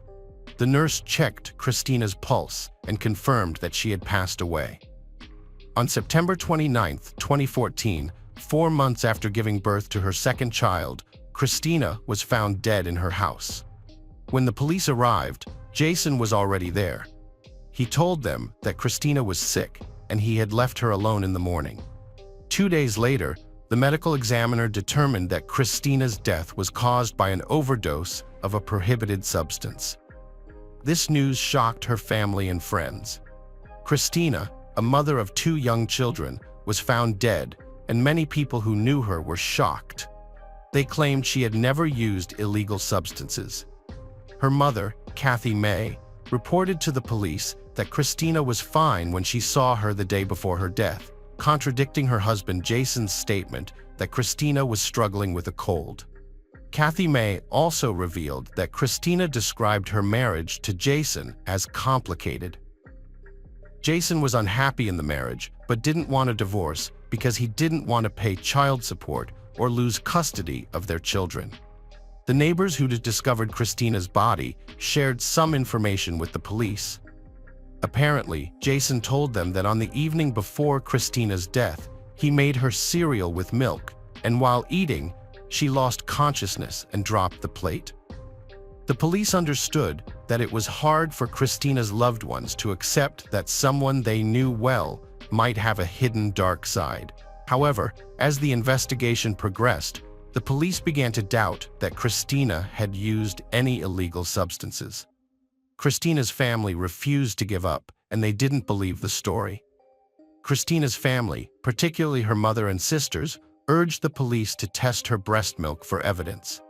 The nurse checked Christina's pulse and confirmed that she had passed away. On September 29, 2014, 4 months after giving birth to her second child, Christina was found dead in her house. When the police arrived, Jason was already there. He told them that Christina was sick and he had left her alone in the morning. 2 days later, the medical examiner determined that Christina's death was caused by an overdose of a prohibited substance. This news shocked her family and friends. Christina, a mother of 2 young children, was found dead, and many people who knew her were shocked. They claimed she had never used illegal substances. Her mother, Kathy May, reported to the police that Christina was fine when she saw her the day before her death, contradicting her husband Jason's statement that Christina was struggling with a cold. Kathy May also revealed that Christina described her marriage to Jason as complicated. Jason was unhappy in the marriage, but didn't want a divorce because he didn't want to pay child support or lose custody of their children. The neighbors who had discovered Christina's body shared some information with the police. Apparently, Jason told them that on the evening before Christina's death, he made her cereal with milk, and while eating, she lost consciousness and dropped the plate. The police understood that it was hard for Christina's loved ones to accept that someone they knew well might have a hidden dark side. However, as the investigation progressed, the police began to doubt that Christina had used any illegal substances. Christina's family refused to give up, and they didn't believe the story. Christina's family, particularly her mother and sisters, urged the police to test her breast milk for evidence.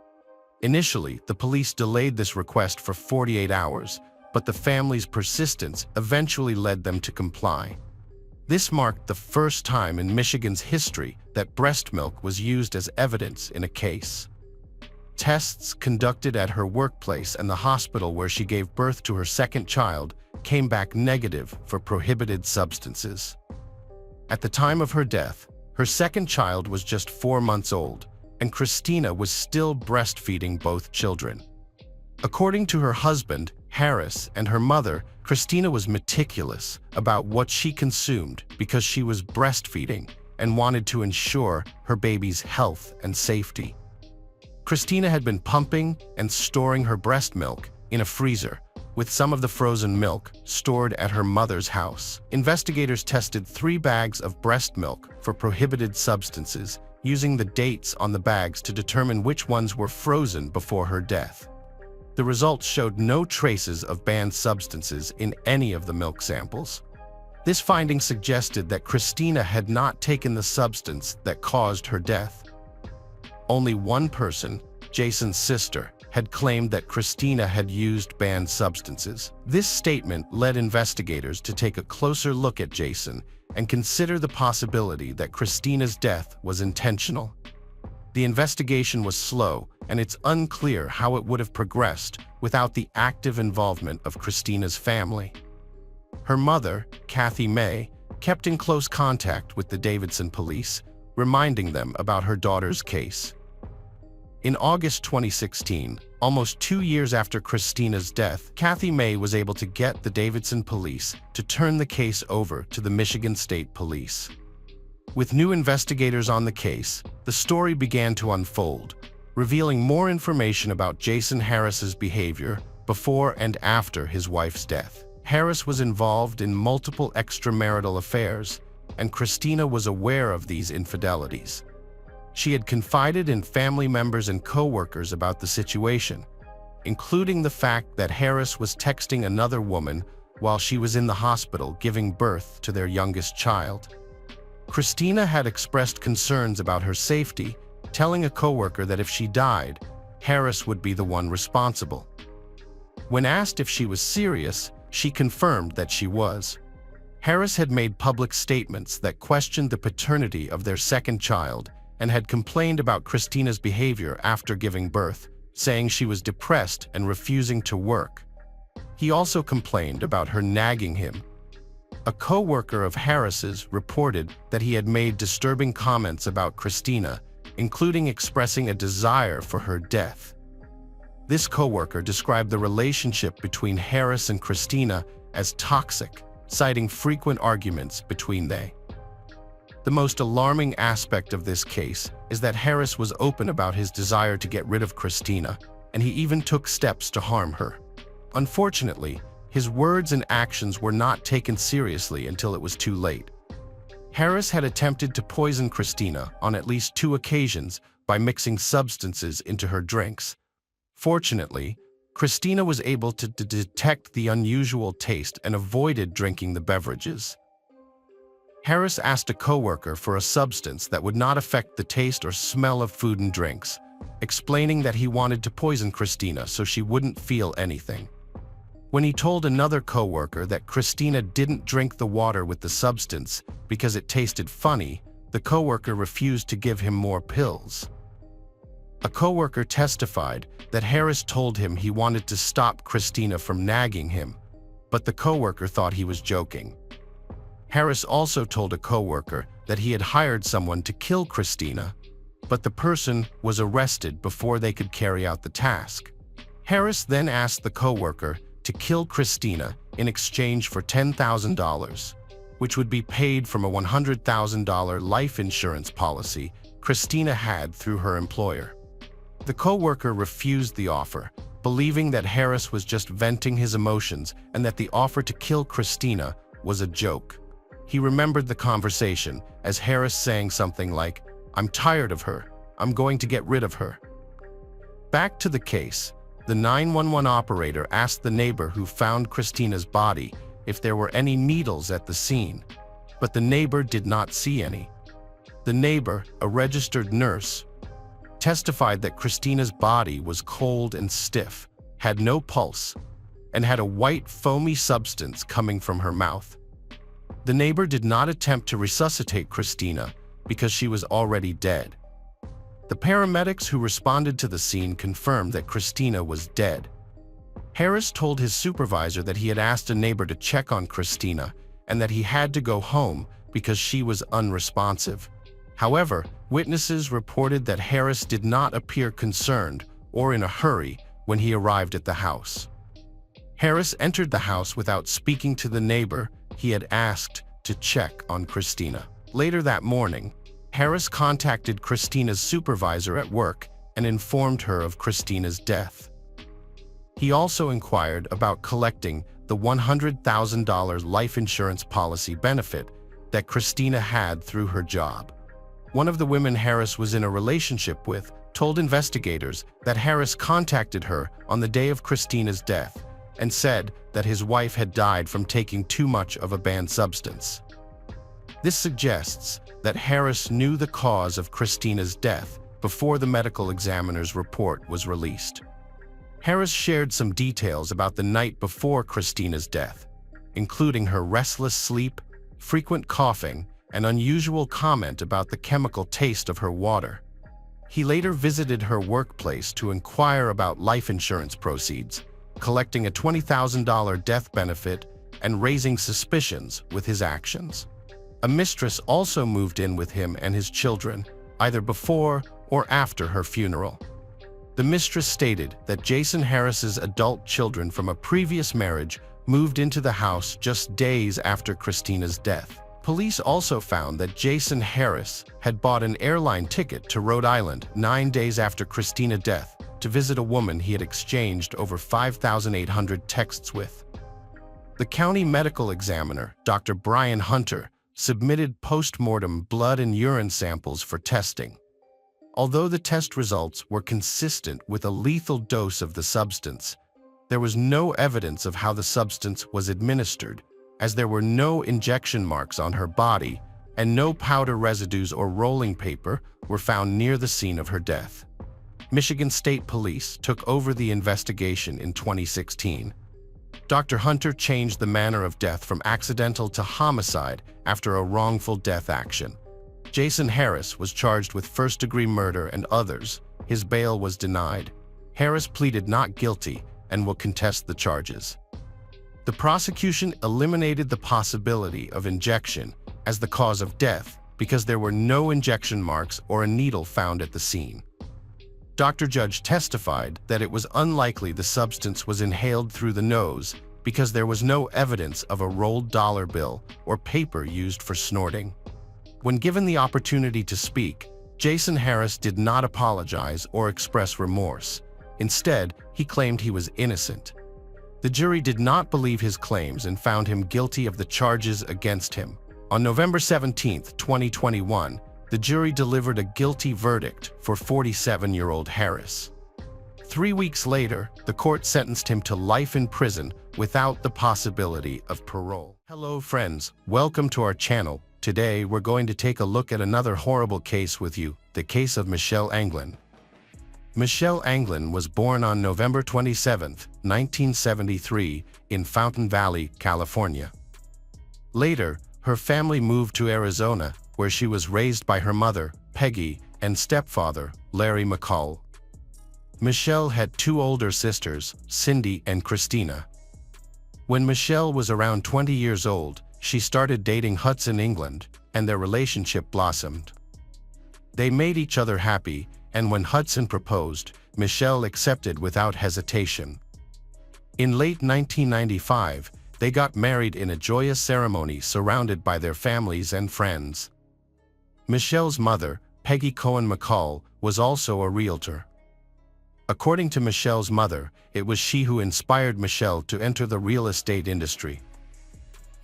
Initially, the police delayed this request for 48 hours, but the family's persistence eventually led them to comply. This marked the first time in Michigan's history that breast milk was used as evidence in a case. Tests conducted at her workplace and the hospital where she gave birth to her second child came back negative for prohibited substances. At the time of her death, her second child was just 4 months old, and Christina was still breastfeeding both children. According to her husband, Harris, and her mother, Christina was meticulous about what she consumed because she was breastfeeding and wanted to ensure her baby's health and safety. Christina had been pumping and storing her breast milk in a freezer, with some of the frozen milk stored at her mother's house. Investigators tested 3 bags of breast milk for prohibited substances, using the dates on the bags to determine which ones were frozen before her death. The results showed no traces of banned substances in any of the milk samples. This finding suggested that Christina had not taken the substance that caused her death. Only one person, Jason's sister, had claimed that Christina had used banned substances. This statement led investigators to take a closer look at Jason and consider the possibility that Christina's death was intentional. The investigation was slow, and it's unclear how it would have progressed without the active involvement of Christina's family. Her mother, Kathy May, kept in close contact with the Davidson police, reminding them about her daughter's case. In August 2016, almost 2 years after Christina's death, Kathy May was able to get the Davidson police to turn the case over to the Michigan State Police. With new investigators on the case, the story began to unfold, revealing more information about Jason Harris's behavior before and after his wife's death. Harris was involved in multiple extramarital affairs, and Christina was aware of these infidelities. She had confided in family members and co-workers about the situation, including the fact that Harris was texting another woman while she was in the hospital giving birth to their youngest child. Christina had expressed concerns about her safety, telling a co-worker that if she died, Harris would be the one responsible. When asked if she was serious, she confirmed that she was. Harris had made public statements that questioned the paternity of their second child and had complained about Christina's behavior after giving birth, saying she was depressed and refusing to work. He also complained about her nagging him. A co-worker of Harris's reported that he had made disturbing comments about Christina, including expressing a desire for her death. This coworker described the relationship between Harris and Christina as toxic, citing frequent arguments between them. The most alarming aspect of this case is that Harris was open about his desire to get rid of Christina, and he even took steps to harm her. Unfortunately, his words and actions were not taken seriously until it was too late. Harris had attempted to poison Christina on at least 2 occasions by mixing substances into her drinks. Fortunately, Christina was able to detect the unusual taste and avoided drinking the beverages. Harris asked a coworker for a substance that would not affect the taste or smell of food and drinks, explaining that he wanted to poison Christina so she wouldn't feel anything. When he told another coworker that Christina didn't drink the water with the substance because it tasted funny, the coworker refused to give him more pills. A coworker testified that Harris told him he wanted to stop Christina from nagging him, but the coworker thought he was joking. Harris also told a coworker that he had hired someone to kill Christina, but the person was arrested before they could carry out the task. Harris then asked the coworker to kill Christina in exchange for $10,000, which would be paid from a $100,000 life insurance policy Christina had through her employer. The coworker refused the offer, believing that Harris was just venting his emotions and that the offer to kill Christina was a joke. He remembered the conversation as Harris saying something like, "I'm tired of her. I'm going to get rid of her." Back to the case, the 911 operator asked the neighbor who found Christina's body if there were any needles at the scene, but the neighbor did not see any. The neighbor, a registered nurse, testified that Christina's body was cold and stiff, had no pulse, and had a white foamy substance coming from her mouth. The neighbor did not attempt to resuscitate Christina because she was already dead. The paramedics who responded to the scene confirmed that Christina was dead. Harris told his supervisor that he had asked a neighbor to check on Christina and that he had to go home because she was unresponsive. However, witnesses reported that Harris did not appear concerned or in a hurry when he arrived at the house. Harris entered the house without speaking to the neighbor he had asked to check on Christina. Later that morning, Harris contacted Christina's supervisor at work and informed her of Christina's death. He also inquired about collecting the $100,000 life insurance policy benefit that Christina had through her job. One of the women Harris was in a relationship with told investigators that Harris contacted her on the day of Christina's death and said that his wife had died from taking too much of a banned substance. This suggests that Harris knew the cause of Christina's death before the medical examiner's report was released. Harris shared some details about the night before Christina's death, including her restless sleep, frequent coughing, and unusual comment about the chemical taste of her water. He later visited her workplace to inquire about life insurance proceeds, collecting a $20,000 death benefit and raising suspicions with his actions. A mistress also moved in with him and his children, either before or after her funeral. The mistress stated that Jason Harris's adult children from a previous marriage moved into the house just days after Christina's death. Police also found that Jason Harris had bought an airline ticket to Rhode Island 9 days after Christina's death to visit a woman he had exchanged over 5,800 texts with. The county medical examiner, Dr. Brian Hunter, submitted post-mortem blood and urine samples for testing. Although the test results were consistent with a lethal dose of the substance, there was no evidence of how the substance was administered, as there were no injection marks on her body and no powder residues or rolling paper were found near the scene of her death. Michigan State Police took over the investigation in 2016. Dr. Hunter changed the manner of death from accidental to homicide after a wrongful death action. Jason Harris was charged with first-degree murder and others. His bail was denied. Harris pleaded not guilty and will contest the charges. The prosecution eliminated the possibility of injection as the cause of death because there were no injection marks or a needle found at the scene. Dr. Judge testified that it was unlikely the substance was inhaled through the nose because there was no evidence of a rolled dollar bill or paper used for snorting. When given the opportunity to speak, Jason Harris did not apologize or express remorse. Instead, he claimed he was innocent. The jury did not believe his claims and found him guilty of the charges against him. On November 17, 2021, the jury delivered a guilty verdict for 47-year-old Harris. 3 weeks later, the court sentenced him to life in prison without the possibility of parole. Hello friends, welcome to our channel. Today we're going to take a look at another horrible case with you, the case of Michelle Anglin. Michelle Anglin was born on November 27, 1973, in Fountain Valley, California. Later, her family moved to Arizona, where she was raised by her mother, Peggy, and stepfather, Larry McCall. Michelle had two older sisters, Cindy and Christina. When Michelle was around 20 years old, she started dating Hudson England, and their relationship blossomed. They made each other happy, and when Hudson proposed, Michelle accepted without hesitation. In late 1995, they got married in a joyous ceremony surrounded by their families and friends. Michelle's mother, Peggy Cohen McCall, was also a realtor. According to Michelle's mother, it was she who inspired Michelle to enter the real estate industry.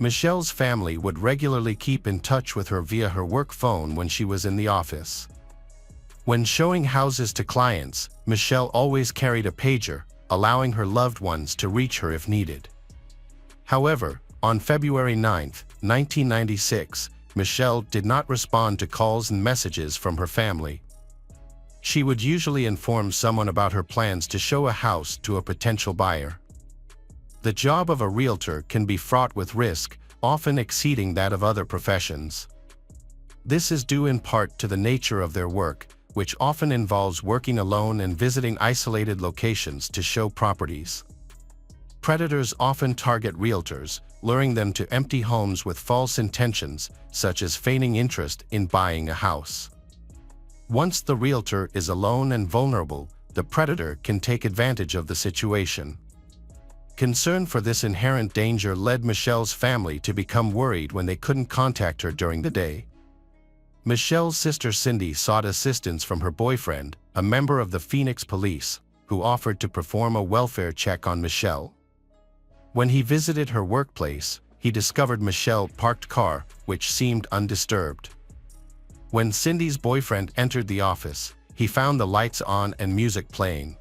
Michelle's family would regularly keep in touch with her via her work phone when she was in the office. When showing houses to clients, Michelle always carried a pager, allowing her loved ones to reach her if needed. However, on February 9, 1996, Michelle did not respond to calls and messages from her family. She would usually inform someone about her plans to show a house to a potential buyer. The job of a realtor can be fraught with risk, often exceeding that of other professions. This is due in part to the nature of their work, which often involves working alone and visiting isolated locations to show properties. Predators often target realtors, luring them to empty homes with false intentions, such as feigning interest in buying a house. Once the realtor is alone and vulnerable, the predator can take advantage of the situation. Concern for this inherent danger led Michelle's family to become worried when they couldn't contact her during the day. Michelle's sister Cindy sought assistance from her boyfriend, a member of the Phoenix Police, who offered to perform a welfare check on Michelle. When he visited her workplace, he discovered Michelle's parked car, which seemed undisturbed. When Cindy's boyfriend entered the office, he found the lights on and music playing.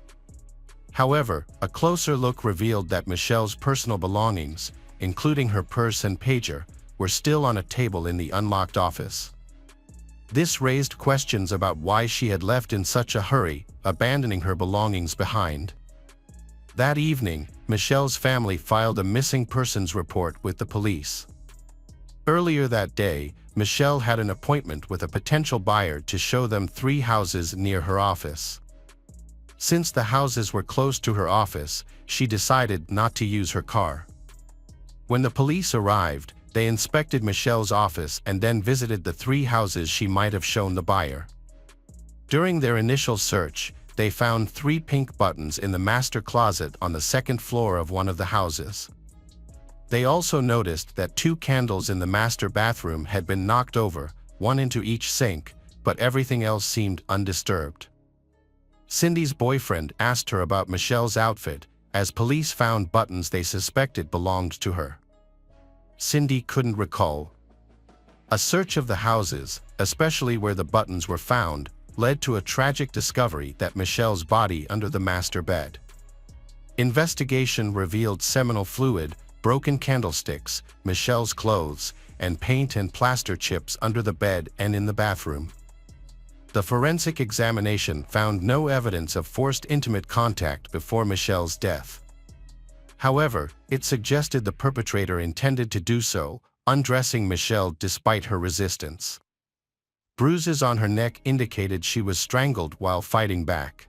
However, a closer look revealed that Michelle's personal belongings, including her purse and pager, were still on a table in the unlocked office. This raised questions about why she had left in such a hurry, abandoning her belongings behind. That evening, Michelle's family filed a missing persons report with the police. Earlier that day, Michelle had an appointment with a potential buyer to show them 3 houses near her office. Since the houses were close to her office, she decided not to use her car. When the police arrived, they inspected Michelle's office and then visited the 3 houses she might have shown the buyer. During their initial search, they found 3 pink buttons in the master closet on the 2nd floor of one of the houses. They also noticed that 2 candles in the master bathroom had been knocked over, one into each sink, but everything else seemed undisturbed. Cindy's boyfriend asked her about Michelle's outfit, as police found buttons they suspected belonged to her. Cindy couldn't recall. A search of the houses, especially where the buttons were found, led to a tragic discovery that Michelle's body under the master bed. Investigation revealed seminal fluid, broken candlesticks, Michelle's clothes, and paint and plaster chips under the bed and in the bathroom. The forensic examination found no evidence of forced intimate contact before Michelle's death. However, it suggested the perpetrator intended to do so, undressing Michelle despite her resistance. Bruises on her neck indicated she was strangled while fighting back.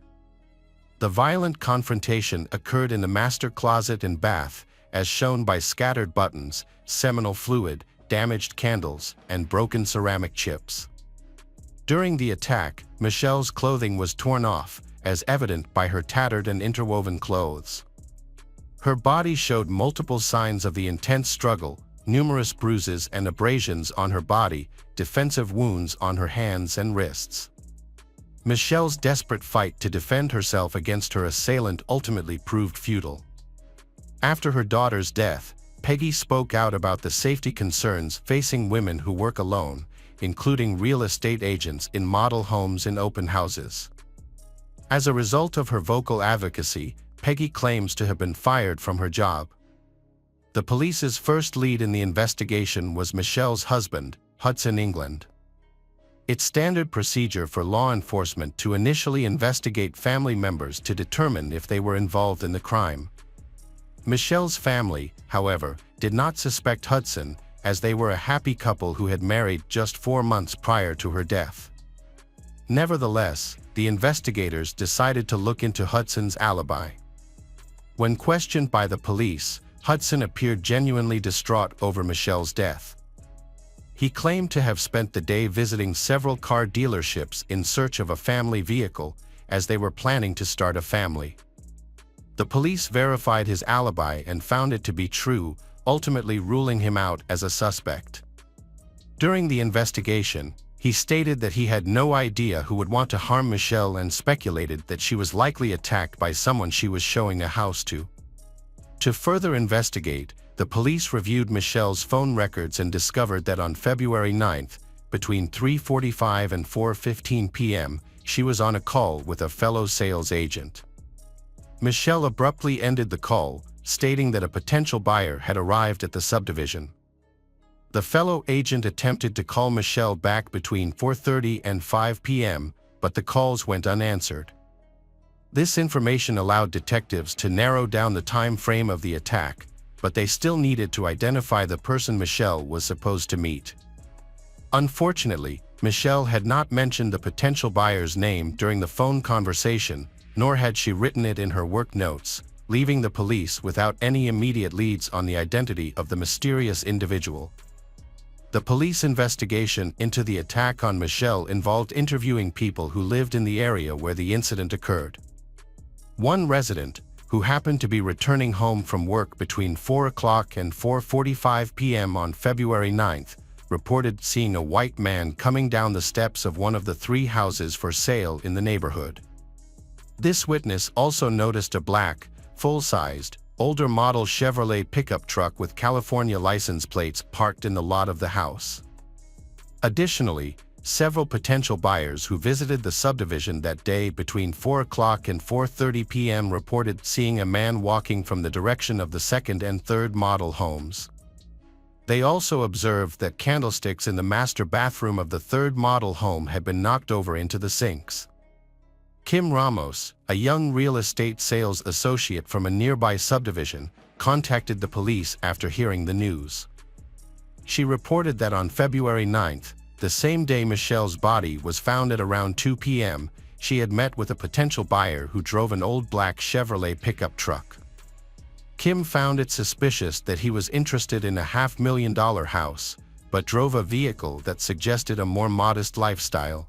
The violent confrontation occurred in the master closet and bath, as shown by scattered buttons, seminal fluid, damaged candles, and broken ceramic chips. During the attack, Michelle's clothing was torn off, as evident by her tattered and interwoven clothes. Her body showed multiple signs of the intense struggle, numerous bruises and abrasions on her body, defensive wounds on her hands and wrists. Michelle's desperate fight to defend herself against her assailant ultimately proved futile. After her daughter's death, Peggy spoke out about the safety concerns facing women who work alone, including real estate agents in model homes and open houses. As a result of her vocal advocacy, Peggy claims to have been fired from her job. The police's first lead in the investigation was Michelle's husband, Hudson England. It's standard procedure for law enforcement to initially investigate family members to determine if they were involved in the crime. Michelle's family, however, did not suspect Hudson, as they were a happy couple who had married just 4 months prior to her death. Nevertheless, the investigators decided to look into Hudson's alibi. When questioned by the police, Hudson appeared genuinely distraught over Michelle's death. He claimed to have spent the day visiting several car dealerships in search of a family vehicle, as they were planning to start a family. The police verified his alibi and found it to be true, ultimately ruling him out as a suspect. During the investigation, he stated that he had no idea who would want to harm Michelle and speculated that she was likely attacked by someone she was showing a house to. To further investigate, the police reviewed Michelle's phone records and discovered that on February 9th, between 3:45 and 4:15 p.m., she was on a call with a fellow sales agent. Michelle abruptly ended the call, stating that a potential buyer had arrived at the subdivision. The fellow agent attempted to call Michelle back between 4:30 and 5 p.m., but the calls went unanswered. This information allowed detectives to narrow down the time frame of the attack, but they still needed to identify the person Michelle was supposed to meet. Unfortunately, Michelle had not mentioned the potential buyer's name during the phone conversation, nor had she written it in her work notes, leaving the police without any immediate leads on the identity of the mysterious individual. The police investigation into the attack on Michelle involved interviewing people who lived in the area where the incident occurred. One resident, who happened to be returning home from work between 4 o'clock and 4:45 p.m. on February 9th, reported seeing a white man coming down the steps of one of the 3 houses for sale in the neighborhood. This witness also noticed a black, full-sized, older model Chevrolet pickup truck with California license plates parked in the lot of the house. Additionally, several potential buyers who visited the subdivision that day between 4 o'clock and 4:30 p.m. reported seeing a man walking from the direction of the second and third model homes. They also observed that candlesticks in the master bathroom of the third model home had been knocked over into the sinks. Kim Ramos, a young real estate sales associate from a nearby subdivision, contacted the police after hearing the news. She reported that on February 9th, the same day Michelle's body was found at around 2 p.m., she had met with a potential buyer who drove an old black Chevrolet pickup truck. Kim found it suspicious that he was interested in a $500,000 house, but drove a vehicle that suggested a more modest lifestyle.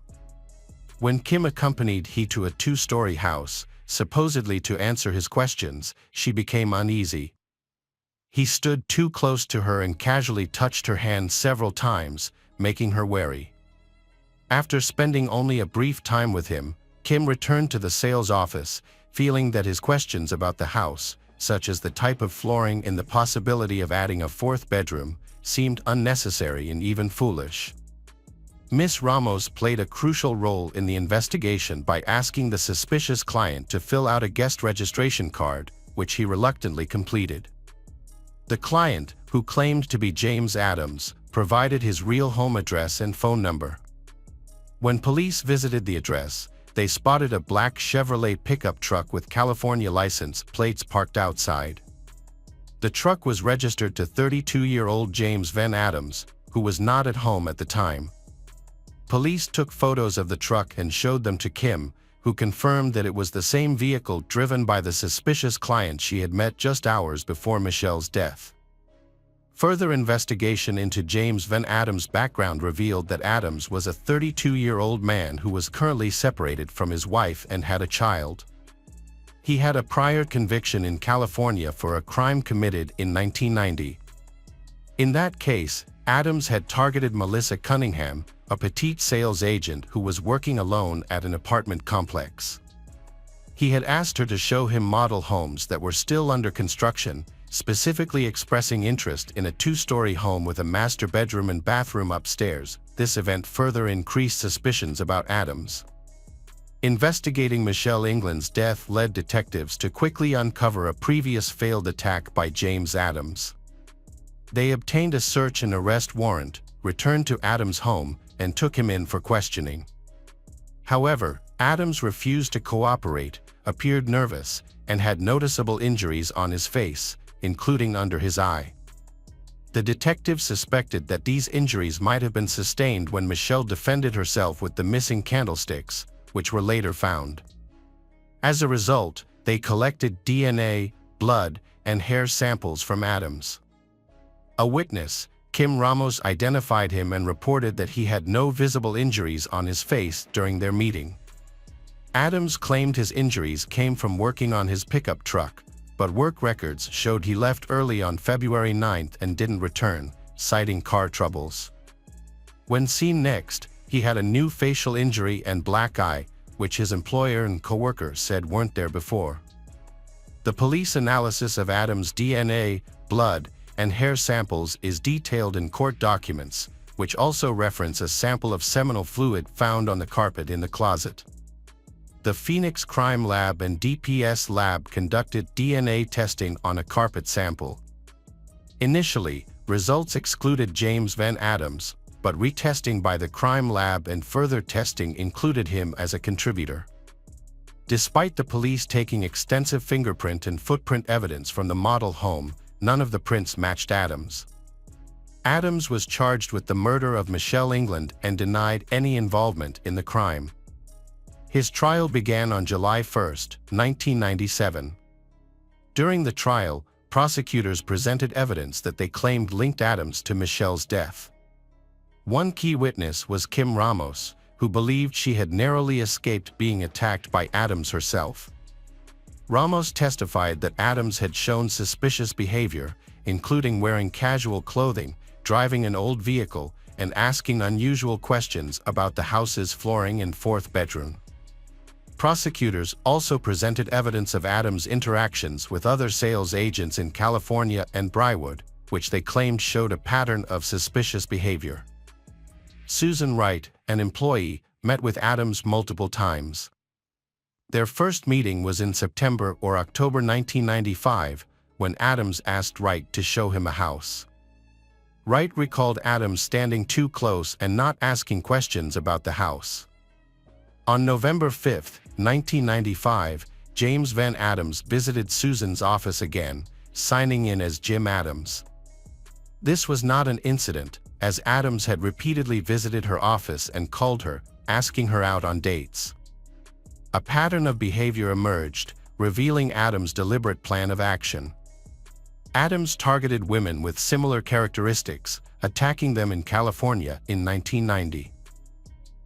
When Kim accompanied he to a 2-story house, supposedly to answer his questions, she became uneasy. He stood too close to her and casually touched her hand several times, making her wary. After spending only a brief time with him, Kim returned to the sales office, feeling that his questions about the house, such as the type of flooring and the possibility of adding a 4th bedroom, seemed unnecessary and even foolish. Ms. Ramos played a crucial role in the investigation by asking the suspicious client to fill out a guest registration card, which he reluctantly completed. The client, who claimed to be James Adams, provided his real home address and phone number. When police visited the address, they spotted a black Chevrolet pickup truck with California license plates parked outside. The truck was registered to 32-year-old James Van Adams, who was not at home at the time. Police took photos of the truck and showed them to Kim, who confirmed that it was the same vehicle driven by the suspicious client she had met just hours before Michelle's death. Further investigation into James Van Adams' background revealed that Adams was a 32-year-old man who was currently separated from his wife and had a child. He had a prior conviction in California for a crime committed in 1990. In that case, Adams had targeted Melissa Cunningham, a petite sales agent who was working alone at an apartment complex. He had asked her to show him model homes that were still under construction, specifically expressing interest in a two-story home with a master bedroom and bathroom upstairs. This event further increased suspicions about Adams. Investigating Michelle England's death led detectives to quickly uncover a previous failed attack by James Adams. They obtained a search and arrest warrant, returned to Adams' home, and took him in for questioning. However, Adams refused to cooperate, appeared nervous, and had noticeable injuries on his face, including under his eye. The detectives suspected that these injuries might have been sustained when Michelle defended herself with the missing candlesticks, which were later found. As a result, they collected DNA, blood, and hair samples from Adams. A witness, Kim Ramos, identified him and reported that he had no visible injuries on his face during their meeting. Adams claimed his injuries came from working on his pickup truck, but work records showed he left early on February 9th and didn't return, citing car troubles. When seen next, he had a new facial injury and black eye, which his employer and coworker said weren't there before. The police analysis of Adams' DNA, blood, and hair samples is detailed in court documents, which also reference a sample of seminal fluid found on the carpet in the closet. The Phoenix Crime Lab and DPS Lab conducted DNA testing on a carpet sample. Initially, results excluded James Van Adams, but retesting by the crime lab and further testing included him as a contributor. Despite the police taking extensive fingerprint and footprint evidence from the model home, none of the prints matched Adams. Adams was charged with the murder of Michelle England and denied any involvement in the crime. His trial began on July 1, 1997. During the trial, prosecutors presented evidence that they claimed linked Adams to Michelle's death. One key witness was Kim Ramos, who believed she had narrowly escaped being attacked by Adams herself. Ramos testified that Adams had shown suspicious behavior, including wearing casual clothing, driving an old vehicle, and asking unusual questions about the house's flooring and fourth bedroom. Prosecutors also presented evidence of Adams' interactions with other sales agents in California and Briarwood, which they claimed showed a pattern of suspicious behavior. Susan Wright, an employee, met with Adams multiple times. Their first meeting was in September or October 1995, when Adams asked Wright to show him a house. Wright recalled Adams standing too close and not asking questions about the house. On November 5, 1995, James Van Adams visited Susan's office again, signing in as Jim Adams. This was not an incident, as Adams had repeatedly visited her office and called her, asking her out on dates. A pattern of behavior emerged, revealing Adams' deliberate plan of action. Adams targeted women with similar characteristics, attacking them in California in 1990.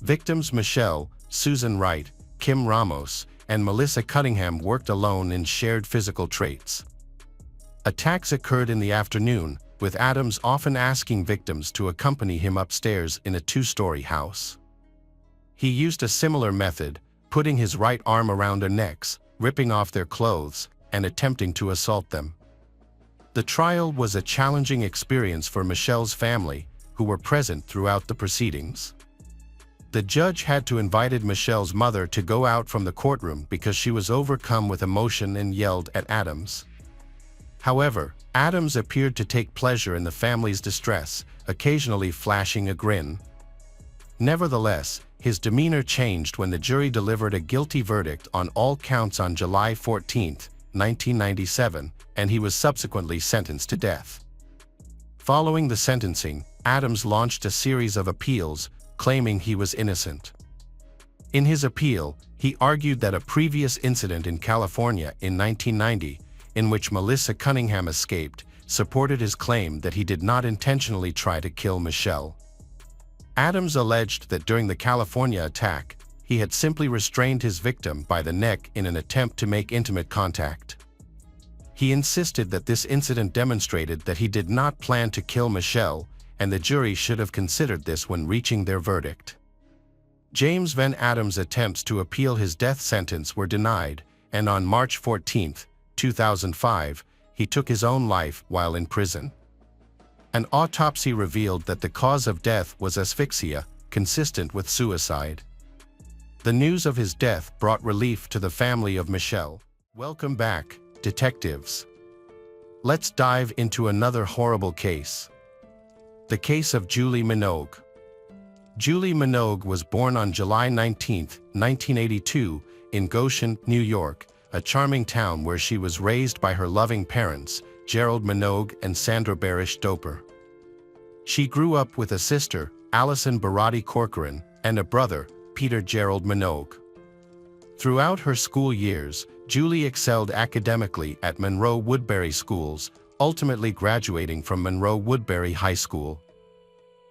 Victims Michelle, Susan Wright, Kim Ramos, and Melissa Cunningham worked alone in shared physical traits. Attacks occurred in the afternoon, with Adams often asking victims to accompany him upstairs in a two-story house. He used a similar method, putting his right arm around their necks, ripping off their clothes, and attempting to assault them. The trial was a challenging experience for Michelle's family, who were present throughout the proceedings. The judge had to invite Michelle's mother to go out from the courtroom because she was overcome with emotion and yelled at Adams. However, Adams appeared to take pleasure in the family's distress, occasionally flashing a grin. Nevertheless, his demeanor changed when the jury delivered a guilty verdict on all counts on July 14, 1997, and he was subsequently sentenced to death. Following the sentencing, Adams launched a series of appeals, claiming he was innocent. In his appeal, he argued that a previous incident in California in 1990, in which Melissa Cunningham escaped, supported his claim that he did not intentionally try to kill Michelle. Adams alleged that during the California attack, he had simply restrained his victim by the neck in an attempt to make intimate contact. He insisted that this incident demonstrated that he did not plan to kill Michelle, and the jury should have considered this when reaching their verdict. James Van Adams' attempts to appeal his death sentence were denied, and on March 14, 2005, he took his own life while in prison. An autopsy revealed that the cause of death was asphyxia, consistent with suicide. The news of his death brought relief to the family of Michelle. Welcome back, detectives. Let's dive into another horrible case. The case of Julie Minogue. Julie Minogue was born on July 19, 1982, in Goshen, New York, a charming town where she was raised by her loving parents, Gerald Minogue and Sandra Barish Doper. She grew up with a sister, Allison Barati Corcoran, and a brother, Peter Gerald Minogue. Throughout her school years, Julie excelled academically at Monroe Woodbury schools, ultimately graduating from Monroe Woodbury High School.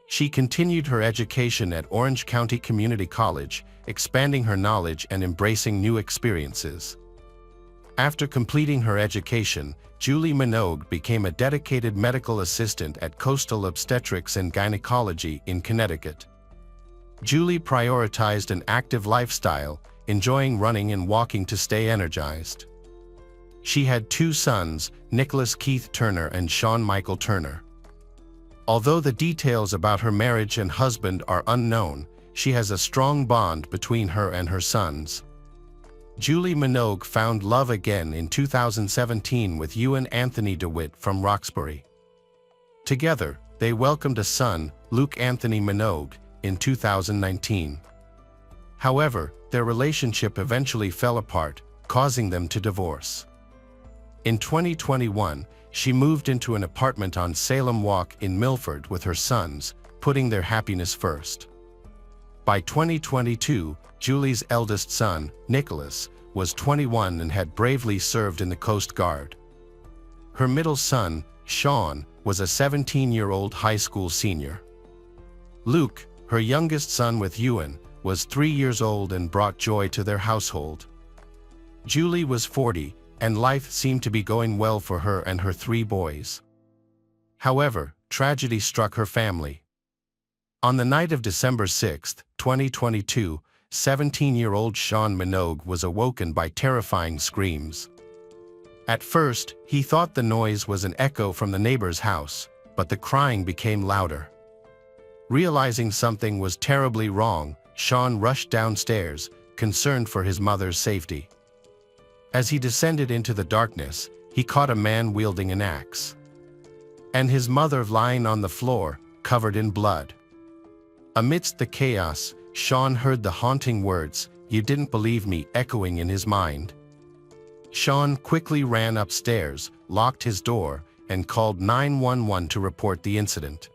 She continued her education at Orange County Community College, expanding her knowledge and embracing new experiences. After completing her education, Julie Minogue became a dedicated medical assistant at Coastal Obstetrics and Gynecology in Connecticut. Julie prioritized an active lifestyle, enjoying running and walking to stay energized. She had two sons, Nicholas Keith Turner and Sean Michael Turner. Although the details about her marriage and husband are unknown, she has a strong bond between her and her sons. Julie Minogue found love again in 2017 with Ewan Anthony DeWitt from Roxbury. Together, they welcomed a son, Luke Anthony Minogue, in 2019. However, their relationship eventually fell apart, causing them to divorce. In 2021, she moved into an apartment on Salem Walk in Milford with her sons, putting their happiness first. By 2022, Julie's eldest son, Nicholas, was 21 and had bravely served in the Coast Guard. Her middle son, Sean, was a 17-year-old high school senior. Luke, her youngest son with Ewan, was 3 years old and brought joy to their household. Julie was 40, and life seemed to be going well for her and her 3 boys. However, tragedy struck her family. On the night of December 6, 2022, 17-year-old Sean Minogue was awoken by terrifying screams. At first, he thought the noise was an echo from the neighbor's house, but the crying became louder. Realizing something was terribly wrong, Sean rushed downstairs, concerned for his mother's safety. As he descended into the darkness, he caught a man wielding an axe. And his mother lying on the floor, covered in blood. Amidst the chaos, Sean heard the haunting words, "You didn't believe me," echoing in his mind. Sean quickly ran upstairs, locked his door, and called 911 to report the incident.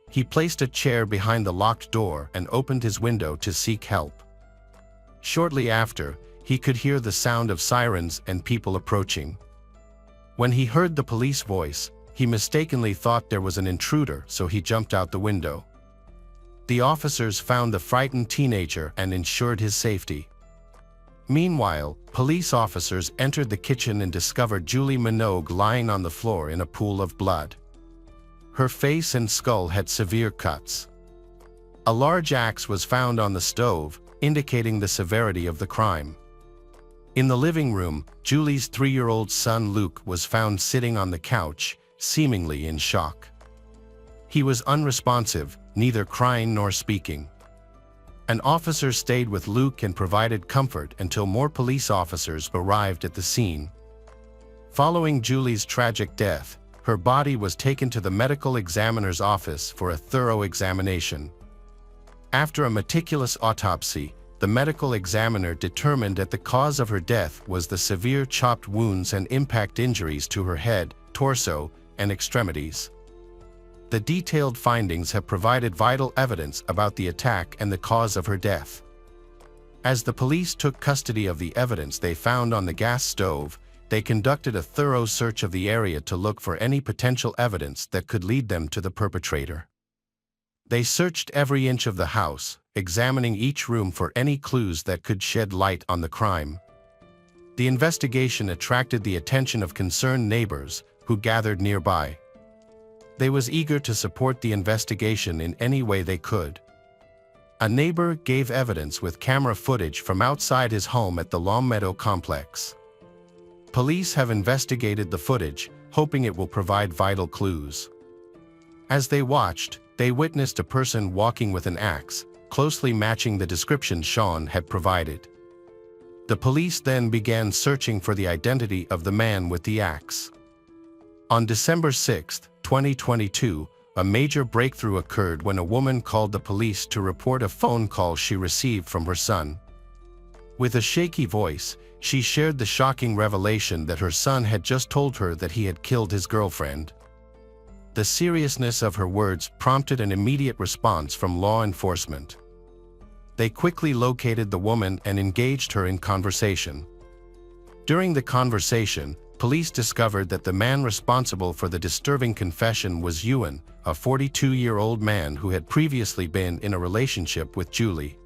He placed a chair behind the locked door and opened his window to seek help. Shortly after, he could hear the sound of sirens and people approaching. When he heard the police voice, he mistakenly thought there was an intruder, so he jumped out the window. The officers found the frightened teenager and ensured his safety. Meanwhile, police officers entered the kitchen and discovered Julie Minogue lying on the floor in a pool of blood. Her face and skull had severe cuts. A large axe was found on the stove, indicating the severity of the crime. In the living room, Julie's 3-year-old son Luke was found sitting on the couch, seemingly in shock. He was unresponsive, neither crying nor speaking. An officer stayed with Luke and provided comfort until more police officers arrived at the scene. Following Julie's tragic death, her body was taken to the medical examiner's office for a thorough examination. After a meticulous autopsy, the medical examiner determined that the cause of her death was the severe chopped wounds and impact injuries to her head, torso, and extremities. The detailed findings have provided vital evidence about the attack and the cause of her death. As the police took custody of the evidence they found on the gas stove, they conducted a thorough search of the area to look for any potential evidence that could lead them to the perpetrator. They searched every inch of the house, examining each room for any clues that could shed light on the crime. The investigation attracted the attention of concerned neighbors who gathered nearby. They was eager to support the investigation in any way they could. A neighbor gave evidence with camera footage from outside his home at the Longmeadow complex. Police have investigated the footage, hoping it will provide vital clues. As they watched, they witnessed a person walking with an axe, closely matching the description Sean had provided. The police then began searching for the identity of the man with the axe. On December 6, 2022, a major breakthrough occurred when a woman called the police to report a phone call she received from her son. With a shaky voice, she shared the shocking revelation that her son had just told her that he had killed his girlfriend. The seriousness of her words prompted an immediate response from law enforcement. They quickly located the woman and engaged her in conversation. During the conversation, police discovered that the man responsible for the disturbing confession was Ewan, a 42-year-old man who had previously been in a relationship with Julie.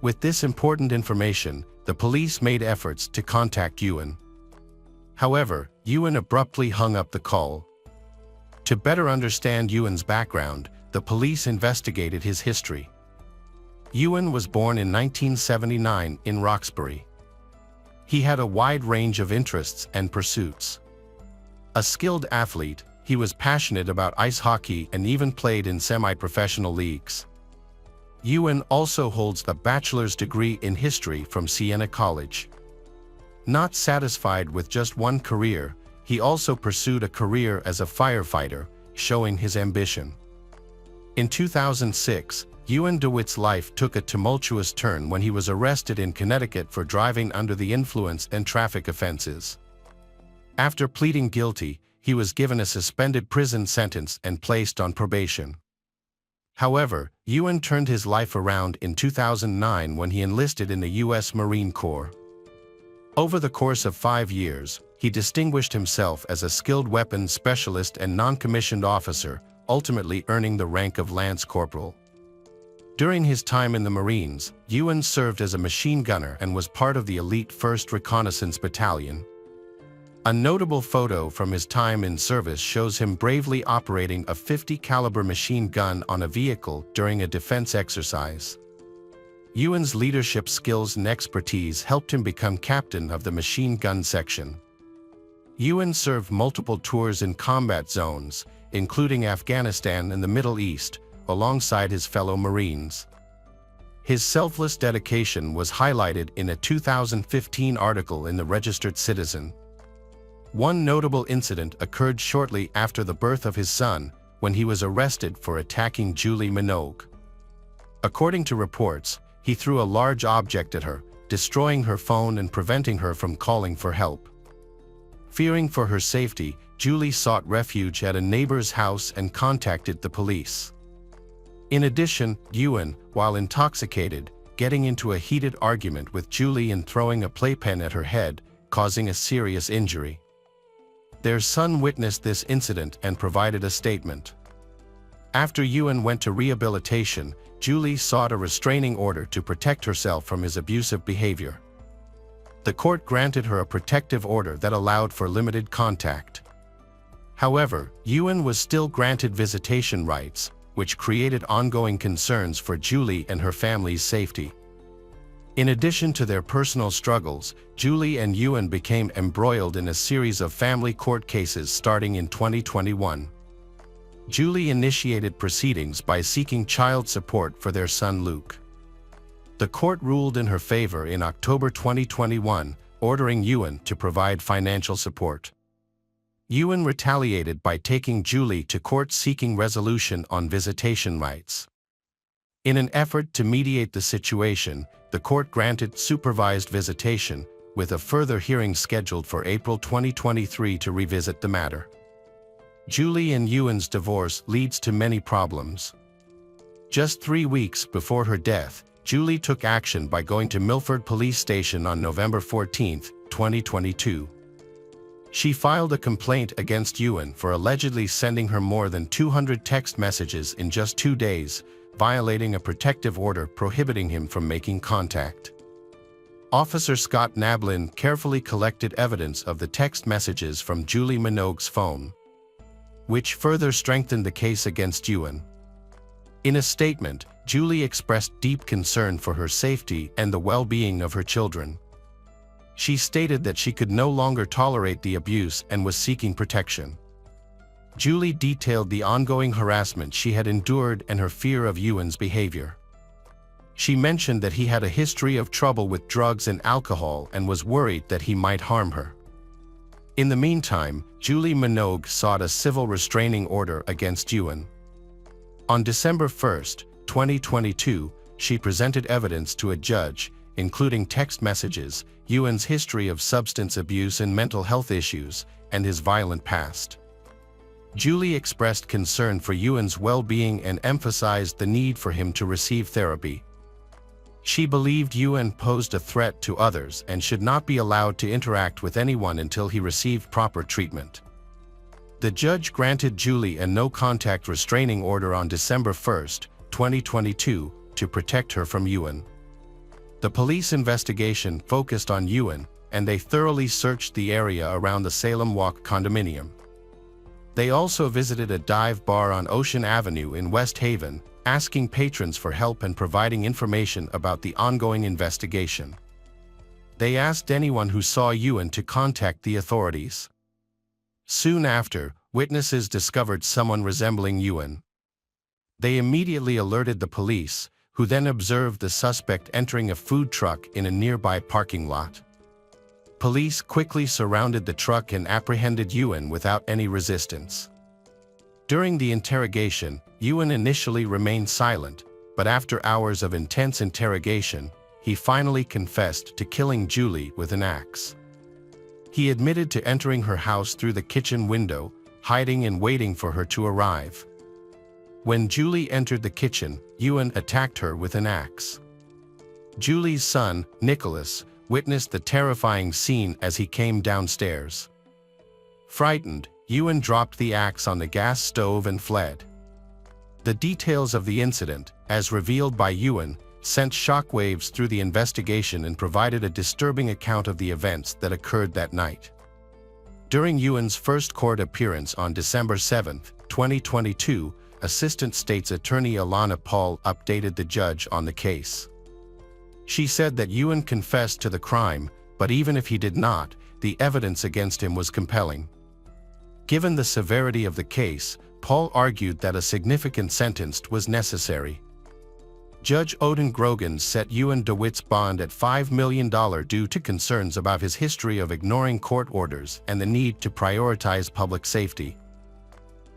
With this important information, the police made efforts to contact Ewan. However, Ewan abruptly hung up the call. To better understand Ewan's background, the police investigated his history. Ewan was born in 1979 in Roxbury. He had a wide range of interests and pursuits. A skilled athlete, he was passionate about ice hockey and even played in semi-professional leagues. Ewan also holds a bachelor's degree in history from Siena College. Not satisfied with just one career, he also pursued a career as a firefighter, showing his ambition. In 2006, Ewan DeWitt's life took a tumultuous turn when he was arrested in Connecticut for driving under the influence and traffic offenses. After pleading guilty, he was given a suspended prison sentence and placed on probation. However, Ewan turned his life around in 2009 when he enlisted in the U.S. Marine Corps. Over the course of 5 years, he distinguished himself as a skilled weapons specialist and non-commissioned officer, ultimately earning the rank of Lance Corporal. During his time in the Marines, Ewan served as a machine gunner and was part of the elite 1st Reconnaissance Battalion. A notable photo from his time in service shows him bravely operating a .50 caliber machine gun on a vehicle during a defense exercise. Ewan's leadership skills and expertise helped him become captain of the machine gun section. Ewan served multiple tours in combat zones, including Afghanistan and the Middle East, alongside his fellow Marines. His selfless dedication was highlighted in a 2015 article in the Registered Citizen. One notable incident occurred shortly after the birth of his son, when he was arrested for attacking Julie Minogue. According to reports, he threw a large object at her, destroying her phone and preventing her from calling for help. Fearing for her safety, Julie sought refuge at a neighbor's house and contacted the police. In addition, Ewan, while intoxicated, getting into a heated argument with Julie and throwing a playpen at her head, causing a serious injury. Their son witnessed this incident and provided a statement. After Ewan went to rehabilitation, Julie sought a restraining order to protect herself from his abusive behavior. The court granted her a protective order that allowed for limited contact. However, Ewan was still granted visitation rights, which created ongoing concerns for Julie and her family's safety. In addition to their personal struggles, Julie and Ewan became embroiled in a series of family court cases starting in 2021. Julie initiated proceedings by seeking child support for their son Luke. The court ruled in her favor in October 2021, ordering Ewan to provide financial support. Ewan retaliated by taking Julie to court seeking resolution on visitation rights. In an effort to mediate the situation, the court granted supervised visitation, with a further hearing scheduled for April 2023 to revisit the matter. Julie and Ewan's divorce leads to many problems. Just 3 weeks before her death, Julie took action by going to Milford Police Station on November 14, 2022. She filed a complaint against Ewan for allegedly sending her more than 200 text messages in just 2 days, violating a protective order prohibiting him from making contact. Officer Scott Nablin carefully collected evidence of the text messages from Julie Minogue's phone, which further strengthened the case against Ewan. In a statement, Julie expressed deep concern for her safety and the well-being of her children. She stated that she could no longer tolerate the abuse and was seeking protection. Julie detailed the ongoing harassment she had endured and her fear of Ewan's behavior. She mentioned that he had a history of trouble with drugs and alcohol and was worried that he might harm her. In the meantime, Julie Minogue sought a civil restraining order against Ewan. On December 1, 2022, she presented evidence to a judge, including text messages, Ewan's history of substance abuse and mental health issues, and his violent past. Julie expressed concern for Ewan's well-being and emphasized the need for him to receive therapy. She believed Ewan posed a threat to others and should not be allowed to interact with anyone until he received proper treatment. The judge granted Julie a no-contact restraining order on December 1, 2022, to protect her from Ewan. The police investigation focused on Ewan, and they thoroughly searched the area around the Salem Walk condominium. They also visited a dive bar on Ocean Avenue in West Haven, asking patrons for help and providing information about the ongoing investigation. They asked anyone who saw Ewan to contact the authorities. Soon after, witnesses discovered someone resembling Ewan. They immediately alerted the police, who then observed the suspect entering a food truck in a nearby parking lot. Police quickly surrounded the truck and apprehended Ewan without any resistance. During the interrogation, Ewan initially remained silent, but after hours of intense interrogation, he finally confessed to killing Julie with an axe. He admitted to entering her house through the kitchen window, hiding and waiting for her to arrive. When Julie entered the kitchen, Ewan attacked her with an axe. Julie's son, Nicholas, witnessed the terrifying scene as he came downstairs. Frightened, Ewan dropped the axe on the gas stove and fled. The details of the incident, as revealed by Ewan, sent shockwaves through the investigation and provided a disturbing account of the events that occurred that night. During Ewan's first court appearance on December 7, 2022, Assistant State's Attorney Alana Paul updated the judge on the case. She said that Ewan confessed to the crime, but even if he did not, the evidence against him was compelling. Given the severity of the case, Paul argued that a significant sentence was necessary. Judge Odin Grogan set Ewan DeWitt's bond at $5 million due to concerns about his history of ignoring court orders and the need to prioritize public safety.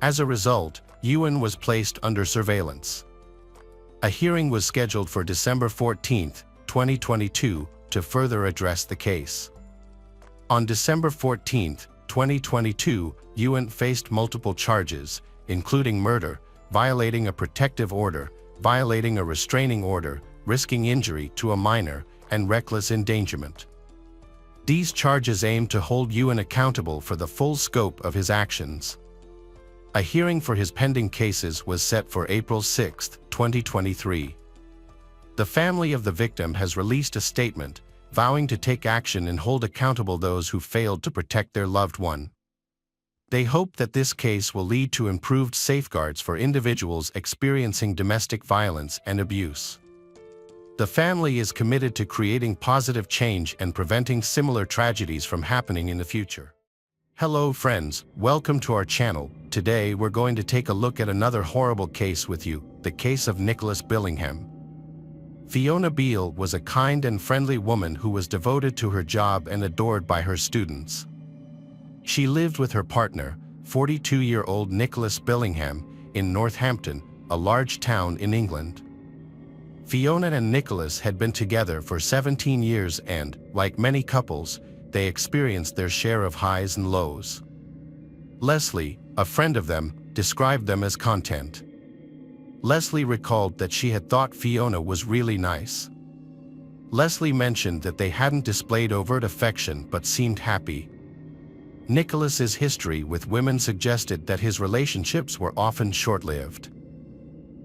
As a result, Ewan was placed under surveillance. A hearing was scheduled for December 14, 2022, to further address the case. On December 14, 2022, Ewan faced multiple charges, including murder, violating a protective order, violating a restraining order, risking injury to a minor, and reckless endangerment. These charges aim to hold Ewan accountable for the full scope of his actions. A hearing for his pending cases was set for April 6, 2023. The family of the victim has released a statement, vowing to take action and hold accountable those who failed to protect their loved one. They hope that this case will lead to improved safeguards for individuals experiencing domestic violence and abuse. The family is committed to creating positive change and preventing similar tragedies from happening in the future. Hello friends, welcome to our channel. Today we're going to take a look at another horrible case with you, the case of Nicholas Billingham. Fiona Beale was a kind and friendly woman who was devoted to her job and adored by her students. She lived with her partner, 42-year-old Nicholas Billingham, in Northampton, a large town in England. Fiona and Nicholas had been together for 17 years and, like many couples, they experienced their share of highs and lows. Leslie, a friend of them, described them as content. Leslie recalled that she had thought Fiona was really nice. Leslie mentioned that they hadn't displayed overt affection but seemed happy. Nicholas's history with women suggested that his relationships were often short-lived.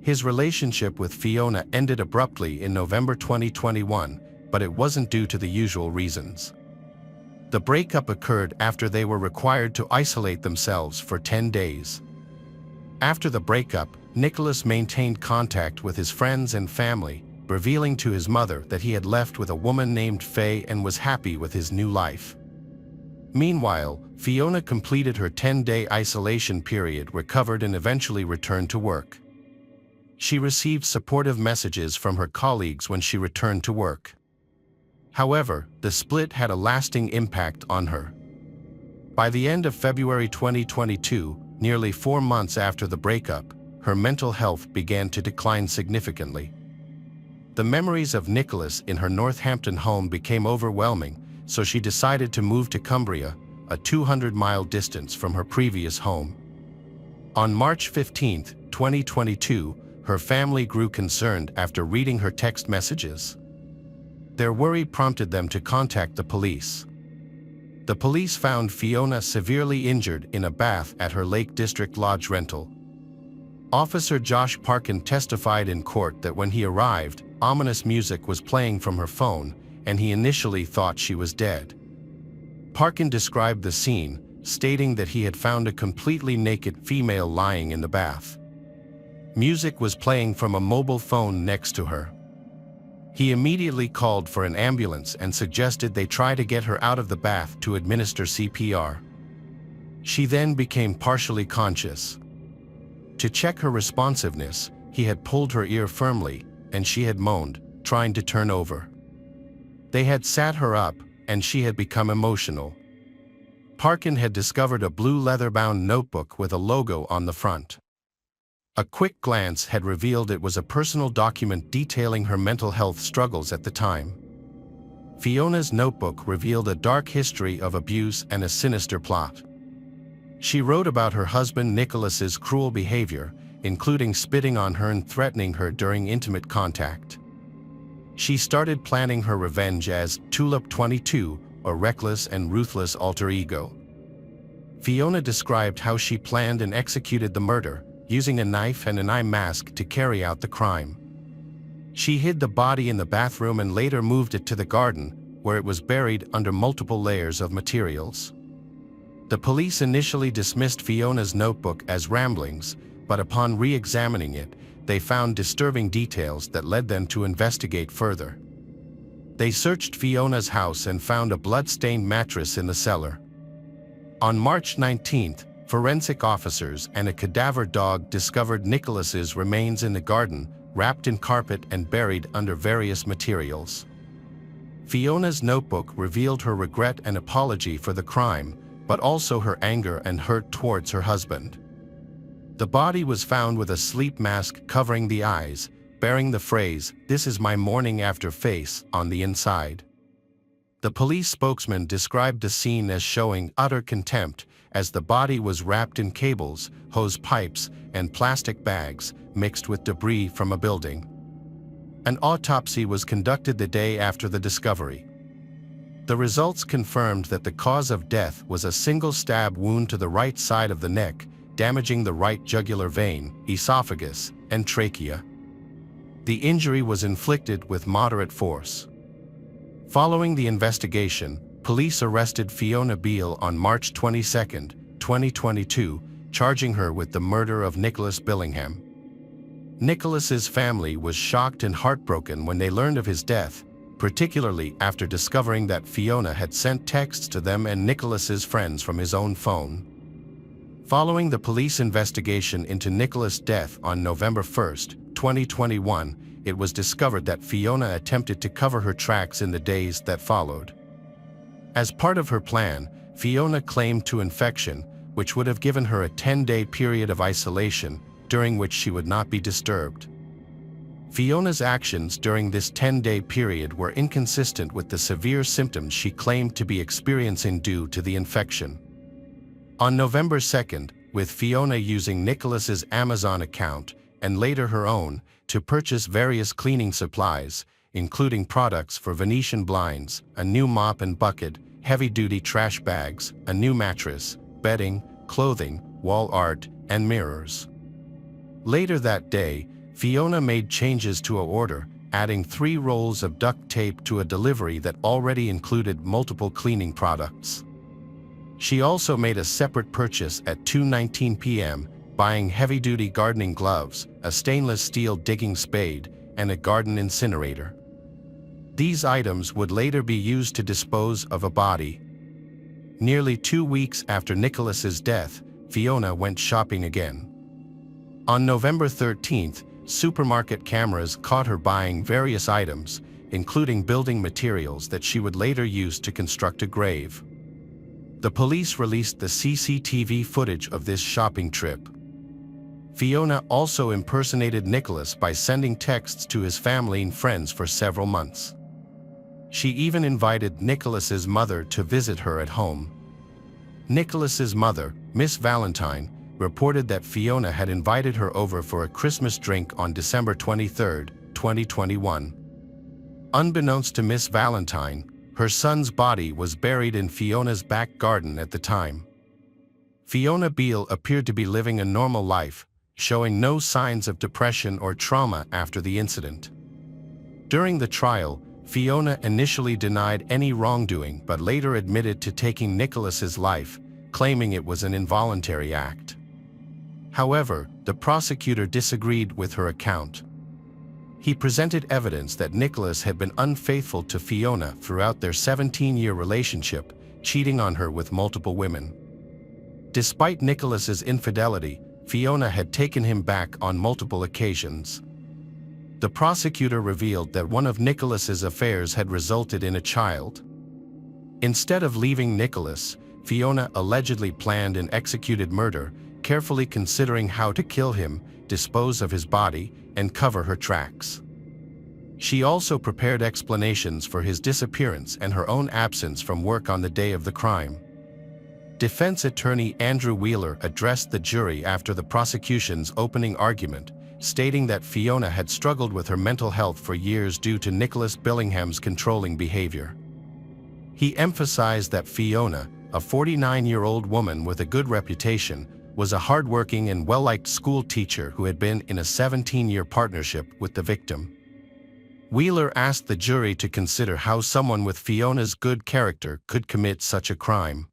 His relationship with Fiona ended abruptly in November 2021, but it wasn't due to the usual reasons. The breakup occurred after they were required to isolate themselves for 10 days. After the breakup, Nicholas maintained contact with his friends and family, revealing to his mother that he had left with a woman named Faye and was happy with his new life. Meanwhile, Fiona completed her 10-day isolation period, recovered, and eventually returned to work. She received supportive messages from her colleagues when she returned to work. However, the split had a lasting impact on her. By the end of February 2022, nearly 4 months after the breakup, her mental health began to decline significantly. The memories of Nicholas in her Northampton home became overwhelming, so she decided to move to Cumbria, a 200-mile distance from her previous home. On March 15, 2022, her family grew concerned after reading her text messages. Their worry prompted them to contact the police. The police found Fiona severely injured in a bath at her Lake District Lodge rental. Officer Josh Parkin testified in court that when he arrived, ominous music was playing from her phone, and he initially thought she was dead. Parkin described the scene, stating that he had found a completely naked female lying in the bath. Music was playing from a mobile phone next to her. He immediately called for an ambulance and suggested they try to get her out of the bath to administer CPR. She then became partially conscious. To check her responsiveness, he had pulled her ear firmly, and she had moaned, trying to turn over. They had sat her up, and she had become emotional. Parkin had discovered a blue leather-bound notebook with a logo on the front. A quick glance had revealed it was a personal document detailing her mental health struggles at the time. Fiona's notebook revealed a dark history of abuse and a sinister plot. She wrote about her husband Nicholas's cruel behavior, including spitting on her and threatening her during intimate contact. She started planning her revenge as Tulip 22, a reckless and ruthless alter ego. Fiona described how she planned and executed the murder, using a knife and an eye mask to carry out the crime. She hid the body in the bathroom and later moved it to the garden, where it was buried under multiple layers of materials. The police initially dismissed Fiona's notebook as ramblings, but upon re-examining it, they found disturbing details that led them to investigate further. They searched Fiona's house and found a blood-stained mattress in the cellar. On March 19th, forensic officers and a cadaver dog discovered Nicholas's remains in the garden, wrapped in carpet and buried under various materials. Fiona's notebook revealed her regret and apology for the crime, but also her anger and hurt towards her husband. The body was found with a sleep mask covering the eyes, bearing the phrase, "This is my morning after" face on the inside. The police spokesman described the scene as showing utter contempt, as the body was wrapped in cables, hose pipes, and plastic bags, mixed with debris from a building. An autopsy was conducted the day after the discovery. The results confirmed that the cause of death was a single stab wound to the right side of the neck, damaging the right jugular vein, esophagus, and trachea. The injury was inflicted with moderate force. Following the investigation, police arrested Fiona Beale on March 22, 2022, charging her with the murder of Nicholas Billingham. Nicholas's family was shocked and heartbroken when they learned of his death, particularly after discovering that Fiona had sent texts to them and Nicholas's friends from his own phone. Following the police investigation into Nicholas' death on November 1, 2021, it was discovered that Fiona attempted to cover her tracks in the days that followed. As part of her plan, Fiona claimed to infection, which would have given her a 10-day period of isolation, during which she would not be disturbed. Fiona's actions during this 10-day period were inconsistent with the severe symptoms she claimed to be experiencing due to the infection. On November 2, with Fiona using Nicholas's Amazon account, and later her own, to purchase various cleaning supplies, including products for Venetian blinds, a new mop and bucket, heavy-duty trash bags, a new mattress, bedding, clothing, wall art, and mirrors. Later that day, Fiona made changes to her order, adding 3 rolls of duct tape to a delivery that already included multiple cleaning products. She also made a separate purchase at 2:19 p.m., buying heavy-duty gardening gloves, a stainless steel digging spade, and a garden incinerator. These items would later be used to dispose of a body. Nearly 2 weeks after Nicholas's death, Fiona went shopping again. On November 13th, supermarket cameras caught her buying various items, including building materials that she would later use to construct a grave. The police released the CCTV footage of this shopping trip. Fiona also impersonated Nicholas by sending texts to his family and friends for several months. She even invited Nicholas's mother to visit her at home. Nicholas's mother, Miss Valentine, reported that Fiona had invited her over for a Christmas drink on December 23, 2021. Unbeknownst to Miss Valentine, her son's body was buried in Fiona's back garden at the time. Fiona Beale appeared to be living a normal life, showing no signs of depression or trauma after the incident. During the trial, Fiona initially denied any wrongdoing but later admitted to taking Nicholas's life, claiming it was an involuntary act. However, the prosecutor disagreed with her account. He presented evidence that Nicholas had been unfaithful to Fiona throughout their 17-year relationship, cheating on her with multiple women. Despite Nicholas's infidelity, Fiona had taken him back on multiple occasions. The prosecutor revealed that one of Nicholas's affairs had resulted in a child. Instead of leaving Nicholas, Fiona allegedly planned and executed murder, carefully considering how to kill him, dispose of his body, and cover her tracks. She also prepared explanations for his disappearance and her own absence from work on the day of the crime. Defense attorney Andrew Wheeler addressed the jury after the prosecution's opening argument, stating that Fiona had struggled with her mental health for years due to Nicholas Billingham's controlling behavior. He emphasized that Fiona, a 49-year-old woman with a good reputation, was a hardworking and well-liked school teacher who had been in a 17-year partnership with the victim. Wheeler asked the jury to consider how someone with Fiona's good character could commit such a crime.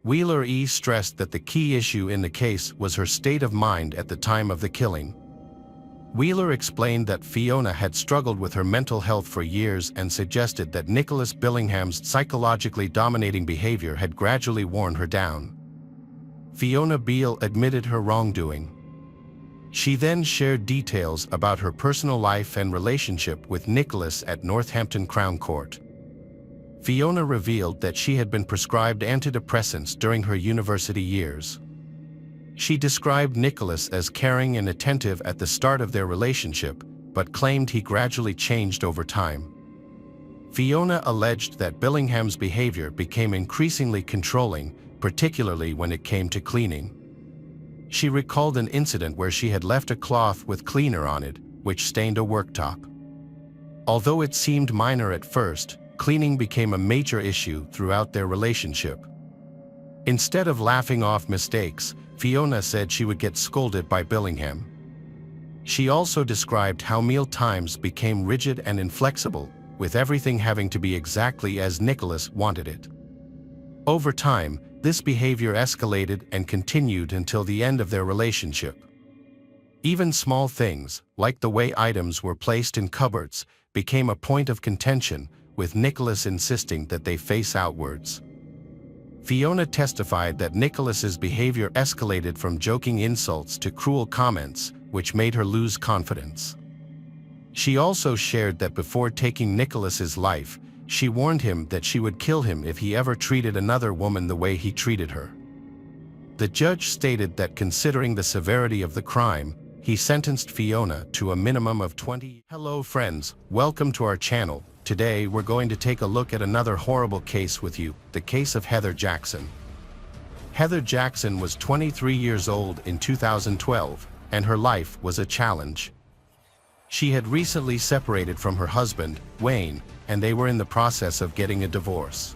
Wheeler stressed that the key issue in the case was her state of mind at the time of the killing. Wheeler explained that Fiona had struggled with her mental health for years and suggested that Nicholas Billingham's psychologically dominating behavior had gradually worn her down. Fiona Beale admitted her wrongdoing. She then shared details about her personal life and relationship with Nicholas at Northampton Crown Court. Fiona revealed that she had been prescribed antidepressants during her university years. She described Nicholas as caring and attentive at the start of their relationship, but claimed he gradually changed over time. Fiona alleged that Billingham's behavior became increasingly controlling, particularly when it came to cleaning. She recalled an incident where she had left a cloth with cleaner on it, which stained a worktop. Although it seemed minor at first, cleaning became a major issue throughout their relationship. Instead of laughing off mistakes, Fiona said she would get scolded by Billingham. She also described how meal times became rigid and inflexible, with everything having to be exactly as Nicholas wanted it. Over time, this behavior escalated and continued until the end of their relationship. Even small things, like the way items were placed in cupboards, became a point of contention, with Nicholas insisting that they face outwards. Fiona testified that Nicholas's behavior escalated from joking insults to cruel comments, which made her lose confidence. She also shared that before taking Nicholas's life, she warned him that she would kill him if he ever treated another woman the way he treated her. The judge stated that considering the severity of the crime, he sentenced Fiona to a minimum of 20. Hello friends, welcome to our channel. Today we're going to take a look at another horrible case with you, the case of Heather Jackson. Heather Jackson was 23 years old in 2012, and her life was a challenge. She had recently separated from her husband, Wayne, and they were in the process of getting a divorce.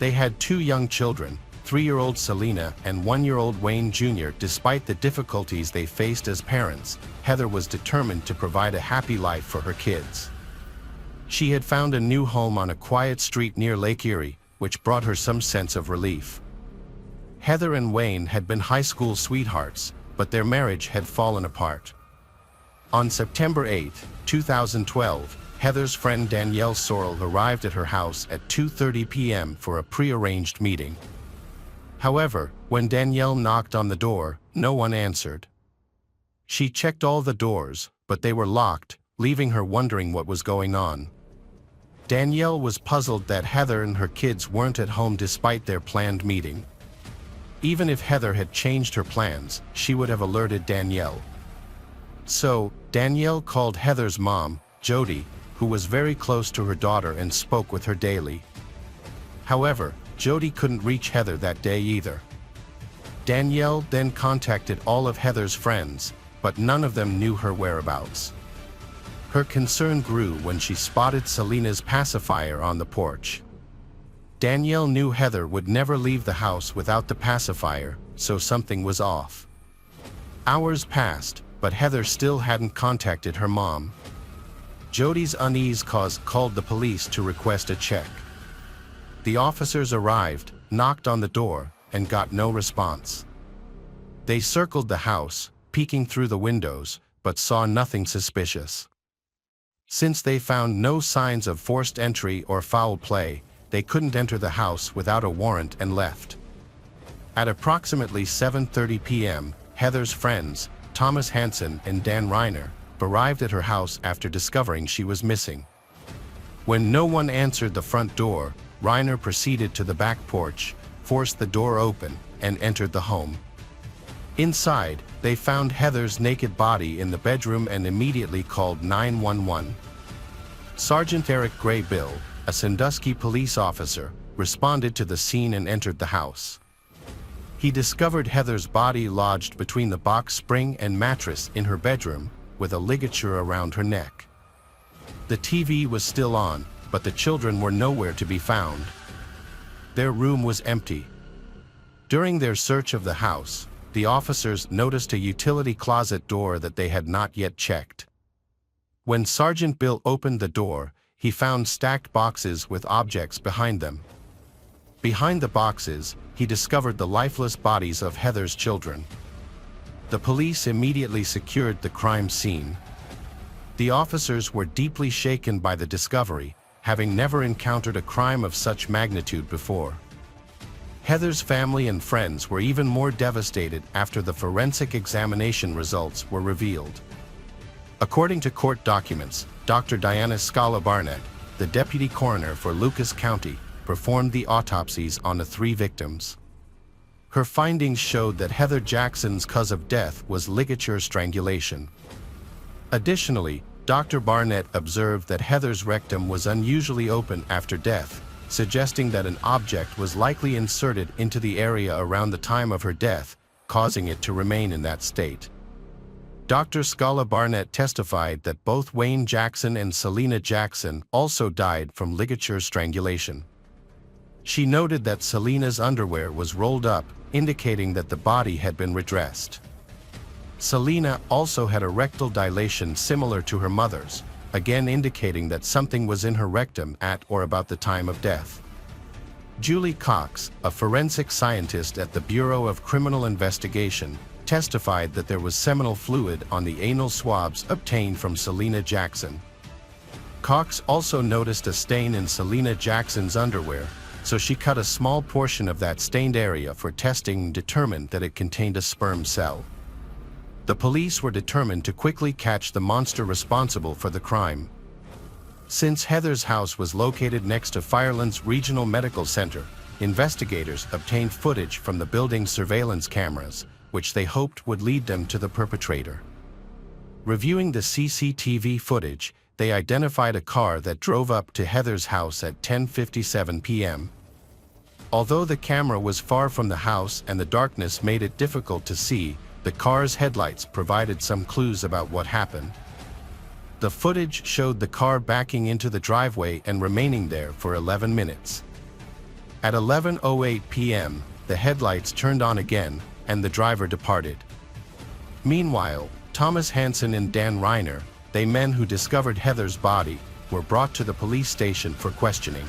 They had 2 young children, 3-year-old Selena and 1-year-old Wayne Jr. Despite the difficulties they faced as parents, Heather was determined to provide a happy life for her kids. She had found a new home on a quiet street near Lake Erie, which brought her some sense of relief. Heather and Wayne had been high school sweethearts, but their marriage had fallen apart. On September 8, 2012, Heather's friend Danielle Sorrell arrived at her house at 2:30 p.m. for a prearranged meeting. However, when Danielle knocked on the door, no one answered. She checked all the doors, but they were locked, leaving her wondering what was going on. Danielle was puzzled that Heather and her kids weren't at home despite their planned meeting. Even if Heather had changed her plans, she would have alerted Danielle. So, Danielle called Heather's mom, Jody, who was very close to her daughter and spoke with her daily. However, Jody couldn't reach Heather that day either. Danielle then contacted all of Heather's friends, but none of them knew her whereabouts. Her concern grew when she spotted Selena's pacifier on the porch. Danielle knew Heather would never leave the house without the pacifier, so something was off. Hours passed, but Heather still hadn't contacted her mom. Jody's unease called the police to request a check. The officers arrived, knocked on the door, and got no response. They circled the house, peeking through the windows, but saw nothing suspicious. Since they found no signs of forced entry or foul play, they couldn't enter the house without a warrant and left. At approximately 7:30 p.m., Heather's friends, Thomas Hansen and Dan Reiner, arrived at her house after discovering she was missing. When no one answered the front door, Reiner proceeded to the back porch, forced the door open, and entered the home. Inside, they found Heather's naked body in the bedroom and immediately called 911. Sergeant Eric Gray Bill, a Sandusky police officer, responded to the scene and entered the house. He discovered Heather's body lodged between the box spring and mattress in her bedroom, with a ligature around her neck. The TV was still on, but the children were nowhere to be found. Their room was empty. During their search of the house, the officers noticed a utility closet door that they had not yet checked. When Sergeant Bill opened the door, he found stacked boxes with objects behind them. Behind the boxes, he discovered the lifeless bodies of Heather's children. The police immediately secured the crime scene. The officers were deeply shaken by the discovery, having never encountered a crime of such magnitude before. Heather's family and friends were even more devastated after the forensic examination results were revealed. According to court documents, Dr. Diana Scala Barnett, the deputy coroner for Lucas County, performed the autopsies on the 3 victims. Her findings showed that Heather Jackson's cause of death was ligature strangulation. Additionally, Dr. Barnett observed that Heather's rectum was unusually open after death, suggesting that an object was likely inserted into the area around the time of her death, causing it to remain in that state. Dr. Scala Barnett testified that both Wayne Jackson and Selena Jackson also died from ligature strangulation. She noted that Selena's underwear was rolled up, indicating that the body had been redressed. Selena also had a rectal dilation similar to her mother's, again indicating that something was in her rectum at or about the time of death. Julie Cox, a forensic scientist at the Bureau of Criminal Investigation, testified that there was seminal fluid on the anal swabs obtained from Selena Jackson. Cox also noticed a stain in Selena Jackson's underwear, so she cut a small portion of that stained area for testing and determined that it contained a sperm cell. The police were determined to quickly catch the monster responsible for the crime. Since Heather's house was located next to Firelands Regional Medical Center, investigators obtained footage from the building's surveillance cameras, which they hoped would lead them to the perpetrator. Reviewing the CCTV footage, they identified a car that drove up to Heather's house at 10:57 p.m. Although the camera was far from the house and the darkness made it difficult to see, the car's headlights provided some clues about what happened. The footage showed the car backing into the driveway and remaining there for 11 minutes. At 11:08 p.m., the headlights turned on again, and the driver departed. Meanwhile, Thomas Hansen and Dan Reiner, the men who discovered Heather's body, were brought to the police station for questioning.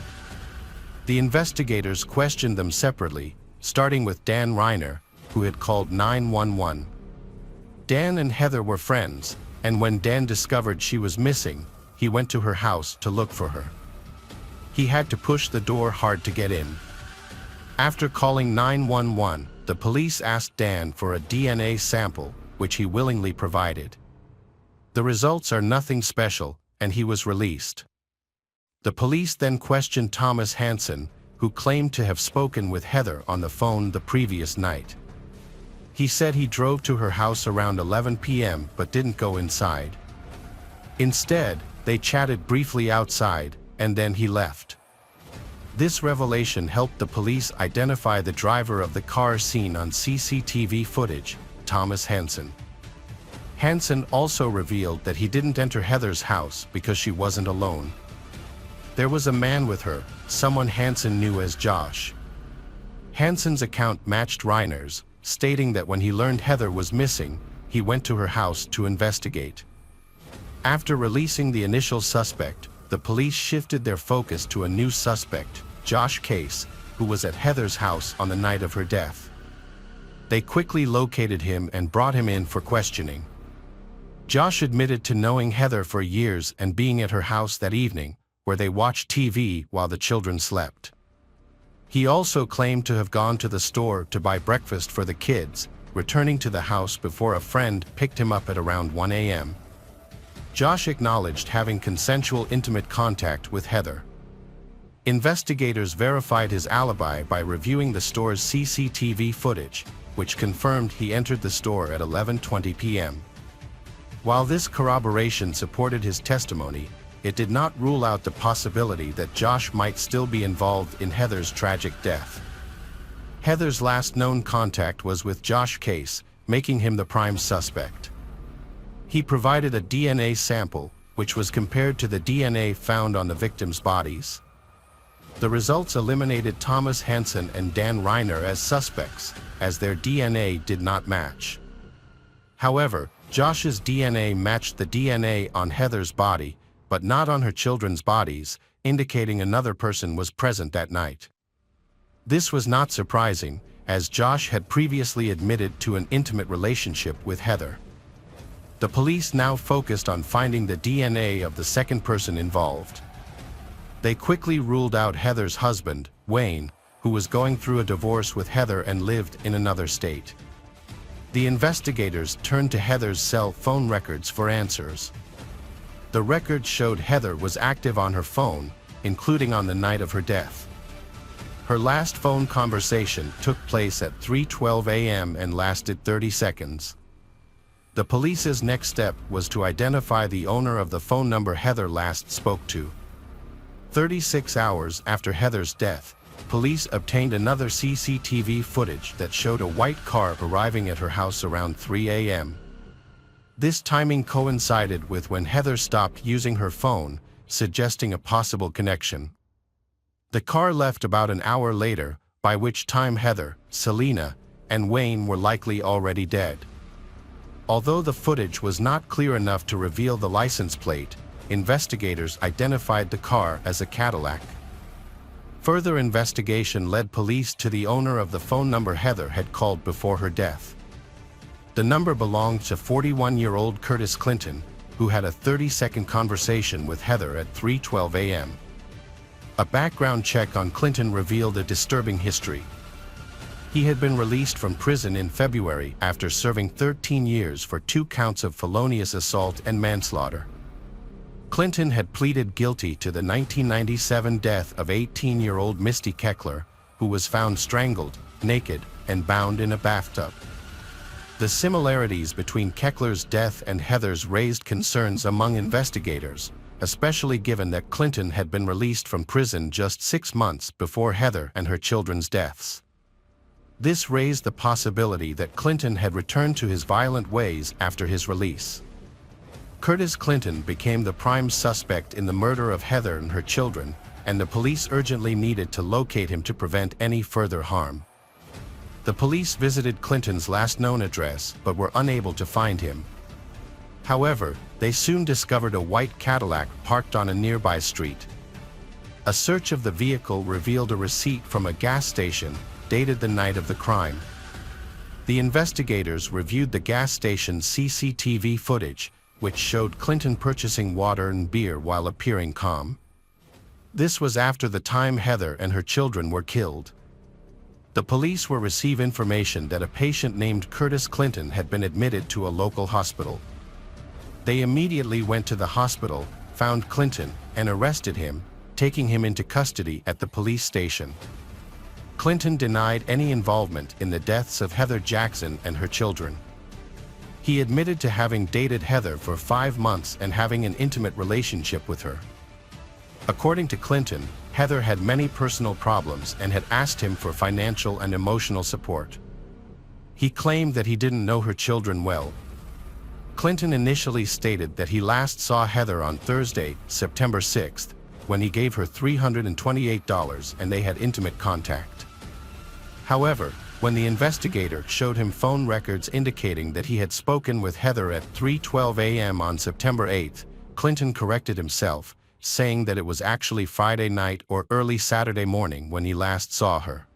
The investigators questioned them separately, starting with Dan Reiner, who had called 911. Dan and Heather were friends, and when Dan discovered she was missing, he went to her house to look for her. He had to push the door hard to get in. After calling 911, the police asked Dan for a DNA sample, which he willingly provided. The results are nothing special, and he was released. The police then questioned Thomas Hansen, who claimed to have spoken with Heather on the phone the previous night. He said he drove to her house around 11 p.m. but didn't go inside. Instead, they chatted briefly outside, and then he left. This revelation helped the police identify the driver of the car seen on CCTV footage, Thomas Hansen. Hansen also revealed that he didn't enter Heather's house because she wasn't alone. There was a man with her, someone Hansen knew as Josh. Hansen's account matched Reiner's, stating that when he learned Heather was missing, he went to her house to investigate. After releasing the initial suspect, the police shifted their focus to a new suspect, Josh Case, who was at Heather's house on the night of her death. They quickly located him and brought him in for questioning. Josh admitted to knowing Heather for years and being at her house that evening, where they watched TV while the children slept. He also claimed to have gone to the store to buy breakfast for the kids, returning to the house before a friend picked him up at around 1 a.m. Josh acknowledged having consensual intimate contact with Heather. Investigators verified his alibi by reviewing the store's CCTV footage, which confirmed he entered the store at 11:20 p.m. While this corroboration supported his testimony, it did not rule out the possibility that Josh might still be involved in Heather's tragic death. Heather's last known contact was with Josh Case, making him the prime suspect. He provided a DNA sample, which was compared to the DNA found on the victims' bodies. The results eliminated Thomas Hansen and Dan Reiner as suspects, as their DNA did not match. However, Josh's DNA matched the DNA on Heather's body, but not on her children's bodies, indicating another person was present that night. This was not surprising, as Josh had previously admitted to an intimate relationship with Heather. The police now focused on finding the DNA of the second person involved. They quickly ruled out Heather's husband, Wayne, who was going through a divorce with Heather and lived in another state. The investigators turned to Heather's cell phone records for answers. The records showed Heather was active on her phone, including on the night of her death. Her last phone conversation took place at 3:12 a.m. and lasted 30 seconds. The police's next step was to identify the owner of the phone number Heather last spoke to. 36 hours after Heather's death, police obtained another CCTV footage that showed a white car arriving at her house around 3 a.m. This timing coincided with when Heather stopped using her phone, suggesting a possible connection. The car left about an hour later, by which time Heather, Selena, and Wayne were likely already dead. Although the footage was not clear enough to reveal the license plate, investigators identified the car as a Cadillac. Further investigation led police to the owner of the phone number Heather had called before her death. The number belonged to 41-year-old Curtis Clinton, who had a 30-second conversation with Heather at 3:12 a.m. A background check on Clinton revealed a disturbing history. He had been released from prison in February after serving 13 years for 2 counts of felonious assault and manslaughter. Clinton had pleaded guilty to the 1997 death of 18-year-old Misty Keckler, who was found strangled, naked, and bound in a bathtub. The similarities between Keckler's death and Heather's raised concerns among investigators, especially given that Clinton had been released from prison just 6 months before Heather and her children's deaths. This raised the possibility that Clinton had returned to his violent ways after his release. Curtis Clinton became the prime suspect in the murder of Heather and her children, and the police urgently needed to locate him to prevent any further harm. The police visited Clinton's last known address but were unable to find him. However, they soon discovered a white Cadillac parked on a nearby street. A search of the vehicle revealed a receipt from a gas station, dated the night of the crime. The investigators reviewed the gas station's CCTV footage, which showed Clinton purchasing water and beer while appearing calm. This was after the time Heather and her children were killed. The police were received information that a patient named Curtis Clinton had been admitted to a local hospital. They immediately went to the hospital, found Clinton, and arrested him, taking him into custody at the police station. Clinton denied any involvement in the deaths of Heather Jackson and her children. He admitted to having dated Heather for 5 months and having an intimate relationship with her. According to Clinton, Heather had many personal problems and had asked him for financial and emotional support. He claimed that he didn't know her children well. Clinton initially stated that he last saw Heather on Thursday, September 6th, when he gave her $328 and they had intimate contact. However, when the investigator showed him phone records indicating that he had spoken with Heather at 3:12 a.m. on September 8th, Clinton corrected himself, saying that it was actually Friday night or early Saturday morning when he last saw her.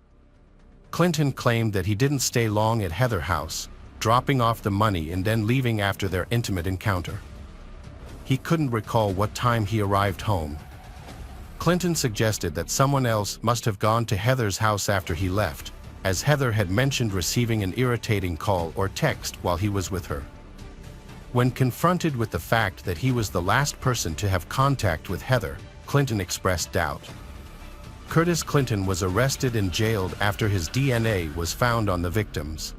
Clinton claimed that he didn't stay long at Heather's house, dropping off the money and then leaving after their intimate encounter. He couldn't recall what time he arrived home. Clinton suggested that someone else must have gone to Heather's house after he left, as Heather had mentioned receiving an irritating call or text while he was with her. When confronted with the fact that he was the last person to have contact with Heather, Clinton expressed doubt. Curtis Clinton was arrested and jailed after his DNA was found on the victims.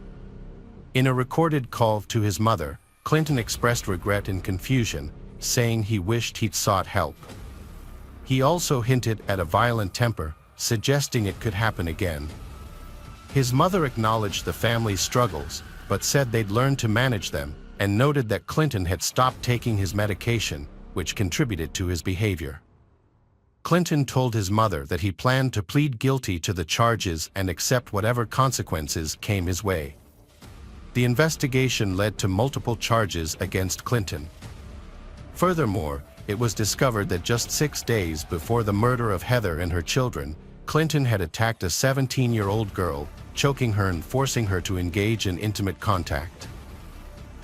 In a recorded call to his mother, Clinton expressed regret and confusion, saying he wished he'd sought help. He also hinted at a violent temper, suggesting it could happen again. His mother acknowledged the family's struggles, but said they'd learned to manage them, and noted that Clinton had stopped taking his medication, which contributed to his behavior. Clinton told his mother that he planned to plead guilty to the charges and accept whatever consequences came his way. The investigation led to multiple charges against Clinton. Furthermore, it was discovered that just 6 days before the murder of Heather and her children, Clinton had attacked a 17-year-old girl, choking her and forcing her to engage in intimate contact.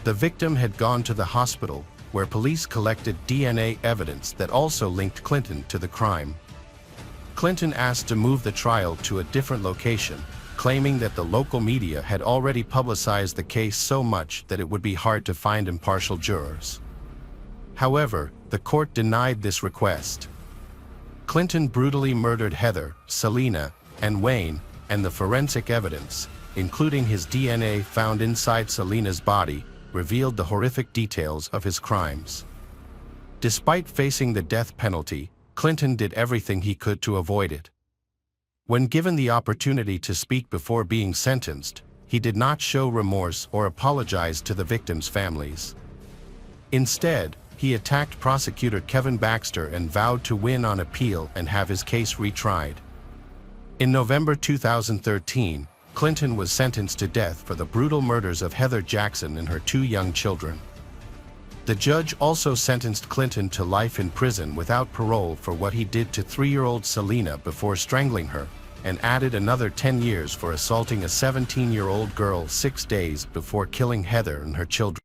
The victim had gone to the hospital, where police collected DNA evidence that also linked Clinton to the crime. Clinton asked to move the trial to a different location, claiming that the local media had already publicized the case so much that it would be hard to find impartial jurors. However, the court denied this request. Clinton brutally murdered Heather, Selena, and Wayne, and the forensic evidence, including his DNA found inside Selena's body, revealed the horrific details of his crimes. Despite facing the death penalty, Clinton did everything he could to avoid it. When given the opportunity to speak before being sentenced, he did not show remorse or apologize to the victims' families. Instead, he attacked prosecutor Kevin Baxter and vowed to win on appeal and have his case retried. In November 2013, Clinton was sentenced to death for the brutal murders of Heather Jackson and her 2 young children. The judge also sentenced Clinton to life in prison without parole for what he did to 3-year-old Selena before strangling her, and added another 10 years for assaulting a 17-year-old girl 6 days before killing Heather and her children.